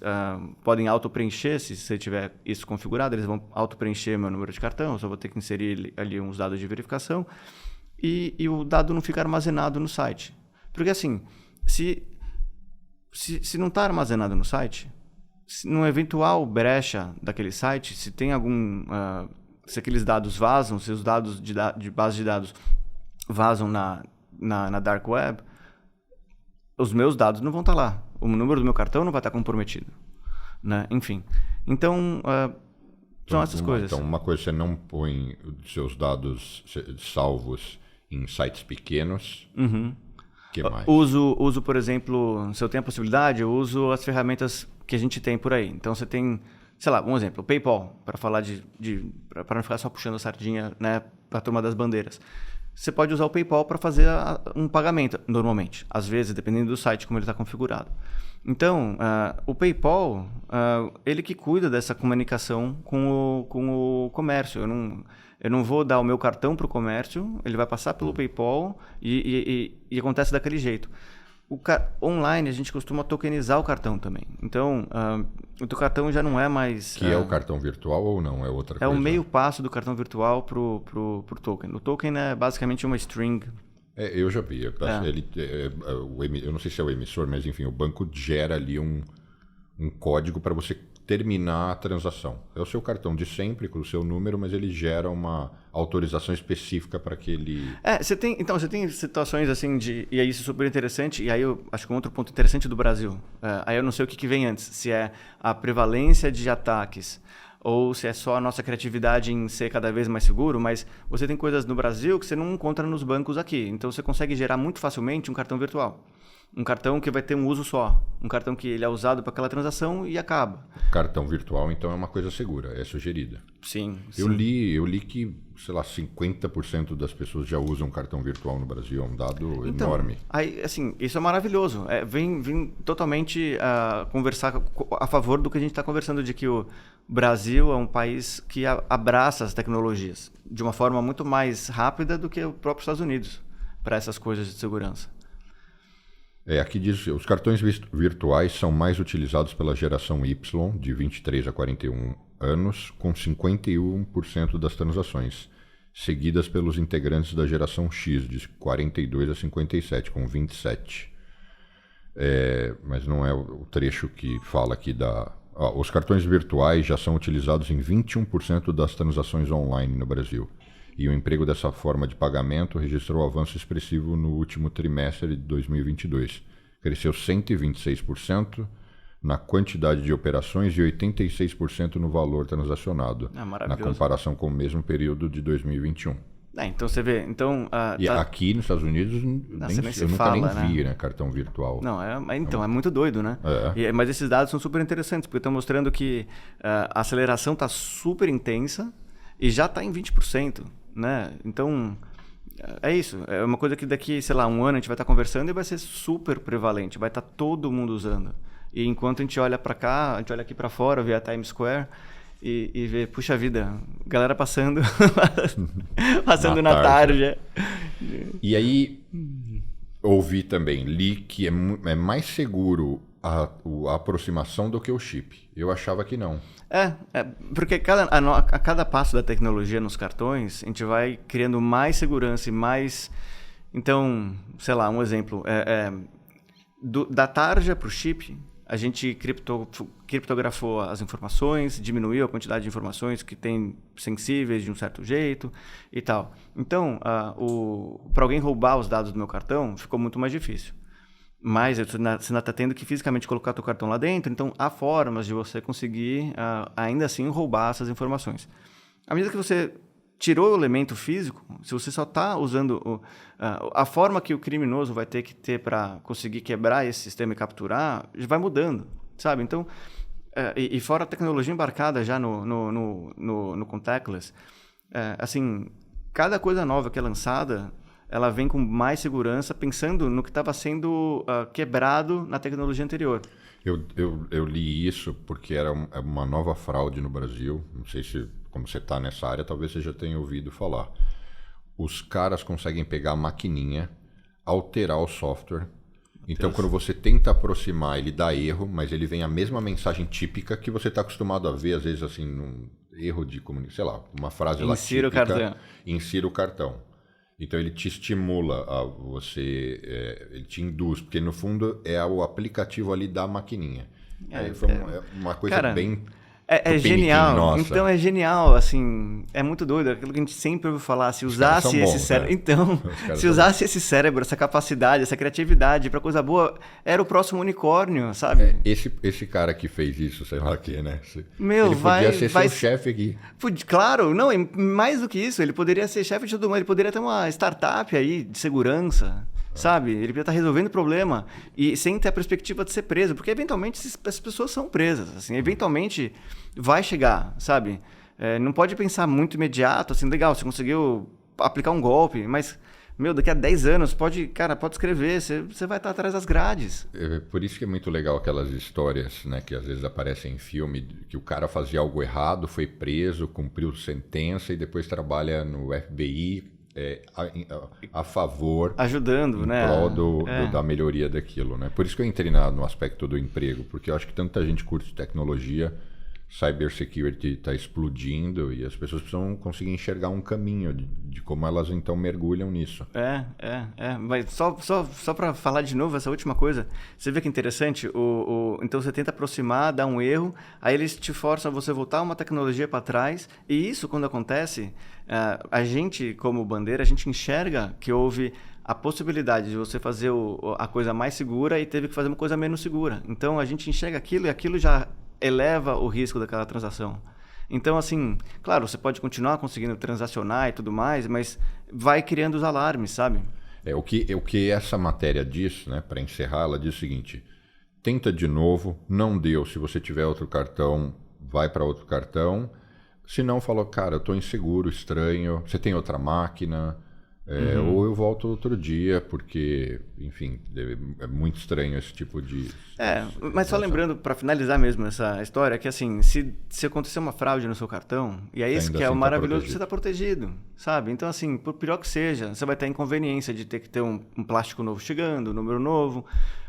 [SPEAKER 2] podem auto-preencher, se você tiver isso configurado, eles vão auto-preencher meu número de cartão, eu só vou ter que inserir ali uns dados de verificação e o dado não fica armazenado no site. Porque assim, se não está armazenado no site, numa eventual brecha daquele site, se tem se aqueles dados vazam, se os dados de base de dados vazam na Dark Web, os meus dados não vão estar lá. O número do meu cartão não vai estar comprometido, né? Enfim. Então, são essas coisas.
[SPEAKER 1] Então, uma coisa, você não põe seus dados salvos em sites pequenos.
[SPEAKER 2] Uhum.
[SPEAKER 1] Que mais?
[SPEAKER 2] Uso, por exemplo, se eu tenho a possibilidade, eu uso as ferramentas que a gente tem por aí. Então, você tem, sei lá, um exemplo, o PayPal, para falar para não ficar só puxando a sardinha, né, para a turma das bandeiras. Você pode usar o PayPal para fazer um pagamento, normalmente. Às vezes, dependendo do site, como ele está configurado. Então, o PayPal, ele que cuida dessa comunicação com o comércio. Eu não vou dar o meu cartão para o comércio, ele vai passar pelo PayPal e acontece daquele jeito. Online, a gente costuma tokenizar o cartão também. Então, o teu cartão já não é mais...
[SPEAKER 1] Que é o cartão virtual ou não? É outra coisa?
[SPEAKER 2] É o meio passo do cartão virtual pro token. O token é basicamente uma string.
[SPEAKER 1] Eu já vi. Eu não sei se é o emissor, mas enfim, o banco gera ali um código para você terminar a transação. É o seu cartão de sempre, com o seu número, mas ele gera uma autorização específica para aquele... Você
[SPEAKER 2] tem situações assim e aí isso é super interessante, e aí eu acho que um outro ponto interessante do Brasil, aí eu não sei o que vem antes, se é a prevalência de ataques ou se é só a nossa criatividade em ser cada vez mais seguro, mas você tem coisas no Brasil que você não encontra nos bancos aqui, então você consegue gerar muito facilmente um cartão virtual. Um cartão que vai ter um uso só. Um cartão que ele é usado para aquela transação e acaba.
[SPEAKER 1] Cartão virtual, então, é uma coisa segura, é sugerida.
[SPEAKER 2] Sim.
[SPEAKER 1] Eu li que, sei lá, 50% das pessoas já usam cartão virtual no Brasil. É um dado enorme.
[SPEAKER 2] Aí, assim, isso é maravilhoso. Vem totalmente conversar a favor do que a gente está conversando, de que o Brasil é um país que abraça as tecnologias de uma forma muito mais rápida do que o próprio Estados Unidos para essas coisas de segurança.
[SPEAKER 1] Aqui diz que os cartões virtuais são mais utilizados pela geração Y, de 23 a 41 anos, com 51% das transações, seguidas pelos integrantes da geração X, de 42 a 57, com 27%. Mas não é o trecho que fala aqui os cartões virtuais já são utilizados em 21% das transações online no Brasil. E o emprego dessa forma de pagamento registrou avanço expressivo no último trimestre de 2022. Cresceu 126% na quantidade de operações e 86% no valor transacionado, na comparação com o mesmo período de 2021.
[SPEAKER 2] Então você vê. Então,
[SPEAKER 1] E aqui nos Estados Unidos, eu nunca nem vi, né, cartão virtual.
[SPEAKER 2] Não, é muito doido, né? Mas esses dados são super interessantes, porque estão mostrando que a aceleração está super intensa e já está em 20%, né? Então, é isso. É uma coisa que daqui, sei lá, um ano a gente vai estar conversando e vai ser super prevalente, vai estar todo mundo usando. E enquanto a gente olha para cá, a gente olha aqui para fora, vê a Times Square e vê, puxa vida, galera passando na tarde.
[SPEAKER 1] E aí, li que é mais seguro a aproximação do que o chip. Eu achava que não.
[SPEAKER 2] Porque a cada passo da tecnologia nos cartões, a gente vai criando mais segurança e mais... Então, sei lá, um exemplo. Da tarja para o chip, a gente criptografou as informações, diminuiu a quantidade de informações que tem sensíveis de um certo jeito e tal. Então, para alguém roubar os dados do meu cartão, ficou muito mais difícil. Mas você ainda está tendo que fisicamente colocar o cartão lá dentro, então há formas de você conseguir, ainda assim, roubar essas informações. À medida que você tirou o elemento físico, se você só está usando a forma que o criminoso vai ter que ter para conseguir quebrar esse sistema e capturar, vai mudando, sabe? Então, e fora a tecnologia embarcada já no contactless, assim, cada coisa nova que é lançada, ela vem com mais segurança, pensando no que estava sendo quebrado na tecnologia anterior.
[SPEAKER 1] Eu li isso porque era uma nova fraude no Brasil. Não sei se, como você está nessa área, talvez você já tenha ouvido falar. Os caras conseguem pegar a maquininha, alterar o software. Então, quando você tenta aproximar, ele dá erro, mas ele vem a mesma mensagem típica que você está acostumado a ver, às vezes, assim, num erro de comunicação, sei lá, uma frase lá típica.
[SPEAKER 2] Insira o cartão.
[SPEAKER 1] Insira o cartão. Então ele te estimula a você, ele te induz, porque no fundo é o aplicativo ali da maquininha. Foi uma coisa, cara, bem...
[SPEAKER 2] É genial. Nossa. Então é genial, assim, é muito doido. Aquilo que a gente sempre ouviu falar, se usasse esse cérebro. Né? Então, se usasse esse cérebro, essa capacidade, essa criatividade para coisa boa, era o próximo unicórnio, sabe?
[SPEAKER 1] Esse cara que fez isso, sei lá o que, né?
[SPEAKER 2] Ele
[SPEAKER 1] podia ser seu chefe aqui.
[SPEAKER 2] Claro, não, mais do que isso, ele poderia ser chefe de todo mundo, ele poderia ter uma startup aí de segurança. Sabe? Ele podia estar resolvendo o problema e sem ter a perspectiva de ser preso, porque eventualmente essas pessoas são presas, assim, eventualmente vai chegar, sabe? Não pode pensar muito imediato, assim, legal, você conseguiu aplicar um golpe, mas, daqui a 10 anos pode escrever, você vai estar atrás das grades.
[SPEAKER 1] Por isso que é muito legal aquelas histórias, né, que às vezes aparecem em filme, que o cara fazia algo errado, foi preso, cumpriu sentença e depois trabalha no FBI, a favor,
[SPEAKER 2] ajudando,
[SPEAKER 1] em prol da melhoria daquilo, né? Por isso que eu entrei no aspecto do emprego, porque eu acho que tanta gente curte tecnologia, cybersecurity está explodindo e as pessoas precisam conseguir enxergar um caminho de como elas então mergulham nisso.
[SPEAKER 2] Mas só para falar de novo essa última coisa, você vê que interessante, então você tenta aproximar, dá um erro, aí eles te forçam a você voltar uma tecnologia para trás, e isso quando acontece, a gente como bandeira, a gente enxerga que houve a possibilidade de você fazer a coisa mais segura e teve que fazer uma coisa menos segura. Então a gente enxerga aquilo e aquilo já eleva o risco daquela transação. Então, assim, claro, você pode continuar conseguindo transacionar e tudo mais, mas vai criando os alarmes, sabe?
[SPEAKER 1] O que essa matéria diz, né, para encerrar, ela diz o seguinte: tenta de novo, não deu, se você tiver outro cartão, vai para outro cartão. Se não, falou, cara, eu estou inseguro, estranho, você tem outra máquina, ou eu volto outro dia, porque, enfim, é muito estranho esse tipo de...
[SPEAKER 2] mas só lembrando, para finalizar mesmo essa história, que assim, se acontecer uma fraude no seu cartão, e é isso que é o maravilhoso, você está protegido, sabe? Então, assim, por pior que seja, você vai ter a inconveniência de ter que ter um plástico novo chegando, um número novo,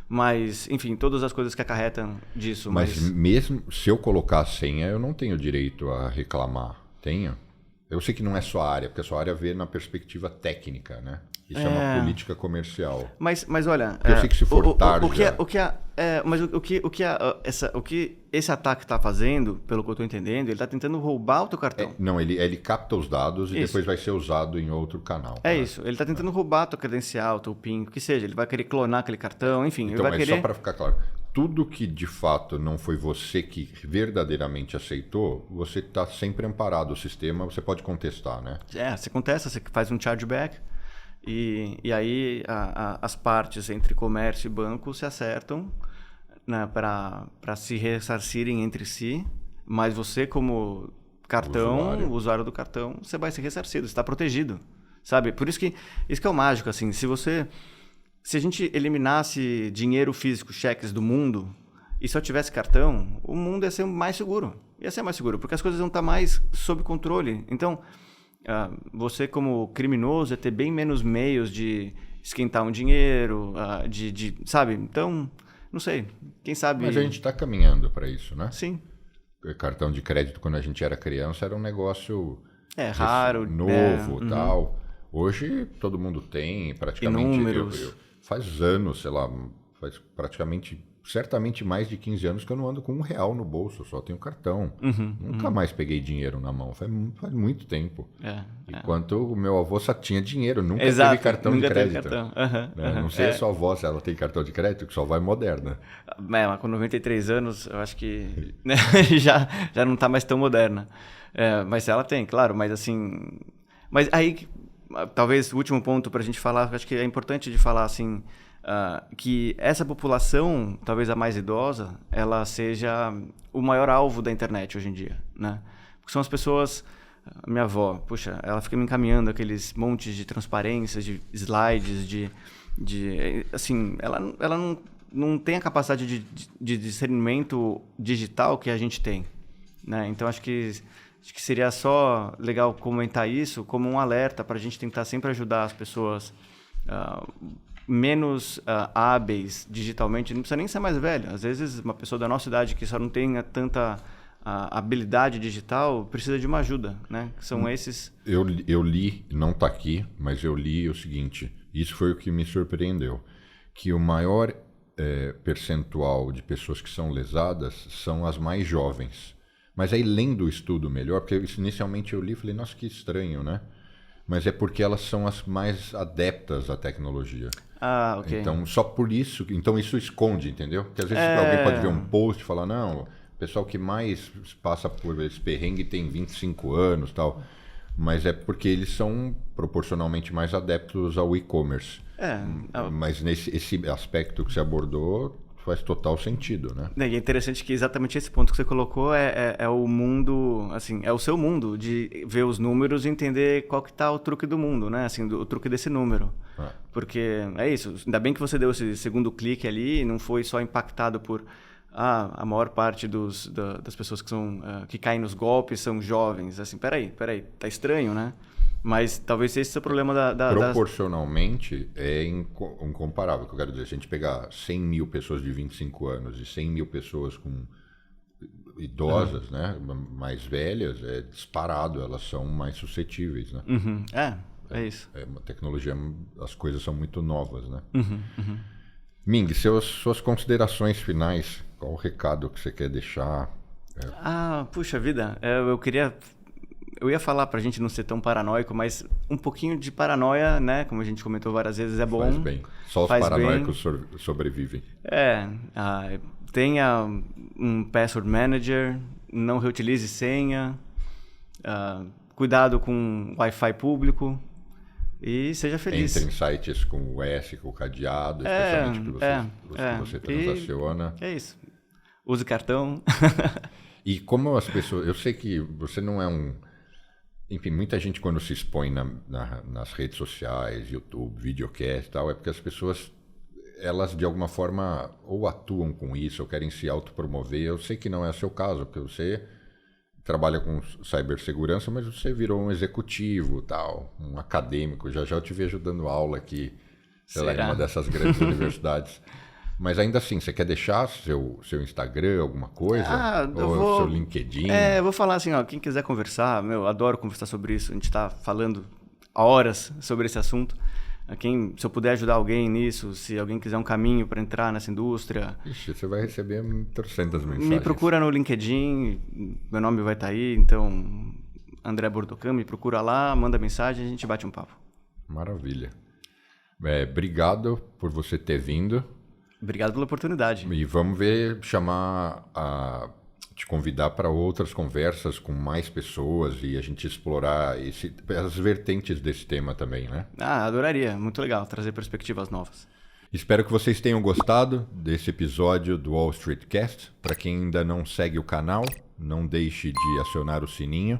[SPEAKER 2] mas, enfim, todas as coisas que acarretam disso.
[SPEAKER 1] Mas mesmo se eu colocar a senha, eu não tenho direito a reclamar, tenho? Eu sei que não é sua área, porque a sua área vê na perspectiva técnica, né? Isso é uma política comercial.
[SPEAKER 2] Mas olha...
[SPEAKER 1] Eu sei que se for tarde...
[SPEAKER 2] O que esse ataque está fazendo, pelo que eu estou entendendo, ele está tentando roubar o teu cartão.
[SPEAKER 1] Não, ele capta os dados e depois vai ser usado em outro canal.
[SPEAKER 2] Isso, ele está tentando roubar a tua credencial, teu PIN, o que seja. Ele vai querer clonar aquele cartão, enfim.
[SPEAKER 1] Então,
[SPEAKER 2] ele vai querer...
[SPEAKER 1] só para ficar claro, tudo que de fato não foi você que verdadeiramente aceitou, você está sempre amparado. O sistema você pode contestar, né?
[SPEAKER 2] Você contesta, você faz um chargeback e aí as partes entre comércio e banco se acertam, né, para se ressarcirem entre si, mas você como usuário do cartão, você vai ser ressarcido, você está protegido, sabe? Por isso que é o mágico, assim, se a gente eliminasse dinheiro físico, cheques do mundo, e só tivesse cartão, o mundo ia ser mais seguro. Ia ser mais seguro, porque as coisas vão estar mais sob controle. Então, você como criminoso ia ter bem menos meios de esquentar um dinheiro, sabe? Então, não sei, quem sabe...
[SPEAKER 1] Mas a gente está caminhando para isso, né?
[SPEAKER 2] Sim.
[SPEAKER 1] Cartão de crédito, quando a gente era criança, era um negócio
[SPEAKER 2] raro,
[SPEAKER 1] novo, tal. Hoje todo mundo tem, praticamente.
[SPEAKER 2] Inúmeros.
[SPEAKER 1] Faz anos, sei lá, faz praticamente, certamente mais de 15 anos que eu não ando com R$1 no bolso, só tenho cartão. Nunca mais peguei dinheiro na mão, faz muito tempo. Enquanto o meu avô só tinha dinheiro, nunca teve cartão de crédito. Não sei a sua avó se ela tem cartão de crédito, que só vai moderna.
[SPEAKER 2] Mas com 93 anos, eu acho que já não está mais tão moderna. Mas ela tem, claro, mas assim... Mas aí... Talvez o último ponto para a gente falar, acho que é importante de falar assim, que essa população, talvez a mais idosa, ela seja o maior alvo da internet hoje em dia, né? Porque são as pessoas... Minha avó, puxa, ela fica me encaminhando aqueles montes de transparências, de slides, assim, ela não tem a capacidade de discernimento digital que a gente tem, né? Então, acho que seria só legal comentar isso como um alerta para a gente tentar sempre ajudar as pessoas menos hábeis digitalmente. Não precisa nem ser mais velha. Às vezes, uma pessoa da nossa idade que só não tem tanta habilidade digital precisa de uma ajuda, né? São esses...
[SPEAKER 1] Eu li, não está aqui, mas eu li o seguinte, isso foi o que me surpreendeu, que o maior percentual de pessoas que são lesadas são as mais jovens. Mas aí, lendo o estudo melhor, porque inicialmente eu li e falei, nossa, que estranho, né? Mas é porque elas são as mais adeptas à tecnologia.
[SPEAKER 2] Ok.
[SPEAKER 1] Então, só por isso, então isso esconde, entendeu? Porque às vezes alguém pode ver um post e falar, não, o pessoal que mais passa por esse perrengue tem 25 anos e tal. Mas é porque eles são proporcionalmente mais adeptos ao e-commerce. Mas esse aspecto que você abordou... faz total sentido, né?
[SPEAKER 2] E é interessante que exatamente esse ponto que você colocou é o mundo, assim, é o seu mundo, de ver os números e entender qual que tá o truque do mundo, né? Assim, o truque desse número. Porque é isso, ainda bem que você deu esse segundo clique ali e não foi só impactado por a maior parte das pessoas que caem nos golpes são jovens. Assim, peraí, tá estranho, né? Mas talvez esse seja o problema
[SPEAKER 1] proporcionalmente é incomparável. Que eu quero dizer, se a gente pegar 100 mil pessoas de 25 anos e 100 mil pessoas com idosas, né, mais velhas, é disparado, elas são mais suscetíveis, né?
[SPEAKER 2] É isso.
[SPEAKER 1] Uma tecnologia, as coisas são muito novas, né? Ming, suas considerações finais, qual o recado que você quer deixar?
[SPEAKER 2] Puxa vida, eu ia falar pra gente não ser tão paranoico, mas um pouquinho de paranoia, né? Como a gente comentou várias vezes, é bom.
[SPEAKER 1] Faz bem. Só os paranoicos sobrevivem.
[SPEAKER 2] Tenha um password manager, não reutilize senha, cuidado com Wi-Fi público e seja feliz.
[SPEAKER 1] Entre em sites com o S, com o cadeado, especialmente que você transaciona.
[SPEAKER 2] É isso. Use cartão.
[SPEAKER 1] E como as pessoas... Eu sei que você não é um... Enfim, muita gente quando se expõe nas redes sociais, YouTube, videocast e tal, é porque as pessoas, elas de alguma forma ou atuam com isso, ou querem se autopromover. Eu sei que não é o seu caso, porque você trabalha com cibersegurança, mas você virou um executivo, tal, um acadêmico. Já eu te vejo dando aula aqui, sei lá, em uma dessas grandes universidades. Mas ainda assim, você quer deixar seu Instagram, alguma coisa? Ou seu LinkedIn?
[SPEAKER 2] Eu vou falar assim, quem quiser conversar, adoro conversar sobre isso. A gente está falando há horas sobre esse assunto. Se eu puder ajudar alguém nisso, se alguém quiser um caminho para entrar nessa indústria...
[SPEAKER 1] Ixi, você vai receber trocentas mensagens.
[SPEAKER 2] Me procura no LinkedIn, meu nome vai estar aí, então... André Bordocan, me procura lá, manda mensagem, a gente bate um papo.
[SPEAKER 1] Maravilha. Obrigado por você ter vindo.
[SPEAKER 2] Obrigado pela oportunidade.
[SPEAKER 1] E vamos ver, te convidar para outras conversas com mais pessoas e a gente explorar as vertentes desse tema também, né?
[SPEAKER 2] Adoraria. Muito legal trazer perspectivas novas.
[SPEAKER 1] Espero que vocês tenham gostado desse episódio do Wall Street Cast. Para quem ainda não segue o canal, não deixe de acionar o sininho.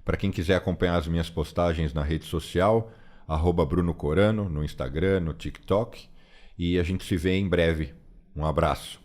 [SPEAKER 1] Para quem quiser acompanhar as minhas postagens na rede social, @Bruno Corano, no Instagram, no TikTok. E a gente se vê em breve. Um abraço.